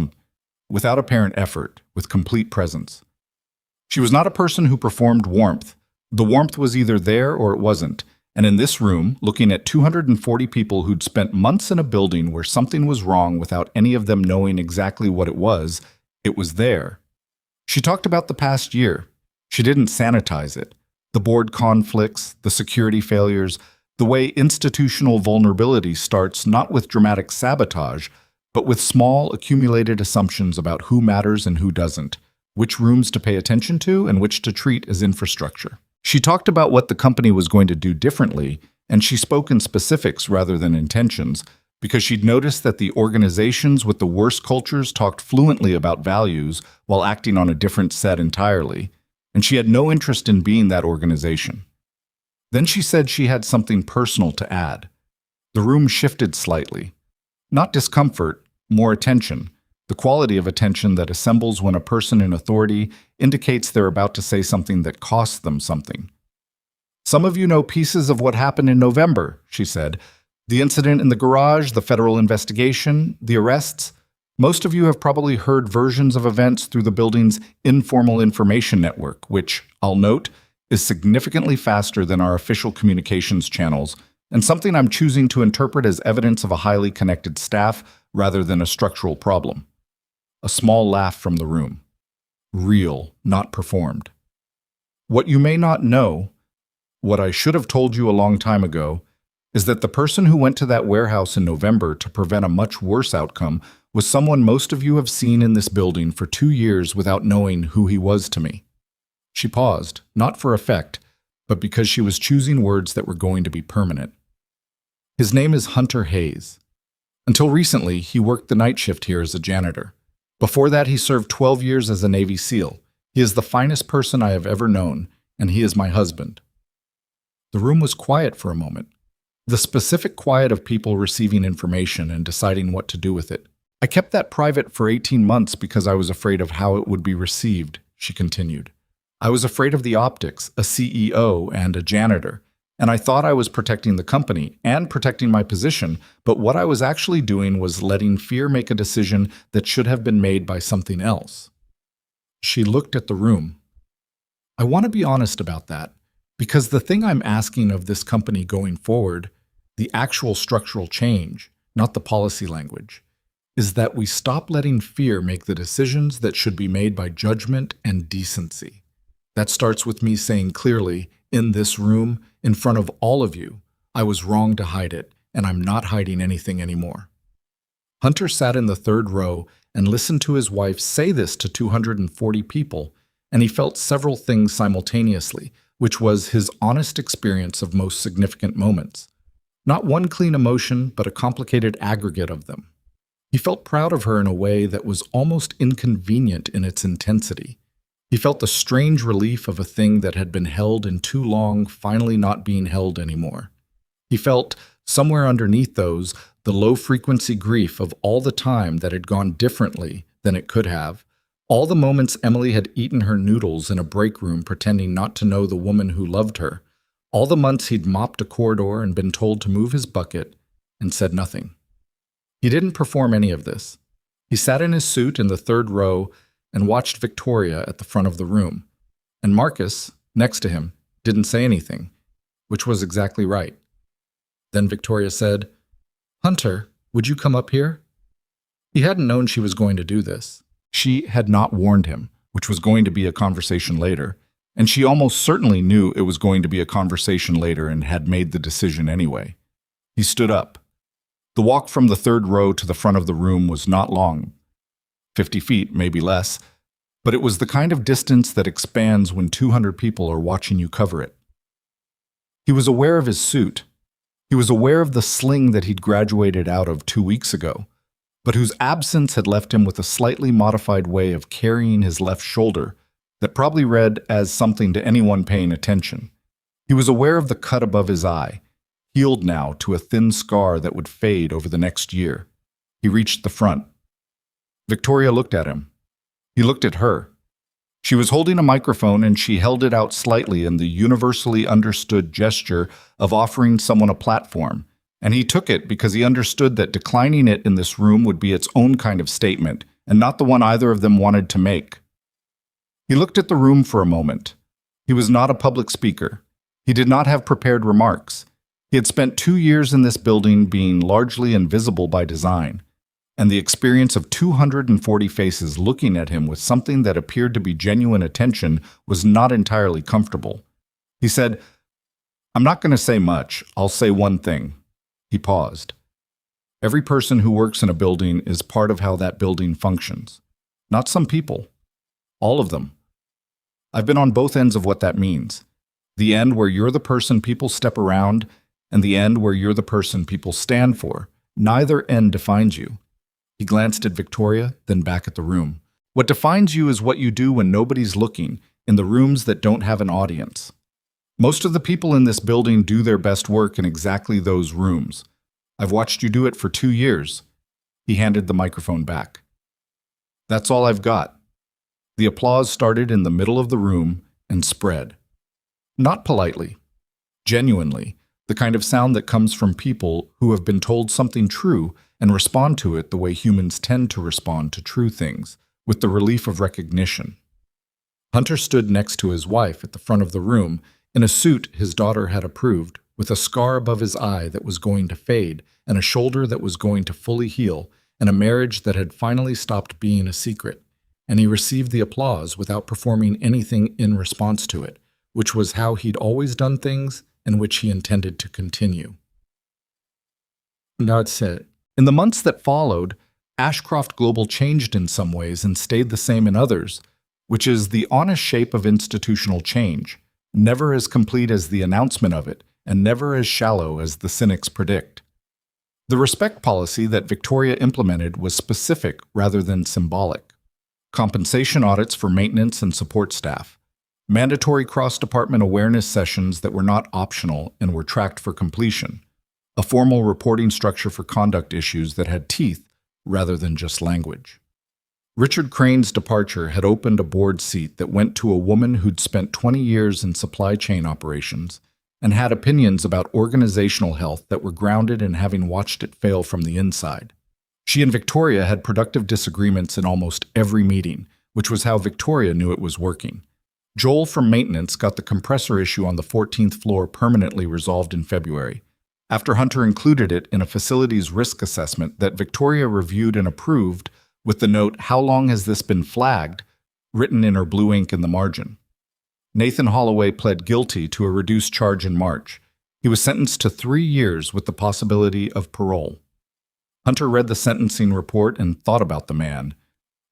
without apparent effort, with complete presence. She was not a person who performed warmth. The warmth was either there or it wasn't. And in this room, looking at 240 people who'd spent months in a building where something was wrong without any of them knowing exactly what it was there. She talked about the past year. She didn't sanitize it. The board conflicts, the security failures, the way institutional vulnerability starts not with dramatic sabotage, but with small, accumulated assumptions about who matters and who doesn't, which rooms to pay attention to and which to treat as infrastructure. She talked about what the company was going to do differently, and she spoke in specifics rather than intentions, because she'd noticed that the organizations with the worst cultures talked fluently about values while acting on a different set entirely, and she had no interest in being that organization. Then she said she had something personal to add. The room shifted slightly. Not discomfort, more attention, the quality of attention that assembles when a person in authority indicates they're about to say something that costs them something. "Some of you know pieces of what happened in November," she said. "The incident in the garage, the federal investigation, the arrests. Most of you have probably heard versions of events through the building's informal information network, which, I'll note, is significantly faster than our official communications channels, and something I'm choosing to interpret as evidence of a highly connected staff rather than a structural problem." A small laugh from the room. Real, not performed. "What you may not know, what I should have told you a long time ago, is that the person who went to that warehouse in November to prevent a much worse outcome was someone most of you have seen in this building for 2 years without knowing who he was to me." She paused, not for effect, but because she was choosing words that were going to be permanent. "His name is Hunter Hayes. Until recently, he worked the night shift here as a janitor. Before that, he served 12 years as a Navy SEAL. He is the finest person I have ever known, and he is my husband." The room was quiet for a moment. The specific quiet of people receiving information and deciding what to do with it. "I kept that private for 18 months because I was afraid of how it would be received," she continued. "I was afraid of the optics, a CEO and a janitor. And I thought I was protecting the company and protecting my position, but what I was actually doing was letting fear make a decision that should have been made by something else." She looked at the room. "I want to be honest about that, because the thing I'm asking of this company going forward, the actual structural change, not the policy language, is that we stop letting fear make the decisions that should be made by judgment and decency. That starts with me saying clearly, in this room, in front of all of you, I was wrong to hide it, and I'm not hiding anything anymore." Hunter sat in the third row and listened to his wife say this to 240 people, and he felt several things simultaneously, which was his honest experience of most significant moments. Not one clean emotion, but a complicated aggregate of them. He felt proud of her in a way that was almost inconvenient in its intensity. He felt the strange relief of a thing that had been held in too long finally not being held anymore. He felt, somewhere underneath those, the low-frequency grief of all the time that had gone differently than it could have, all the moments Emily had eaten her noodles in a break room pretending not to know the woman who loved her, all the months he'd mopped a corridor and been told to move his bucket and said nothing. He didn't perform any of this. He sat in his suit in the third row and watched Victoria at the front of the room. And Marcus, next to him, didn't say anything, which was exactly right. Then Victoria said, "Hunter, would you come up here?" He hadn't known she was going to do this. She had not warned him, which was going to be a conversation later, and she almost certainly knew it was going to be a conversation later and had made the decision anyway. He stood up. The walk from the third row to the front of the room was not long. 50 feet, maybe less, but it was the kind of distance that expands when 200 people are watching you cover it. He was aware of his suit. He was aware of the sling that he'd graduated out of 2 weeks ago, but whose absence had left him with a slightly modified way of carrying his left shoulder that probably read as something to anyone paying attention. He was aware of the cut above his eye, healed now to a thin scar that would fade over the next year. He reached the front. Victoria looked at him. He looked at her. She was holding a microphone and she held it out slightly in the universally understood gesture of offering someone a platform, and he took it because he understood that declining it in this room would be its own kind of statement, and not the one either of them wanted to make. He looked at the room for a moment. He was not a public speaker. He did not have prepared remarks. He had spent 2 years in this building being largely invisible by design, and the experience of 240 faces looking at him with something that appeared to be genuine attention was not entirely comfortable. He said, "I'm not going to say much. I'll say one thing." He paused. Every person who works in a building is part of how that building functions. Not some people. All of them. I've been on both ends of what that means. The end where you're the person people step around, and the end where you're the person people stand for. Neither end defines you. He glanced at Victoria, then back at the room. What defines you is what you do when nobody's looking, in the rooms that don't have an audience. Most of the people in this building do their best work in exactly those rooms. I've watched you do it for 2 years. He handed the microphone back. That's all I've got. The applause started in the middle of the room and spread. Not politely. Genuinely. The kind of sound that comes from people who have been told something true and respond to it the way humans tend to respond to true things, with the relief of recognition. Hunter stood next to his wife at the front of the room, in a suit his daughter had approved, with a scar above his eye that was going to fade, and a shoulder that was going to fully heal, and a marriage that had finally stopped being a secret. And he received the applause without performing anything in response to it, which was how he'd always done things and which he intended to continue. That's it. In the months that followed, Ashcroft Global changed in some ways and stayed the same in others, which is the honest shape of institutional change, never as complete as the announcement of it, and never as shallow as the cynics predict. The respect policy that Victoria implemented was specific rather than symbolic. Compensation audits for maintenance and support staff. Mandatory cross-department awareness sessions that were not optional and were tracked for completion. A formal reporting structure for conduct issues that had teeth rather than just language. Richard Crane's departure had opened a board seat that went to a woman who'd spent 20 years in supply chain operations and had opinions about organizational health that were grounded in having watched it fail from the inside. She and Victoria had productive disagreements in almost every meeting, which was how Victoria knew it was working. Joel from maintenance got the compressor issue on the 14th floor permanently resolved in February, after Hunter included it in a facilities risk assessment that Victoria reviewed and approved with the note, "How long has this been flagged?" written in her blue ink in the margin. Nathan Holloway pled guilty to a reduced charge in March. He was sentenced to 3 years with the possibility of parole. Hunter read the sentencing report and thought about the man.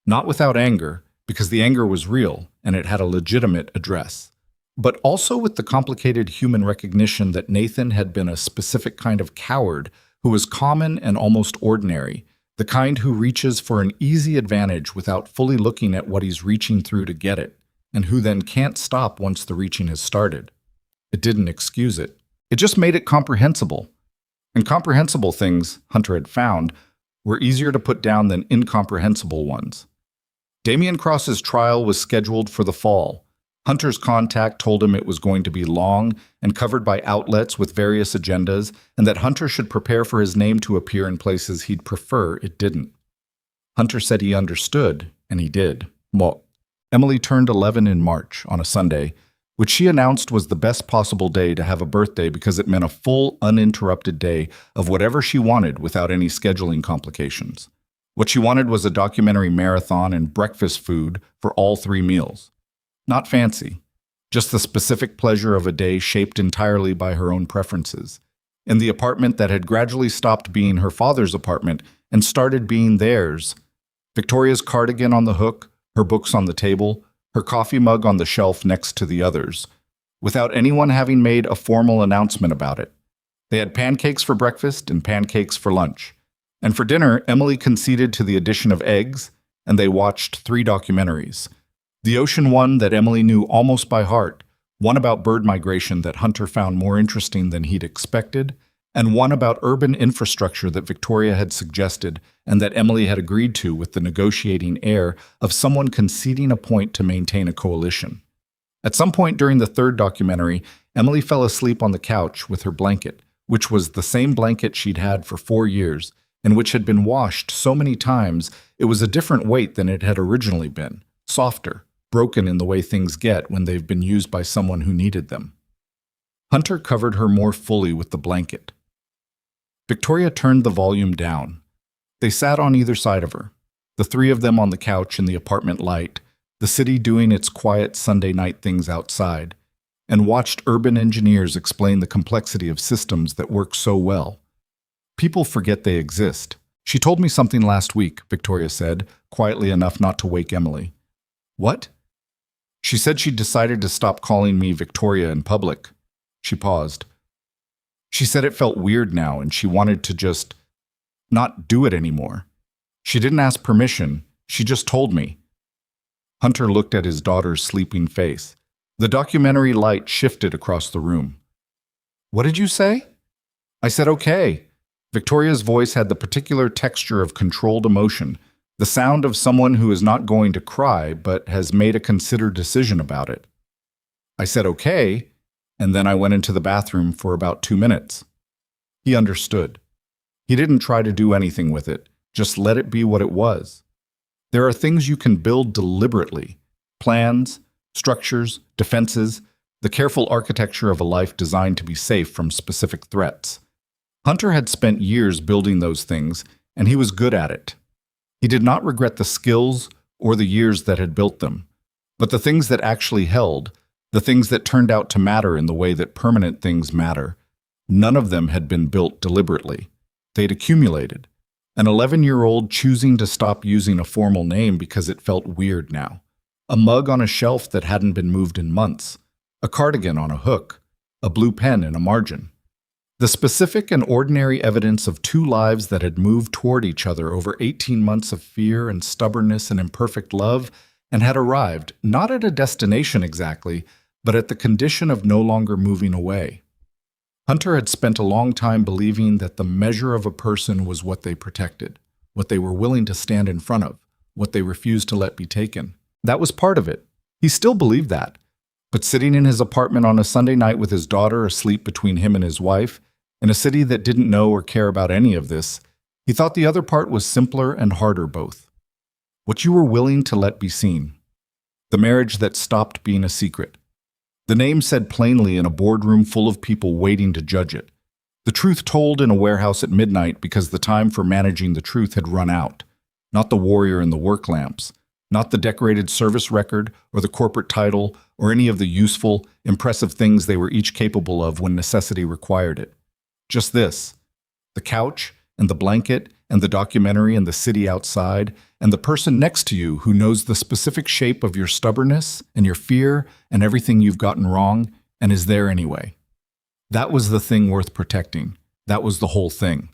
Not without anger, because the anger was real and it had a legitimate address, but also with the complicated human recognition that Nathan had been a specific kind of coward who was common and almost ordinary, the kind who reaches for an easy advantage without fully looking at what he's reaching through to get it, and who then can't stop once the reaching has started. It didn't excuse it. It just made it comprehensible. And comprehensible things, Hunter had found, were easier to put down than incomprehensible ones. Damian Cross's trial was scheduled for the fall. Hunter's contact told him it was going to be long and covered by outlets with various agendas, and that Hunter should prepare for his name to appear in places he'd prefer it didn't. Hunter said he understood, and he did. Well, Emily turned 11 in March, on a Sunday, which she announced was the best possible day to have a birthday because it meant a full, uninterrupted day of whatever she wanted without any scheduling complications. What she wanted was a documentary marathon and breakfast food for all 3 meals. Not fancy, just the specific pleasure of a day shaped entirely by her own preferences. In the apartment that had gradually stopped being her father's apartment and started being theirs. Victoria's cardigan on the hook, her books on the table, her coffee mug on the shelf next to the others, without anyone having made a formal announcement about it. They had pancakes for breakfast and pancakes for lunch. And for dinner, Emily conceded to the addition of eggs, and they watched 3 documentaries. The ocean one that Emily knew almost by heart, one about bird migration that Hunter found more interesting than he'd expected, and one about urban infrastructure that Victoria had suggested and that Emily had agreed to with the negotiating air of someone conceding a point to maintain a coalition. At some point during the third documentary, Emily fell asleep on the couch with her blanket, which was the same blanket she'd had for 4 years and which had been washed so many times it was a different weight than it had originally been, softer, broken in the way things get when they've been used by someone who needed them. Hunter covered her more fully with the blanket. Victoria turned the volume down. They sat on either side of her, the three of them on the couch in the apartment light, the city doing its quiet Sunday night things outside, and watched urban engineers explain the complexity of systems that work so well. People forget they exist. She told me something last week, Victoria said, quietly enough not to wake Emily. What? She said she'd decided to stop calling me Victoria in public. She paused. She said it felt weird now and she wanted to just not do it anymore. She didn't ask permission, she just told me. Hunter looked at his daughter's sleeping face. The documentary light shifted across the room. What did you say? I said okay. Victoria's voice had the particular texture of controlled emotion, the sound of someone who is not going to cry but has made a considered decision about it. I said okay, and then I went into the bathroom for about 2 minutes. He understood. He didn't try to do anything with it, just let it be what it was. There are things you can build deliberately, plans, structures, defenses, the careful architecture of a life designed to be safe from specific threats. Hunter had spent years building those things, and he was good at it. He did not regret the skills or the years that had built them, but the things that actually held, the things that turned out to matter in the way that permanent things matter, none of them had been built deliberately. They'd accumulated. An 11-year-old choosing to stop using a formal name because it felt weird now. A mug on a shelf that hadn't been moved in months. A cardigan on a hook. A blue pen in a margin. The specific and ordinary evidence of 2 lives that had moved toward each other over 18 months of fear and stubbornness and imperfect love and had arrived, not at a destination exactly, but at the condition of no longer moving away. Hunter had spent a long time believing that the measure of a person was what they protected, what they were willing to stand in front of, what they refused to let be taken. That was part of it. He still believed that. But sitting in his apartment on a Sunday night with his daughter asleep between him and his wife, in a city that didn't know or care about any of this, he thought the other part was simpler and harder both. What you were willing to let be seen. The marriage that stopped being a secret. The name said plainly in a boardroom full of people waiting to judge it. The truth told in a warehouse at midnight because the time for managing the truth had run out. Not the warrior in the work lamps. Not the decorated service record or the corporate title or any of the useful, impressive things they were each capable of when necessity required it. Just this, the couch and the blanket and the documentary and the city outside and the person next to you who knows the specific shape of your stubbornness and your fear and everything you've gotten wrong and is there anyway. That was the thing worth protecting. That was the whole thing.